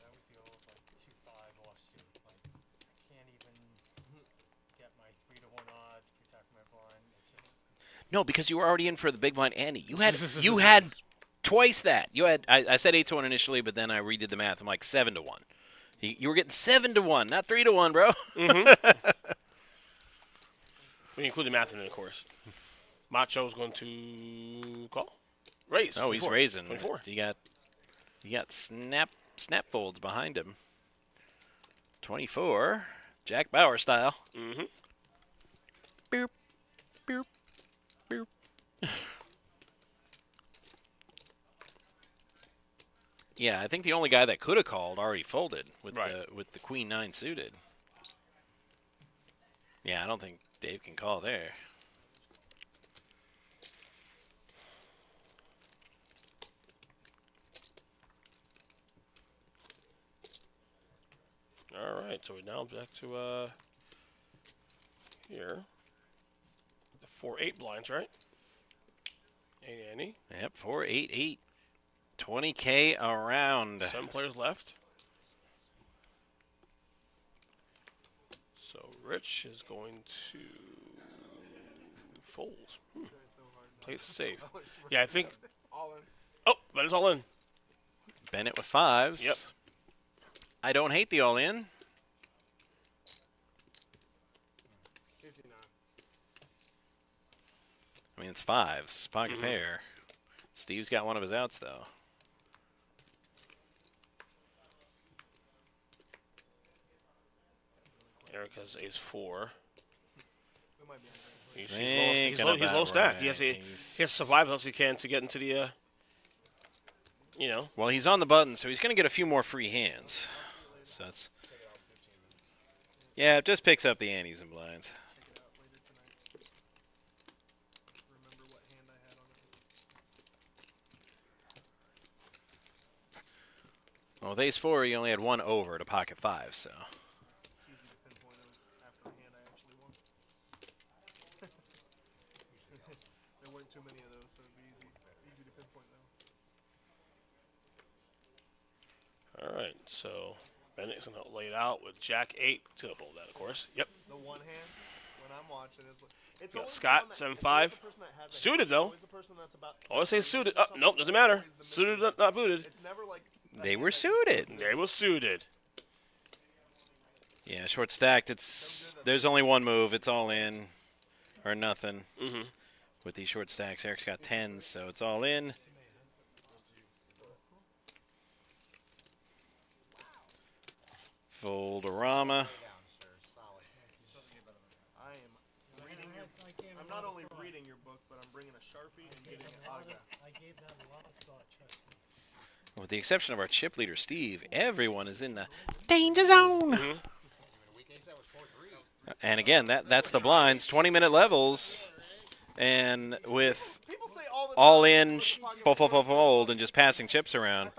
that was the old like 2-5 offsuit. Like I can't even get my 3-1 odds, protect my blind. It's just No, because you were already in for the big blind ante. You had twice that. You had I said 8 to 1 initially, but then I redid the math. I'm like 7 to 1. You were getting 7 to 1, not 3 to 1, bro. We include the math in it, of course. Macho's going to call? Raise. Oh, he's 24. raising. 24. You got snap folds behind him. 24, Jack Bauer style. Mm-hmm. Boop, boop, boop. Yeah, I think the only guy that could have called already folded with the queen 9 suited. Yeah, I don't think Dave can call there. All right, so we're now back to here. The 4-8 blinds, right? Any? Yep, 4, 8, 8. 20K around. 7 players left. So Rich is going to fold. Play it safe. Yeah, I think. All in. Oh, but it's all in. Bennett with 5s. Yep. I don't hate the all-in. 59. I mean, it's 5s. Pocket pair. Steve's got one of his outs, though. Erica's ace 4. It might be He's low stacked. He has to survive as he can to get into the, you know. Well, he's on the button, so he's going to get a few more free hands. So that's... Yeah, it just picks up the antes and blinds. remember what hand I had on it. Well, with ace 4, he only had 1 over to pocket 5, so... It's easy to pinpoint him after a hand I actually won. All right, so Bennett's going to lay it out with Jack 8. He's going to fold that, of course. Yep. The one hand when I'm watching it's Got always the Scott, one that- 7-5. it's always the person that has a Suited, hand. though. It's always the person that's about Always say suited. or Oh, nope, doesn't matter. something. Always the Suited, middle. not booted. It's never like a They hand were that- suited. They were suited. Yeah, short stacked. There's only one move. It's all in or nothing Mm-hmm. with these short stacks. Eric's got 10s, so it's all in. Fold-a-rama. I am reading I'm not only reading your book, but I'm bringing a Sharpie and getting an autograph. I gave that a lot of thought, trust me. With the exception of our chip leader, Steve, everyone is in the danger zone. And again, that's the blinds. 20-minute levels. And with People say all the all time, in, fold, and just passing chips around, I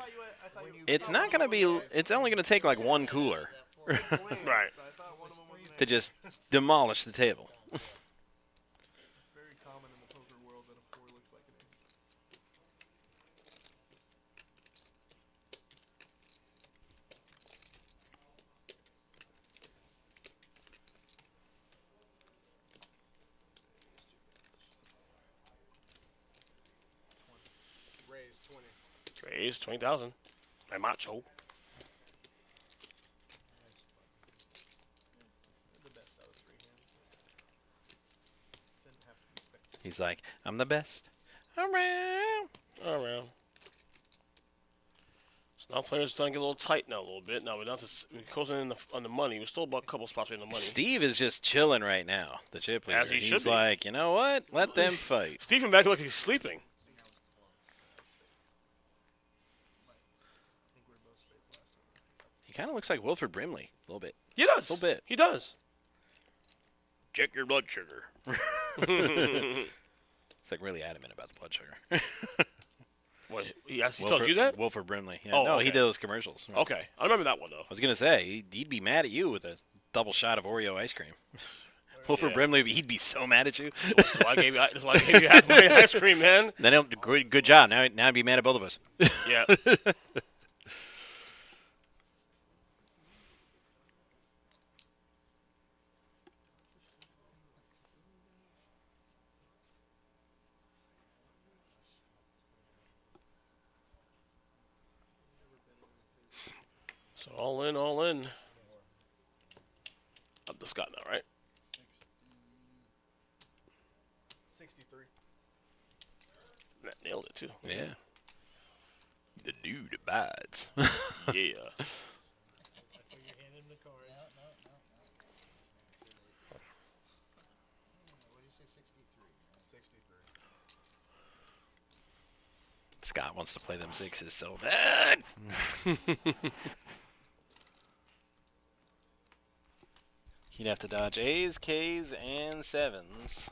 thought you it's not going to be, it's only going to take like one cooler Right. I thought one of them was an to just demolish the table. It's very common in the poker world that a 4 looks like an ace. Raise 20. Raise 20,000. My macho. The best out of 3 hands. Didn't have to be spectacular. He's like, I'm the best around. All around. So now players starting to get a little tight now a little bit. Now we're down to we're closing in on the money. We're still about a couple spots in the money. Steve is just chilling right now, the chip leader. As he should He's be. like, you know what? Let them fight. Stephen back like he's sleeping. I think we were both spades last time. He kind of looks like Wilford Brimley a little bit. He does. A little bit. He does. Check your blood sugar. It's like really adamant about the blood sugar. What? He told you that? Wilford Brimley. Yeah, Oh, no, he okay. did those commercials. Okay, I remember that one though. I was gonna say he'd be mad at you with a double shot of Oreo ice cream. Wilford Brimley, he'd be so mad at you. That's why I gave you half my ice cream, man. Then he'll good job. Now he'd be mad at both of us. Yeah. So all in, all in. Up to Scott now, right? 63. That nailed it too. Yeah. The dude abides. Yeah. Put your hand in the cards. What do you say, 63? 63. Scott wants to play them sixes so bad. He'd have to dodge A's, K's, and 7s.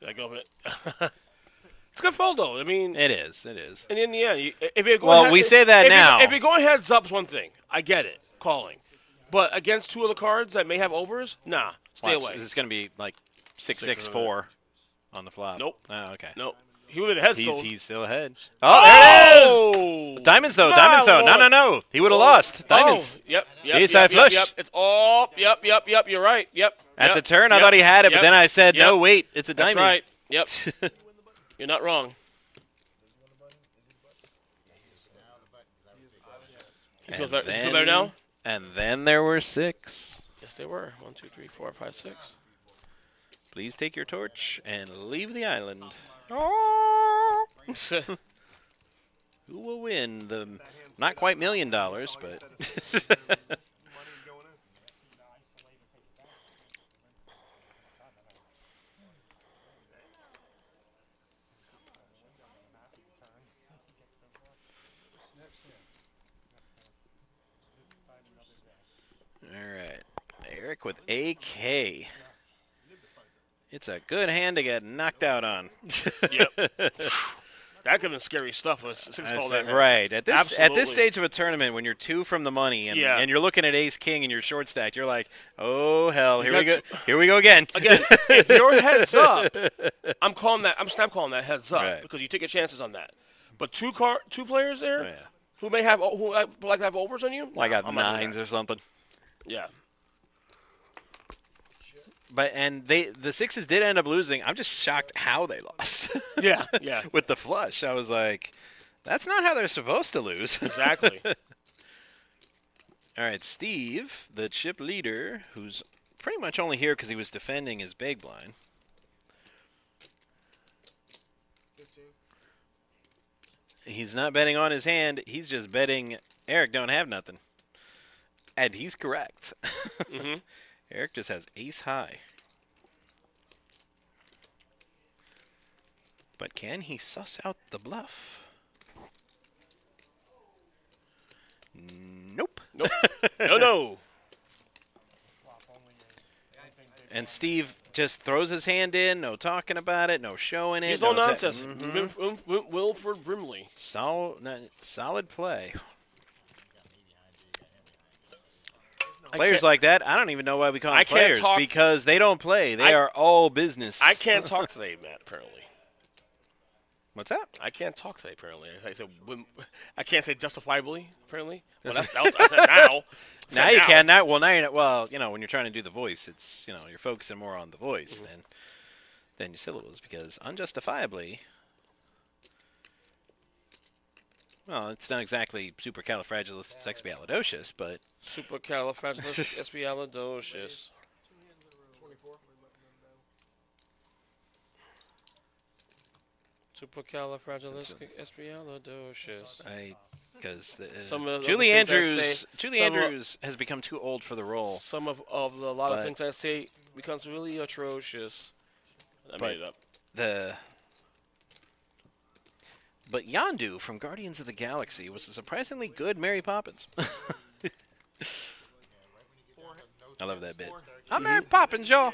Did I go over it? It's a good fold though. I mean, It is. It is. and in the end, if you're going Well, we say that now. If you're going heads up's one thing. I get it, calling. But against two of the cards that may have overs, nah, stay Watch, away. Is this going to be like 6, 6, Six 4 on the flop? Nope. Oh, okay. Nope. He would have heads though. He's still ahead. Oh, there it is! Diamonds, though. My Diamonds, though. lord. No. He would have lost. Diamonds. Oh, yep. Ace high flush. Yep. It's all. Yep. You're right. Yep. At yep, the turn, I yep, thought he had it, but yep, then I said, no, yep. wait, it's a That's diamond. right. Yep. You're not wrong. You feel better now? And then there were 6. Yes, they were. 1, 2, 3, 4, 5, 6. Please take your torch and leave the island. Oh. Who will win the not quite $1 million, but Money going in. all right. Eric with AK. It's a good hand to get knocked out on. Yep. That could have been scary stuff. With 6 calls that hand. Right. At Absolutely. this stage of a tournament, when you're 2 from the money and you're looking at ace king and you're short stacked, you're like, oh hell, here we go. Here we go again. Again, if you're heads up, I'm snap calling that heads up Right. because you take your chances on that. But two players there Yeah. who may have like to have overs on you. Like nah, a 9s or something. Yeah. But the 6s did end up losing. I'm just shocked how they lost. Yeah. With the flush, I was like, that's not how they're supposed to lose. Exactly. All right, Steve, the chip leader, who's pretty much only here because he was defending his big blind. 15. He's not betting on his hand. He's just betting Eric don't have nothing. And he's correct. Mm-hmm. Eric just has ace high. But can he suss out the bluff? Nope. Nope. No. Flop only big And Steve just throws his hand in, no talking about it, no showing it. He's no no nonsense. Mhm. Wilford Brimley. Solid play. I Players can't- like that, I don't even know why we call them I can't players talk- because they don't play. They are all business. I can't talk today, Matt. Apparently. What's that? I can't talk today. Apparently, I said I can't say justifiably. Apparently, well, that was, I said now. Now you can. Now you're not. Well, when you're trying to do the voice, it's you're focusing more on the voice than your syllables because unjustifiably. Well, it's not exactly supercalifragilisticexpialidocious, but Supercalifragilisticexpialidocious. 24. Supercalifragilisticexpialidocious. because Some of the Julie things I Andrews, say- Julie some of- Andrews has become too old for the role. Some of a lot But- of things I say becomes really atrocious. I made it up. But Yondu from Guardians of the Galaxy was a surprisingly good Mary Poppins. I love that bit. I'm Mary Poppins, y'all.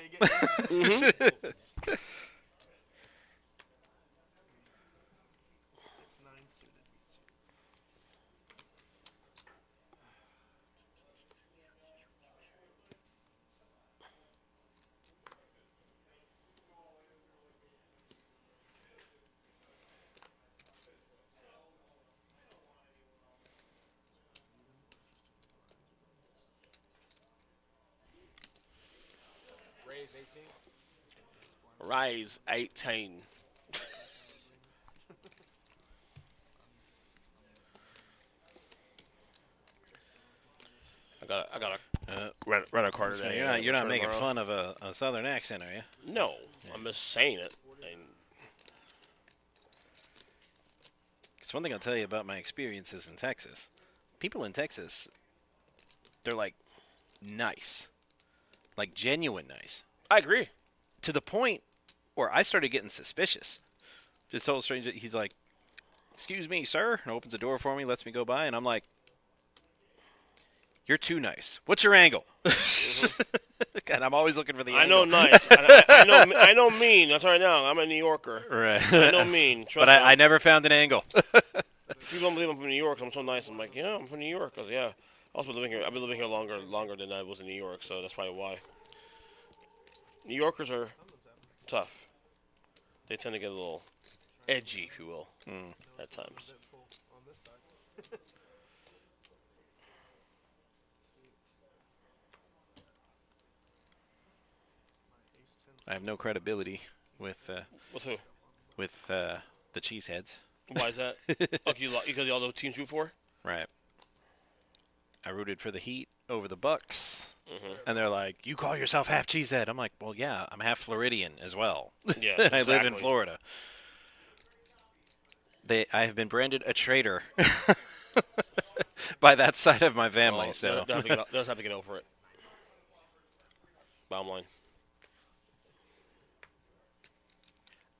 Raise 18. Rise 18. I got a rent a car So today. you're not Turn making tomorrow. fun of a southern accent, are you? No, I'm just saying it. And Because one thing I'll tell you about my experiences in Texas, people in Texas, they're like nice, like genuine nice, I agree. to the point where I started getting suspicious. Just told a stranger, he's like, "Excuse me, sir," and opens the door for me, lets me go by, and I'm like, "You're too nice. What's your angle?" And I'm always looking for the I angle. know nice. I know mean. I'll tell you now. I'm a New Yorker. Right. I know mean. Trust But me. I never found an angle. People don't believe I'm from New York. So I'm so nice. I'm like, yeah, I'm from New York. Cause yeah, I've also been living here. I've been living here longer than I was in New York. So that's probably why. New Yorkers are tough. They tend to get a little edgy, if you will, at times. On this side. I have no credibility with With who? the cheeseheads. Why is that? Oh, because you all know teams root for? Right. I rooted for the Heat over the Bucks, and they're like, "You call yourself half cheesehead?" I'm like, "Well, yeah, I'm half Floridian as well. Yeah, I live in exactly. Florida." I have been branded a traitor by that side of my family. Well, So they'll have to get over it. Bottom line.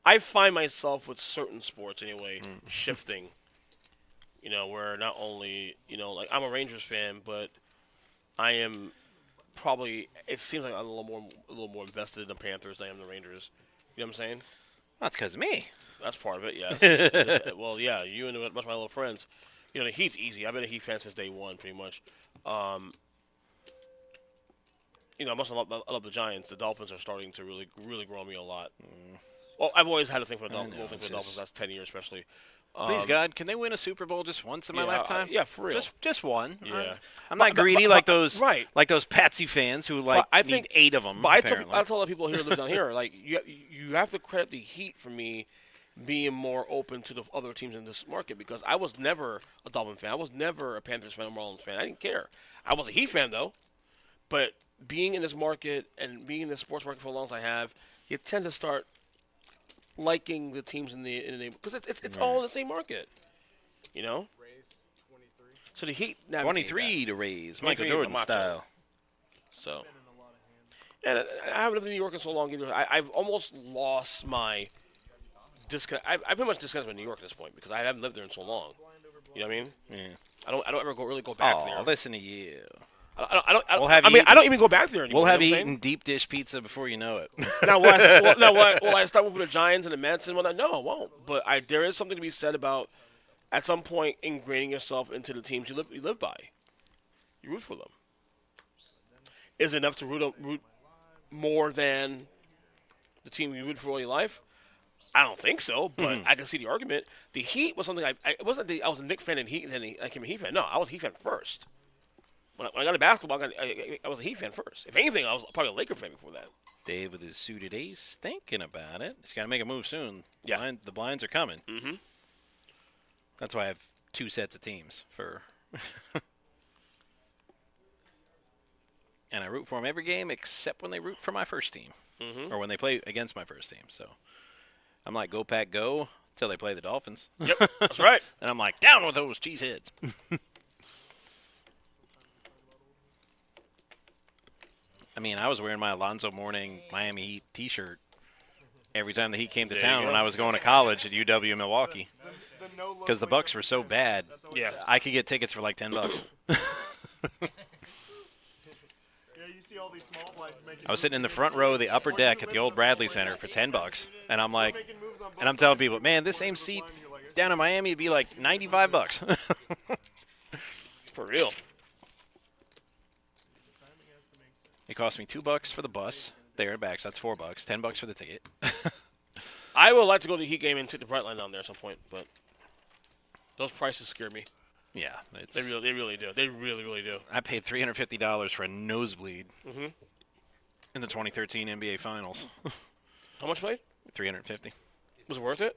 I find myself with certain sports anyway shifting. You know, where not only like I'm a Rangers fan, but I am probably. It seems like I'm a little more invested in the Panthers than I am the Rangers. You know what I'm saying? That's because of me. That's part of it, yes. Well, yeah, you and a bunch of my little friends. You know, the Heat's easy. I've been a Heat fan since day one, pretty much. You know, I love the Giants. The Dolphins are starting to really, really grow on me a lot. Well, I've always had a thing for the Dolphins. That's 10 years, especially. Please, God, can they win a Super Bowl just once in my lifetime? Yeah, for real. Just one. Yeah. I'm not greedy like those right. like those Patsy fans who need 8 of them. But I tell a lot of people here who live down here, like you have to credit the Heat for me being more open to the other teams in this market because I was never a Dolphin fan. I was never a Panthers fan or Marlins fan. I didn't care. I was a Heat fan though. But being in this market and being in the sports market for as long as I have, you tend to start liking the teams in the because it's all in the same market, you know. Rays 23. So the Heat 23 to raise, Michael Jordan style. So, and I haven't lived in New York in so long either. I've almost lost my disconnect. I've pretty much disconnected with New York at this point because I haven't lived there in so long. You know what I mean? Yeah. I don't ever really go back there. Oh, listen to you. I I don't even go back there anymore. We'll have you know eaten deep dish pizza before you know it. Now, will I start with the Giants and the Mets and whatnot? No, I won't. But there is something to be said about at some point ingraining yourself into the teams you live by. You root for them. Is it enough to root more than the team you root for all your life? I don't think so, but I can see the argument. The Heat was something it wasn't I was a Knicks fan and Heat and then I became a Heat fan. No, I was a Heat fan first. When I got into basketball, I was a Heat fan first. If anything, I was probably a Laker fan before that. Dave with his suited ace thinking about it. He's got to make a move soon. Yeah. The blinds are coming. Mm-hmm. That's why I have 2 sets of teams for. And I root for them every game except when they root for my first team. Or when they play against my first team. So I'm like, go Pack, go until they play the Dolphins. Yep, that's right. And I'm like, down with those cheeseheads. I mean, I was wearing my Alonzo Mourning Miami Heat T-shirt every time the Heat came to town when I was going to college at UW Milwaukee. Because the Bucks were so bad, I could get tickets for like $10. I was sitting in the front row of the upper deck at the old Bradley Center for $10, and I'm like, and I'm telling people, man, this same seat down in Miami would be like $95. For real. It cost me $2 for the bus there and back, so that's $4. $10 for the ticket. I would like to go to the Heat game and take the Brightline down there at some point, but those prices scare me. Yeah, they really do. They really, really do. I paid $350 for a nosebleed in the 2013 NBA Finals. How much paid? $350. Was it worth it?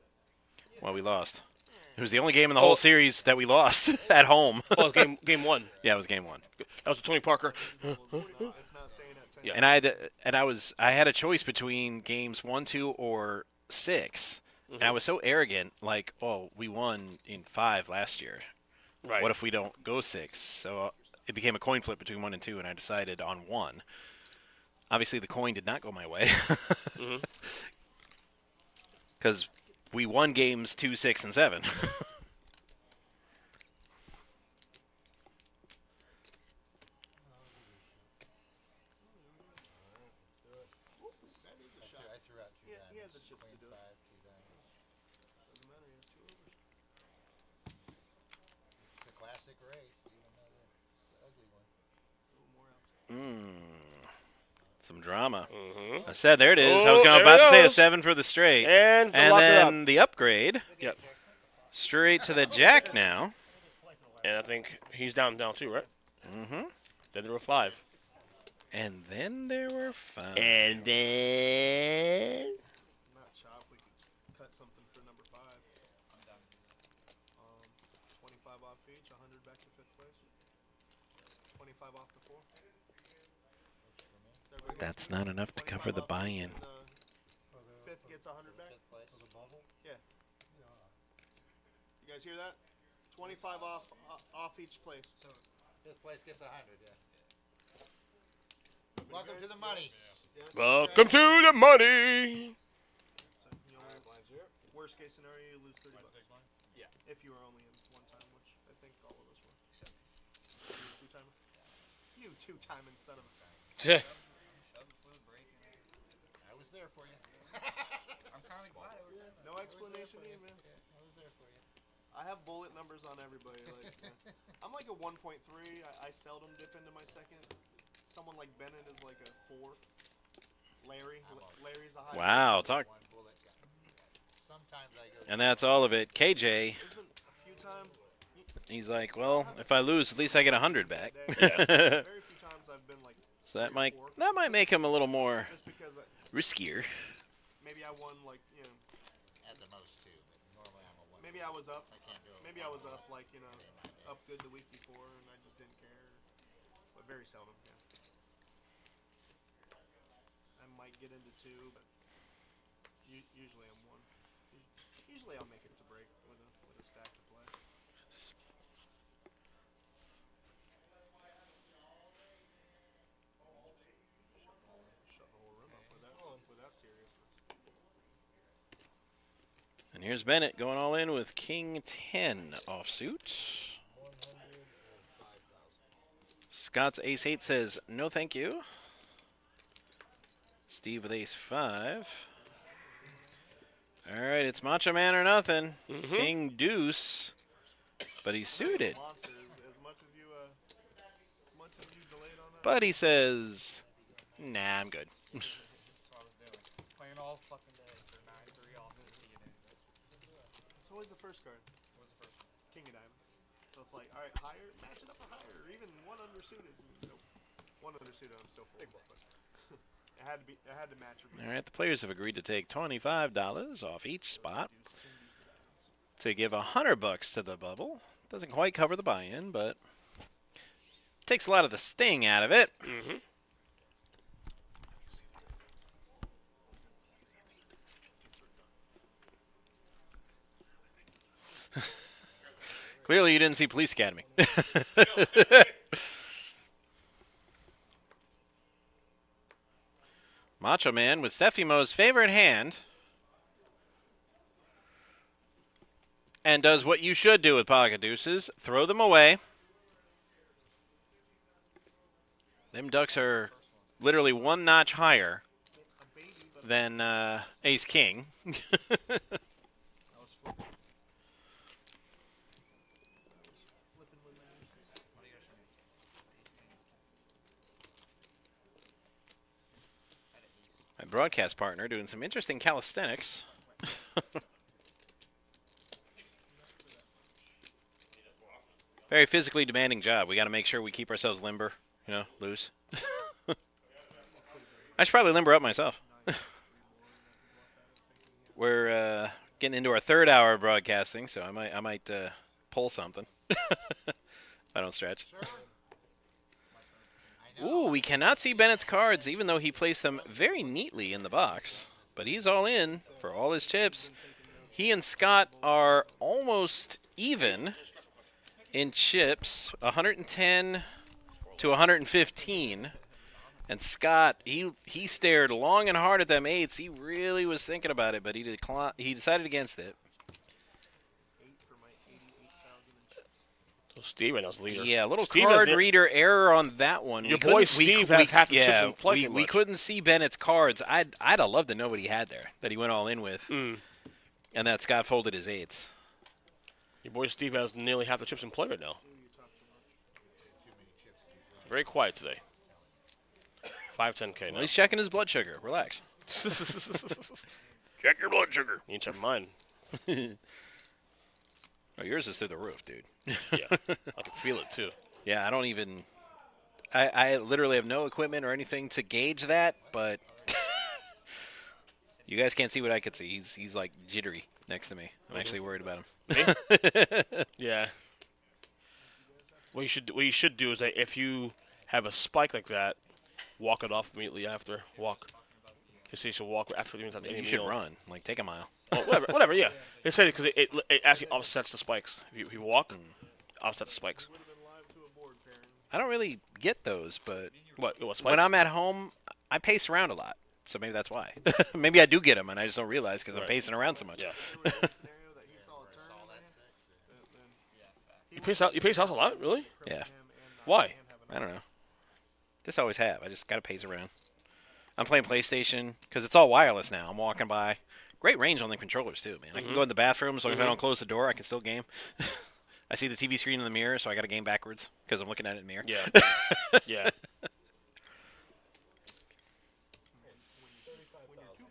Well, we lost. It was the only game in the whole series that we lost at home. Oh, it was game 1. Yeah, it was game 1. That was Tony Parker. Yeah. And I had a choice between games 1, 2, or 6, and I was so arrogant. Like, oh, we won in 5 last year. Right. What if we don't go 6? So it became a coin flip between 1 and 2, and I decided on 1. Obviously, the coin did not go my way because we won games 2, 6, and 7. Some drama. I said, there it is. I was about to say a 7 for the straight. And then the upgrade. Yep. Straight to the jack now. And I think he's down too, right? Mm-hmm. Then there were 5. And then there were 5. And then... Not chop. We could cut something for number 5. I'm done. 25 off each, 100 back to 5th place. 25 off the 4. That's not enough to cover the buy-in. 5th gets 100 back. Yeah. You guys hear that? 25 off each place. So 5th place gets 100. Yeah. Welcome to the money. Yes. Welcome to the money. Worst case scenario, you lose $30. Yeah. If you were only in 1 time, which I think all of us were. You 2-timing son of a. I was there for you. I'm kind of glad it was appreciation of you, man. Yeah, I was there for you. I have bullet numbers on everybody. Like, I'm like a 1.3. I seldom dip into my second. Someone like Bennett is like a 4. Larry's a high. Wow, talk. One bullet guy. Sometimes I go. And that's all of it. KJ, There's been a few times. he's like, well, if I lose, at least I get 100 back. Very few times I've been like. So that might make him a little more Just because riskier. maybe I won like At the most 2, but normally I'm a 1. maybe I was up. I can't do it. Maybe I was up like up good the week before and I just didn't care. But very seldom. Yeah. I might get into 2, but usually I'm 1. Usually I'll make it to break with a stack to play. Shut the whole room up with that seriousness. And here's Bennett going all in with King 10 offsuit. Scott's Ace 8 says, no thank you. Steve with Ace 5. All right, it's Macho Man or nothing. King Deuce, but he's suited. Monster, as much as you delayed on that. But he says, nah, I'm good. That's what I was doing. Playing all fucking day for 9-3 off It's always the first card. What was the first one? King of Diamonds. So it's like, all right, higher, match it up or higher, or even 1 undersuited. Nope. 1 undersuited, I'm still full. But it had to match. All right, the players have agreed to take $25 off each spot to give $100 to the bubble. Doesn't quite cover the buy-in, but takes a lot of the sting out of it. Clearly, you didn't see Police Academy. Macho Man with Stefimo's favorite hand. And does what you should do with pocket deuces. Throw them away. Them ducks are literally 1 notch higher than Ace King. My broadcast partner doing some interesting calisthenics. Very physically demanding job. We got to make sure we keep ourselves limber, loose. I should probably limber up myself. We're getting into our 3rd hour of broadcasting, so I might pull something. If I don't stretch. Ooh, we cannot see Bennett's cards, even though he placed them very neatly in the box. But he's all in for all his chips. He and Scott are almost even in chips, 110 to 115. And Scott, he stared long and hard at them 8s. He really was thinking about it, but he decided against it. So Steve and us leader. Yeah, a little Steve card reader error on that one. Your boy Steve has half the chips in play. We couldn't see Bennett's cards. I'd have loved to know what he had there that he went all in with, and that Scott folded his 8s. Your boy Steve has nearly half the chips in play right now. Very quiet today. 510K now. Well, he's checking his blood sugar. Relax. Check your blood sugar. You can check mine. Oh, yours is through the roof, dude. Yeah, I can feel it too. Yeah, I don't even. I literally have no equipment or anything to gauge that, but you guys can't see what I could see. He's like jittery next to me. I'm actually worried about him. Yeah. What you should do is that if you have a spike like that, walk it off immediately after. Walk. They say you should walk after the You should run. Like, take a mile. Oh, whatever, yeah. They said it because it actually offsets the spikes. If you walk, offsets the spikes. I don't really get those, but What spikes? when I'm at home, I pace around a lot. So maybe that's why. Maybe I do get them, and I just don't realize because I'm pacing around so much. Yeah. You pace house a lot, really? Yeah. Why? I don't know. Just always have. I just got to pace around. I'm playing PlayStation because it's all wireless now. I'm walking by, Great range on the controllers, too, man. I can go in the bathroom, as long as I don't close the door, I can still game. I see the TV screen in the mirror, so I got to game backwards because I'm looking at it in the mirror. Yeah. Yeah.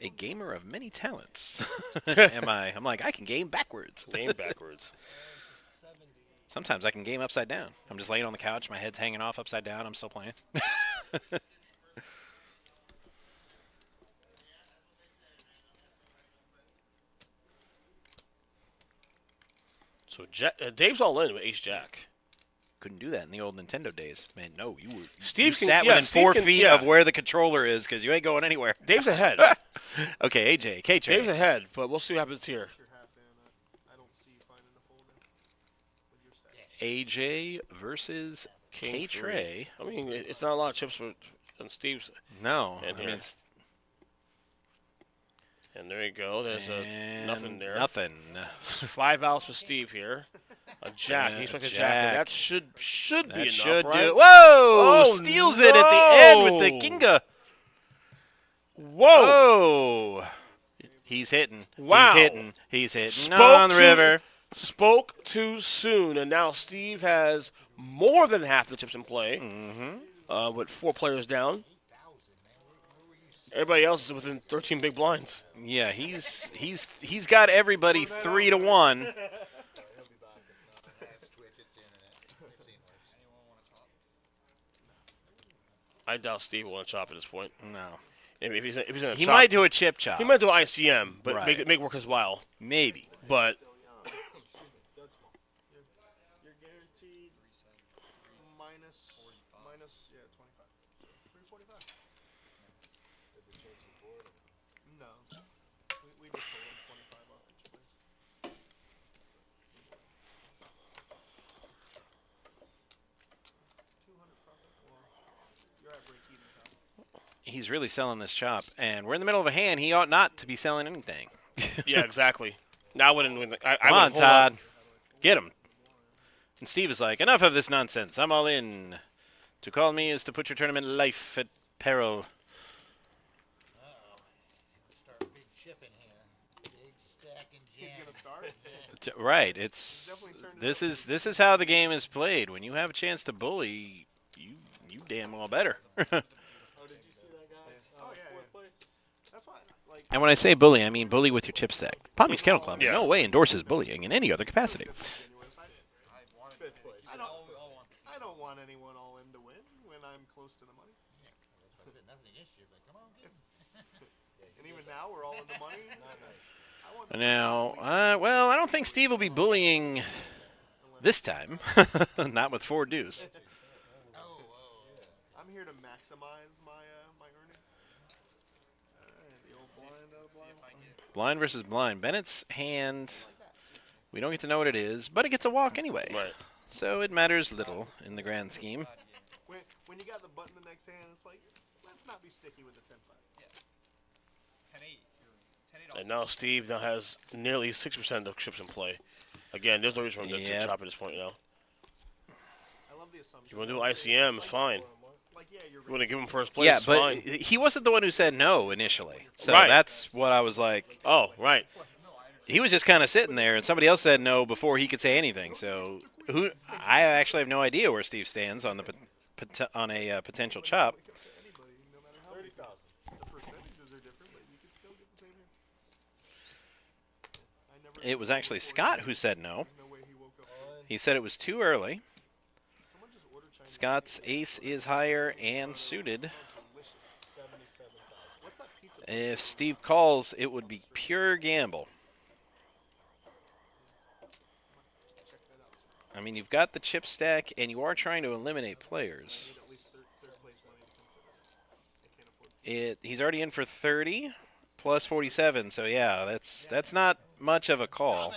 A gamer of many talents. Am I? I'm like, I can game backwards. Game backwards. Sometimes I can game upside down. I'm just laying on the couch, my head's hanging off upside down, I'm still playing. So Dave's all in with Ace Jack. Couldn't do that in the old Nintendo days. Man, no, you were Steve you can- sat yeah, within Steve 4 can- feet yeah. of where the controller is because you ain't going anywhere. Dave's ahead. Okay, AJ, K-Trey. Dave's ahead, but we'll see what happens here. Your half, Dan. I don't see you finding a fold in with your stack. AJ versus King K-Trey. I mean, it's not a lot of chips for on Steve's. No, And I mean, here. it's And there you go. There's and nothing there. Nothing. 5 outs for Steve here. A jack. He's like a jack. jack. And that should be That enough, should right? do. Whoa! Oh, Steals it at the end with the no. Kinga. Whoa! Oh! He's hitting. Wow. He's hitting. He's hitting Spoke on the to- river. Spoke too soon, and now Steve has more than half the chips in play. With 4 players down. Everybody else is within 13 big blinds. Yeah, he's got everybody 3 to 1. I doubt Steve will want to chop at this point. No. If he's in a He chop, might do a chip chop. He might do ICM, but Right. make it work his while. Maybe. But You're guaranteed minus 25. 345. No. We just told him 25 off each place. 200 profit. Well, you're at break even time. He's really selling this chop, and we're in the middle of a hand. He ought not to be selling anything. yeah, exactly. Now I wouldn't win. I Come on, wouldn't hold up. Todd. Get him. And Steve is like, enough of this nonsense. I'm all in. To call me is to put your tournament life at peril. Start a big chip in here. Big stack and jam. He's gonna start. Right. It's this is how the game is played. When you have a chance to bully, you damn well better. Oh, did you see that, guys? Oh, yeah. Fourth place. That's why, like. And when I say bully, I mean bully with your chip stack. Pommy's Kennel Club in Yeah. no way endorses bullying in any other capacity. Fifth place. I don't want anyone all in to win when I'm close to the money. Nothing against you, but come on, get him. And even now, we're all in the money. I want Now, well, I don't think Steve will be bullying this time. Not with 4 deuce. I'm here to maximize my earnings. Alright, the old blind out of blind. Blind versus blind. Bennett's hand, we don't get to know what it is, but it gets a walk anyway. Right. So it matters little in the grand scheme. When you got the button the next hand, it's like, let's not be sticky with the 10-5. 10-8. And now Steve now has nearly 6% of chips in play. Again, there's no reason for him to Yep. chop at this point now. I love the assumption. You want to do ICM, it's fine. Like, yeah, you're You want to give him first place, Yeah, it's but fine. he wasn't the one who said no initially. So Right. that's what I was like. Oh, right. He was just kind of sitting there, and somebody else said no before he could say anything. So I actually have no idea where Steve stands on a potential chop. anybody, no matter how 30,000. The percentages are different, but you can still get the same here. I never It was actually Scott who said no. no way he woke up. He said it was too early. Someone just ordered Chinese. Scott's ace is higher and suited. What's that pizza? If Steve calls, it would be pure gamble. I mean, you've got the chip stack, and you are trying to eliminate players. At least third place money to consider. I can't afford. He's already in for 30 plus 47, so yeah, that's not much of a call.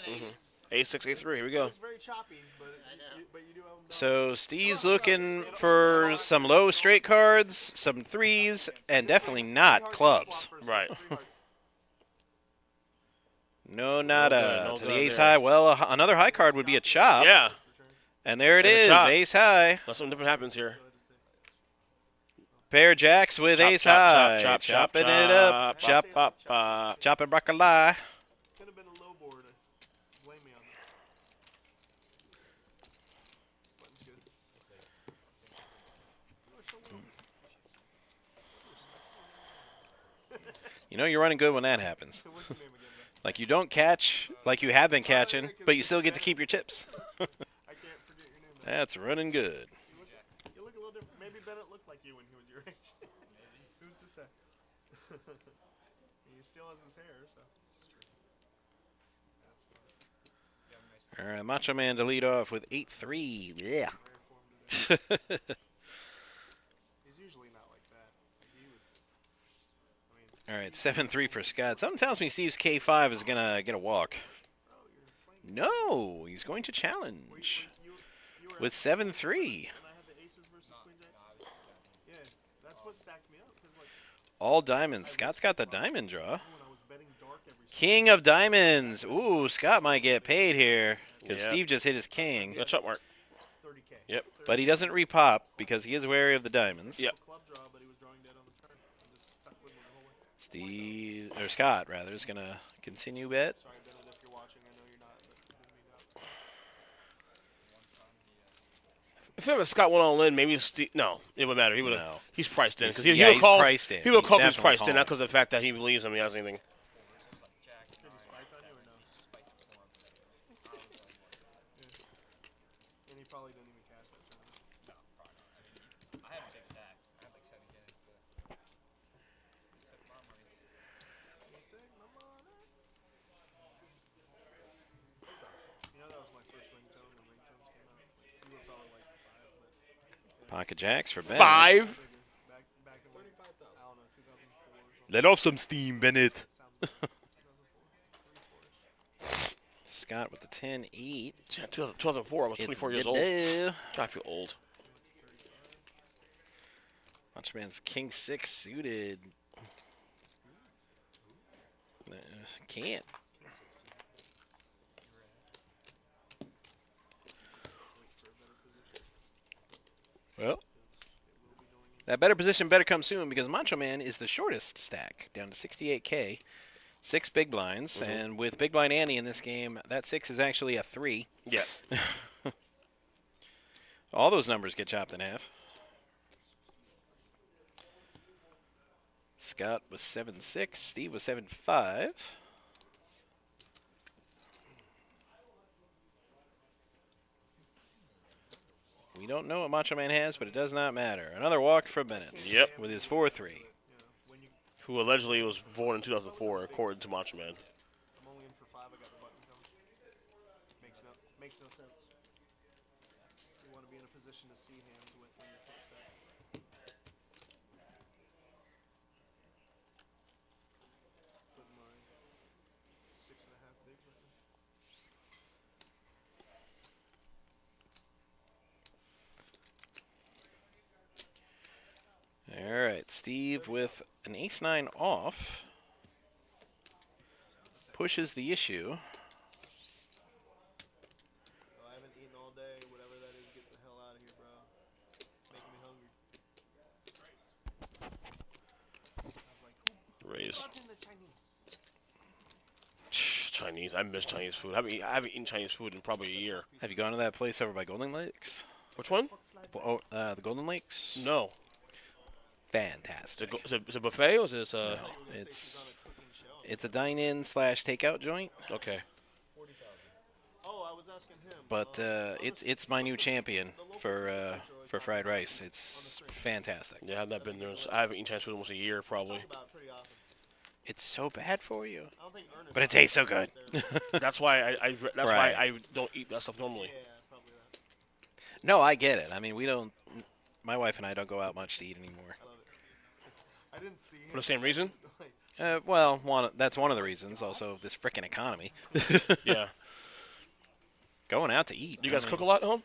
A6, A3, here we go. It's very choppy, but you do have them. So Steve's looking for some low straight cards, some threes, and definitely not clubs. Right. No nada. No To the good ace there. high. Well, another high card would be a chop. Yeah. And there it And a is, chop. ace high. That's something different happens here. Pair of jacks with Chop, ace chop, high. chop, chop, Chopping chop, it up. chop, Chop, chop, chopping broccoli. Could have been a low board. Blame me on that. Button's good. You are so well. You know you're running good when that happens. What's your name again, man? Like you don't catch like you have been catching, but you still get to keep your chips. I can't forget your name, man. That's running good. You look a little different. Maybe Bennett looked like you when he was your age. Who's to say? He still has his hair, so. All right, Macho Man to lead off with 8-3. Yeah. He's usually not like that. He was. I mean, All right, 7-3 for Scott. Something tells me Steve's K5 is gonna get a walk. bro, you're playing. No, he's going to challenge You were with at 7-3. and I had the aces versus queen jack. Yeah, that's what stacked me up. 'Cause, like, All diamonds. Scott's got the diamond draw. when I was betting dark every King of diamonds. Ooh, Scott might get paid here because Yeah. Steve just hit his king. Good chop mark. 30K. Yep. But he doesn't repop because he is wary of the diamonds. Yep. Club draw, but he was drawing dead on the turn. I just stuck with him the whole way. Steve or Scott rather is gonna continue bet. Sorry, Bennett, if you're watching. I know you're not, but I didn't mean that. If ever Scott went all in, maybe Steve. No, it wouldn't matter. He would have. No. He's priced in because He's- he yeah, would he's call. priced in. He would He's call. He's definitely priced in, calling. not because of the fact that he believes him. He has anything. Did he spike on you or no? And he probably didn't even cash that turn. I had a big stack. I had like 7 kids, but he took my money. You know, that was my first ringtone when ringtones came out. You were probably like 5, but Pocket jacks for Bennett. 5. back in like, I don't know, 2004 or something. Let off some steam, Bennett. Sounds like 2004. Scott with the 10-8. 2004. I was 24 years old. I feel old. Macho Man's King 6 suited. Can't. Well, that better position better come soon because Macho Man is the shortest stack, down to 68K. 6 big blinds, and with big blind Annie in this game, that 6 is actually a 3. Yeah. All those numbers get chopped in half. Scott was 7-6. Steve was 7-5. We don't know what Macho Man has, but it does not matter. Another walk for Bennett. Yep. With his 4-3. Who allegedly was born in 2004, according to Macho Man. I'm only in for 5. I got the button coming. Makes no sense. You want to be in a position to see hands with when you're first stack. Put my 6.5 bigs right now. All right, Steve with an ace-9 off. Pushes the issue. Oh, I haven't eaten all day. Whatever that is, get the hell out of here, bro. Making me hungry. I was like, who Raise. brought in the Chinese? Chinese. I miss Chinese food. I haven't eaten Chinese food in probably a year. Have you gone to that place over by Golden Lakes? Which one? The Golden Lakes? No. Fantastic. Is it a buffet or is it? No, it's a dine-in / takeout joint, Okay. Oh, I was asking him. but it's my new champion for fried rice. It's fantastic. Yeah, I've not been there. I haven't eaten Chinese food in almost a year, probably. About it pretty often. It's so bad for you, I don't think Ernest but it tastes so good. That's why that's Right. why I don't eat that stuff normally. Yeah, probably that. No, I get it. I mean, my wife and I don't go out much to eat anymore. I love it. I didn't see him. For the same reason? Like, Well, that's one of the reasons. Also, this frickin' economy. Yeah. Going out to eat. Do you guys cook a lot at home?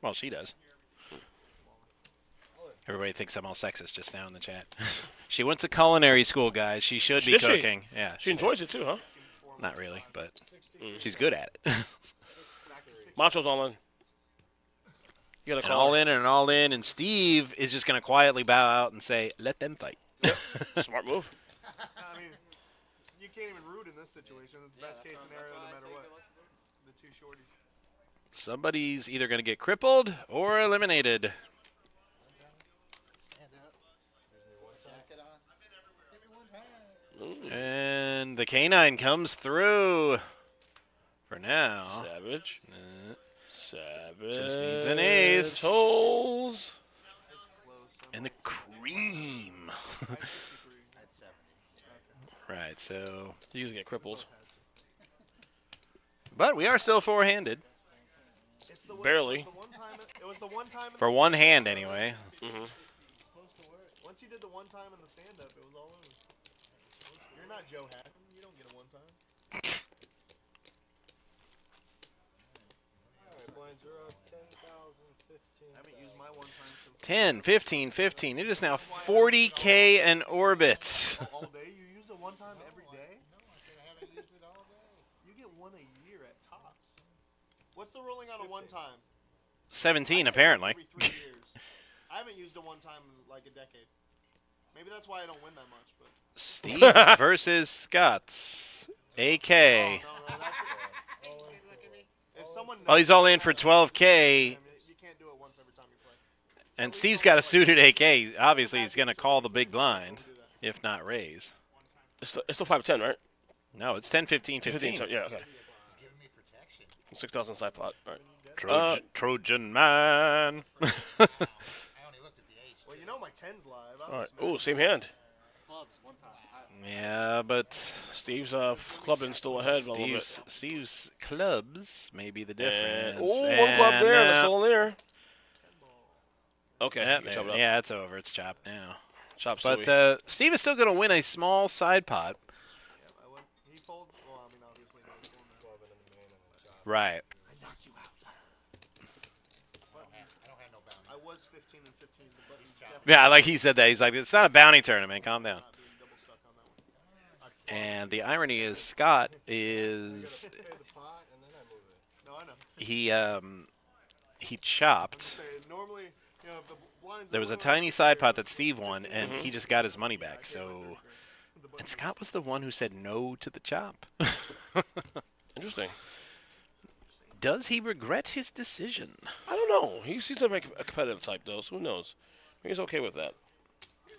Well, she does. Everybody thinks I'm all sexist just now in the chat. She went to culinary school, guys. She should be Did she? cooking. Yeah. She enjoys it too, huh? Not really, but she's good at it. Macho's all in. You got a an all in and an all in, and Steve is just going to quietly bow out and say, "Let them fight." Smart move. I mean, you can't even root in this situation. It's best case scenario no matter what. The two shorties. Somebody's either going to get crippled or eliminated. Stand up. Jacket on. Give me one hand. And the canine comes through for now. Savage. Savage. Just needs an ace. Holes. And the cream. At 70. Right, so. You usually get crippled. But we are still four-handed. It's the Barely. It was the one time. For one hand, anyway. Mm-hmm. Once you did the one time in the stand-up, it was all over. You're not Joe Hatton. You don't get a one time. Alright, blinds are up 10,000, 15. I haven't used my one time since 10, 15, 15. It is now 40K and orbits. all day. You use it one time every day. No, I said I haven't used it all day. You get one a year at tops. What's the ruling on a one time? 17, apparently. Every 3 years. I haven't used a one time in like a decade. Maybe that's why I don't win that much. But Steve versus Scott's. AK. no, that's Look at me. if someone. Oh, he's all in for I 12K. mean, you can't do it once every time you play. And Steve's got a suited AK. Obviously, he's going to call the big blind, if not raise. It's still 5-10, right? No, it's 10, 15, 15. So, yeah, okay. He's giving me protection. 6,000 side plot. All right. Trojan man. I only looked at the ace. Well, you know my 10's live. I All right. was Ooh, same hand. Clubs one time. Yeah, but Steve's clubbing still ahead a little bit. Steve's clubs may be the difference. Oh, one club there. That's And, still in there. Okay. yeah, you can chop it up. yeah, it's over. It's chopped now. Chop But suey. Steve is still going to win a small side pot. Yeah, I went. He folds. Well, I mean, obviously, no, he folded that. Right. I knocked you out. I don't have no bounty. I was 15 and 15, but he's Yeah, like he said that. He's like, it's not a bounty tournament. Calm down. not being double stuck on that one. And the irony is Scott is Pay the pot and then I move it. No, I know. he chopped. Say, normally, you know, if the blinds There was a little tiny bit side bigger, pot that Steve won, and he just got his money back. So, and Scott was the one who said no to the chop. Interesting. Does he regret his decision? I don't know. He seems like a competitive type, though, so who knows? Maybe he's okay with that. You're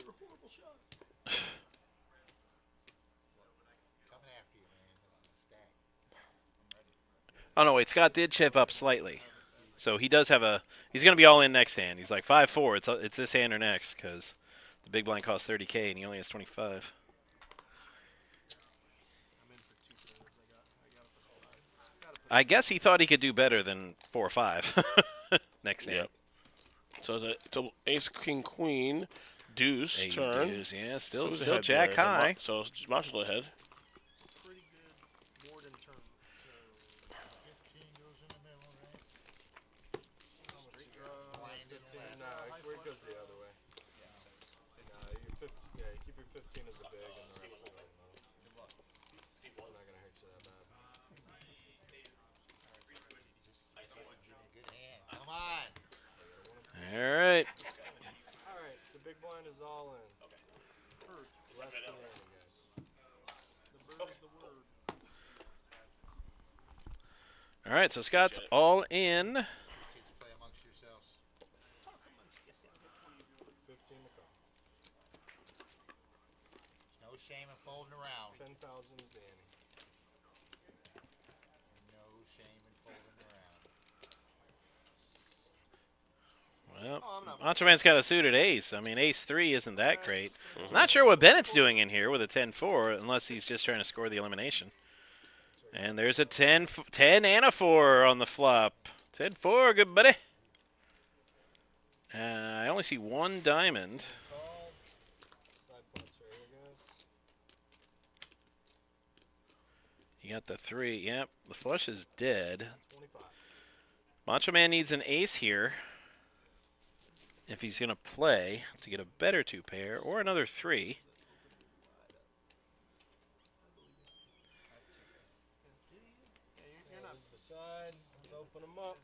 a horrible shot. Coming after you, man. Stack. Oh no, wait. Scott did chip up slightly, so he does have a. He's going to be all in next hand. He's like 5-4. It's this hand or next because the big blind costs 30K and he only has 25. I'm in for 2 throws. I got I guess he thought he could do better than 4 or 5 next hand. Yep. So it's a ace, king, queen, deuce Hey, turn. dudes, yeah, So still who's still ahead jack there? high. So Marshall's ahead. pretty good board in turn. 15 goes in the middle, right? Straight draw. Blind in the last. Nah, where it goes the other way. Nah, you 15. Yeah, you keep your 15 as the big and the rest of them. I'm not gonna hurt you that bad. Good hand. Come on. All right. All right, the big blind is all in. Less than in, guys. The bird is the word. All right, so Scott's all in. Kids play amongst yourselves. 15 to call. No shame in folding around. 10,000 is Danny. No shame in folding around. Well, Oh, I'm not. Macho Man's got a suited ace. I mean, ace 3 isn't that great. Not sure what Bennett's doing in here with a 10-4, unless he's just trying to score the elimination. And there's a 10 and a 4 on the flop. 10-4, good buddy. I only see one diamond. Call. Side pots right here, guys. You got the 3. Yep, the flush is dead. 25. Macho Man needs an ace here if he's going to play to get a better 2 pair or another 3. You're not the side. Let's open them up.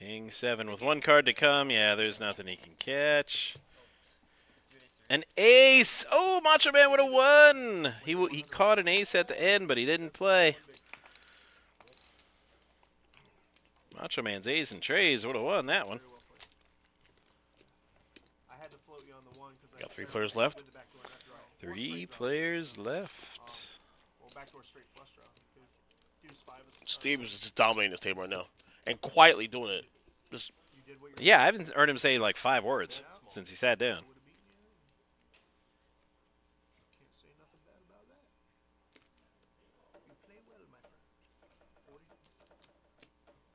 King 7 with 1 card to come. Yeah, there's nothing he can catch. An ace! Oh, Macho Man would have won! He caught an ace at the end, but he didn't play. Macho Man's ace and trays would have won that one. I had to float you on the one because Got 3 players left. 3 players left. Well, backdoor straight flush draw. Deuce 5 is Steve is just dominating this table right now. And quietly doing it. Just you did what you're Yeah, I haven't heard him say like 5 words since he sat down. would have beaten you. Can't say nothing bad about that. You play well, my friend.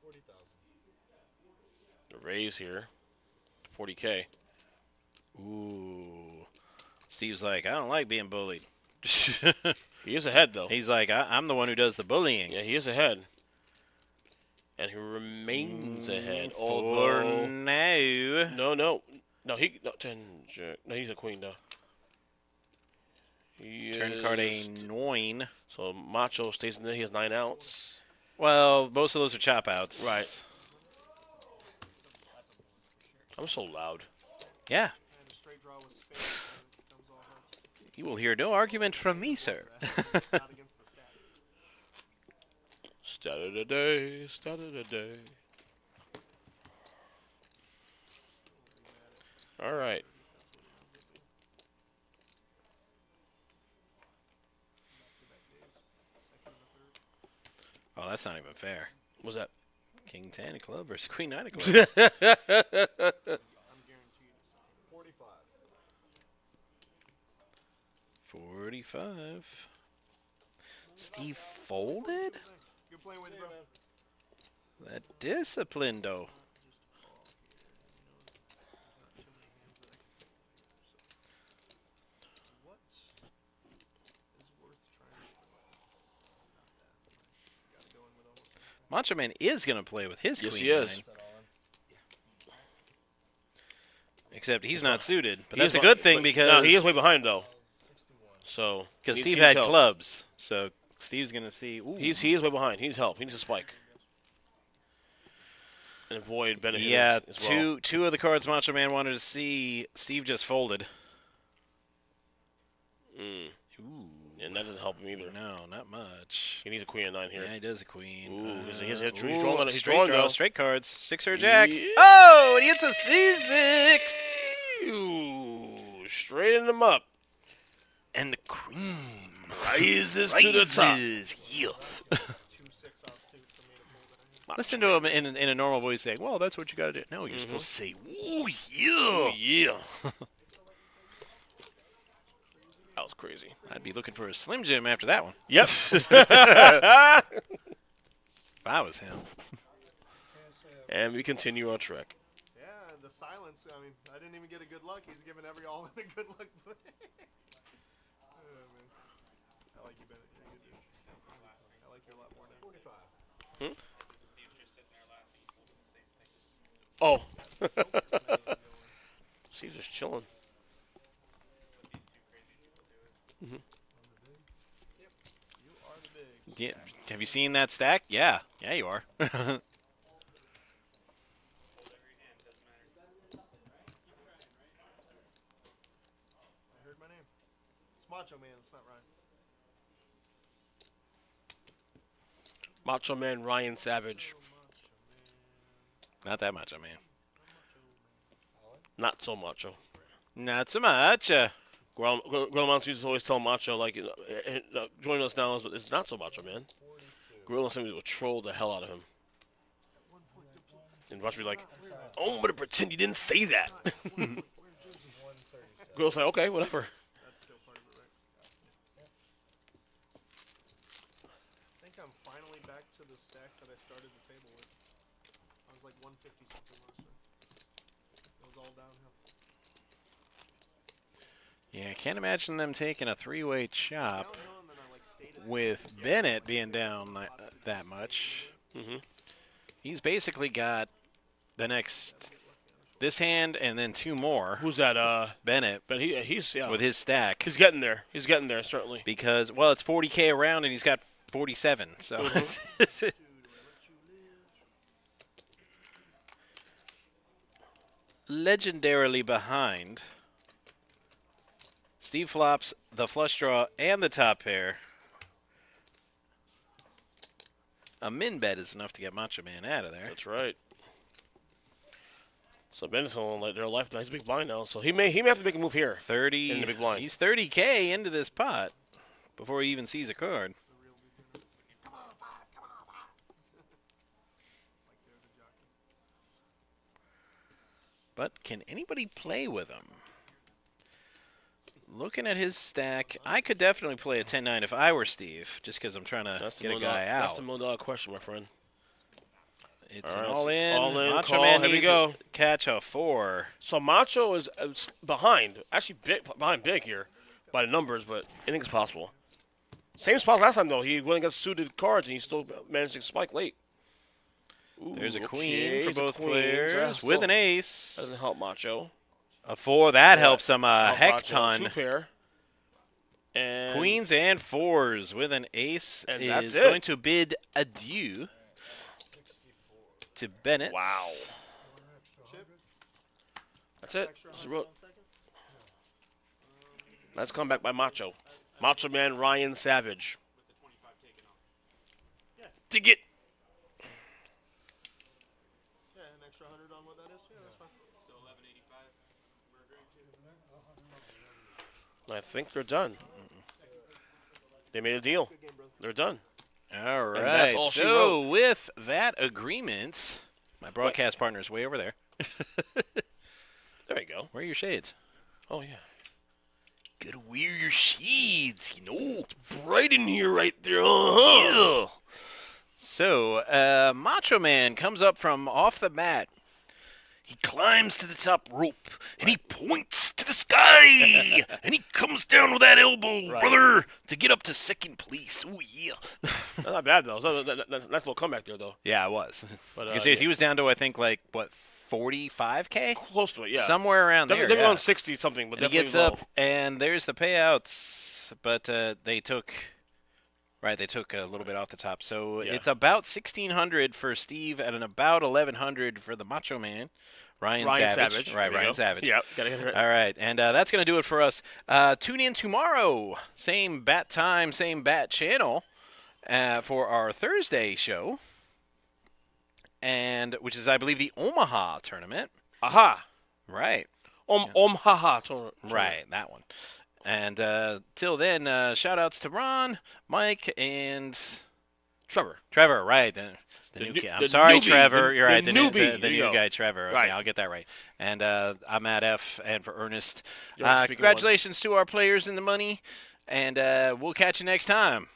40,000. the raise here. 40K. Ooh. Steve's like, I don't like being bullied. He is ahead, though. He's like, I'm the one who does the bullying. Yeah, he is ahead. And he remains ahead. For Although, now. no, he no 10 jack. No, he's a queen though. He Turn card is- a 9. So Macho stays in there. He has 9 outs. Well, most of those are chop outs. Right. I'm so loud. Yeah. And a straight draw with spades. It comes all hearts. You will hear no argument from me, sir. Not against the stat. Stat of the day. Stat of the day. All right. Oh, that's not even fair. What's that? King 10 of club versus Queen 9 of club. I'm guaranteed. 45. 45. Steve folded? Good playing with you, bro. That discipline, though. What is worth trying? Gotta go in with almost everything. Macho Man is going to play with his Yes, Queen he is. 9. Except he's not suited. But He that's is a good be- thing but- because no, he is way behind though. So because he Steve needs had help. clubs. So Steve's going to see. Ooh. He is way behind. He needs help. He needs a spike. And avoid Bennett. Yeah, as well. two of the cards Macho Man wanted to see, Steve just folded. Mm. Ooh. And that doesn't help him either. No, not much. He needs a queen at 9 here. Yeah, he does a queen. Ooh, he's Ooh, drawing on it. He's straight drawing draw, though. straight cards. 6 or jack. Yeah. Oh, and he hits a C6. Ooh, straighten him up. And the cream Rises to the top. Yeah. 2-6 offsuit for me to pull that. Listen to him in a normal voice saying, well, that's what you got to do. No, you're supposed to say, ooh, yeah. Oh, yeah. That was crazy. I'd be looking for a Slim Jim after that one. Yep. If I was him. And we continue our trek. Yeah, the silence. I mean, I didn't even get a good luck. He's giving every all in a good luck play. Oh, man. I like you, Bennett. You're a good dude. I like you a lot more now. 45. Oh. Steve's just chilling. You are the big. Yeah. Have you seen that stack? Yeah. Yeah, you are. I heard my name. It's Macho Man. It's not Ryan. Macho Man Ryan Savage. Not that much, I mean. Not so macho. Not so much. Gorilla Monster used to always tell Macho, like, join us now. It's not so macho, man. Gorilla Monster will troll the hell out of him. And Macho be like, oh, I'm going to pretend you didn't say that. Gorilla's like, okay, whatever. That's still part of it, right? I think I'm finally back to the stack that I started the table with. I was like 150 something last time. It was all downhill. Yeah, I can't imagine them taking a three-way chop Downhill, and then I like stayed at with Bennett being down that much. Mm-hmm. He's basically got the next this hand and then 2 more. Who's that? Bennett But he's yeah. with his stack He's getting there. He's getting there, certainly. because, well, it's 40K around and he's got 47. So legendarily behind. Steve flops the flush draw and the top pair. A min bet is enough to get Macho Man out of there. That's right. So Bennett's going to let their life. He's a big blind now, so he may have to make a move here. 30. In the big blind. He's 30K into this pot before he even sees a card. But can anybody play with him? Looking at his stack, I could definitely play a 10-9 if I were Steve, just because I'm trying to get a guy out. That's the $1 question, my friend. It's All an right, all-in. all in Macho call. Man Here we needs go. to catch a 4. So Macho is behind, actually behind big here by the numbers, but anything's possible. Same spot last time, though. He went against suited cards, and he still managed to spike late. Ooh, There's a okay, queen for there's a both queen. players Still with an ace. Doesn't help Macho. A 4, that helps him a Help heck Macho. ton. 2 pair. And Queens and 4s with an ace And is that's it. going to bid adieu to Bennett. Wow. That's it. Let's come back by Macho. Macho Man Ryan Savage. To get. Yeah, an extra 100 on what that is. Yeah, that's fine. So 1185. We're agreeing to. I think they're done. They made a deal. They're done. All right. that's all she so wrote. with that agreement, my broadcast partner is way over there. There you go. Where are your shades? Oh, yeah. Gotta wear your shades, you know. It's bright in here right there. Uh-huh. Ew. So, Macho Man comes up from off the mat. He climbs to the top rope, and he points to the sky, and he comes down with that elbow, Right. brother, to get up to second place. Oh, yeah. That's not bad, though. That's a little comeback there, though. Yeah, it was. But, Because yeah. he was down to, I think, like, what, 45K? Close to it, yeah. Somewhere around there. Definitely yeah. around 60-something, but And he definitely gets low. up, and there's the payouts, but they took a little bit off the top. So Yeah. it's about 1,600 for Steve and about 1,100 for the Macho Man, Ryan Savage. Right, There you Ryan go. Savage. Yeah, gotta get it right. All right, and that's going to do it for us. Tune in tomorrow, same bat time, same bat channel, for our Thursday show, and which is, I believe, the Omaha tournament. Aha. Right. Haha. Right, that one. And till then, shout-outs to Ron, Mike, and Trevor. Trevor, right. The new new- kid. I'm the sorry, newbie, Trevor. the- You're the right. newbie. The There you new go. guy, Trevor. Okay, Right. I'll get that right. And I'm at F, and for Ernest. You're the speaking one. Congratulations to our players in the money, and we'll catch you next time.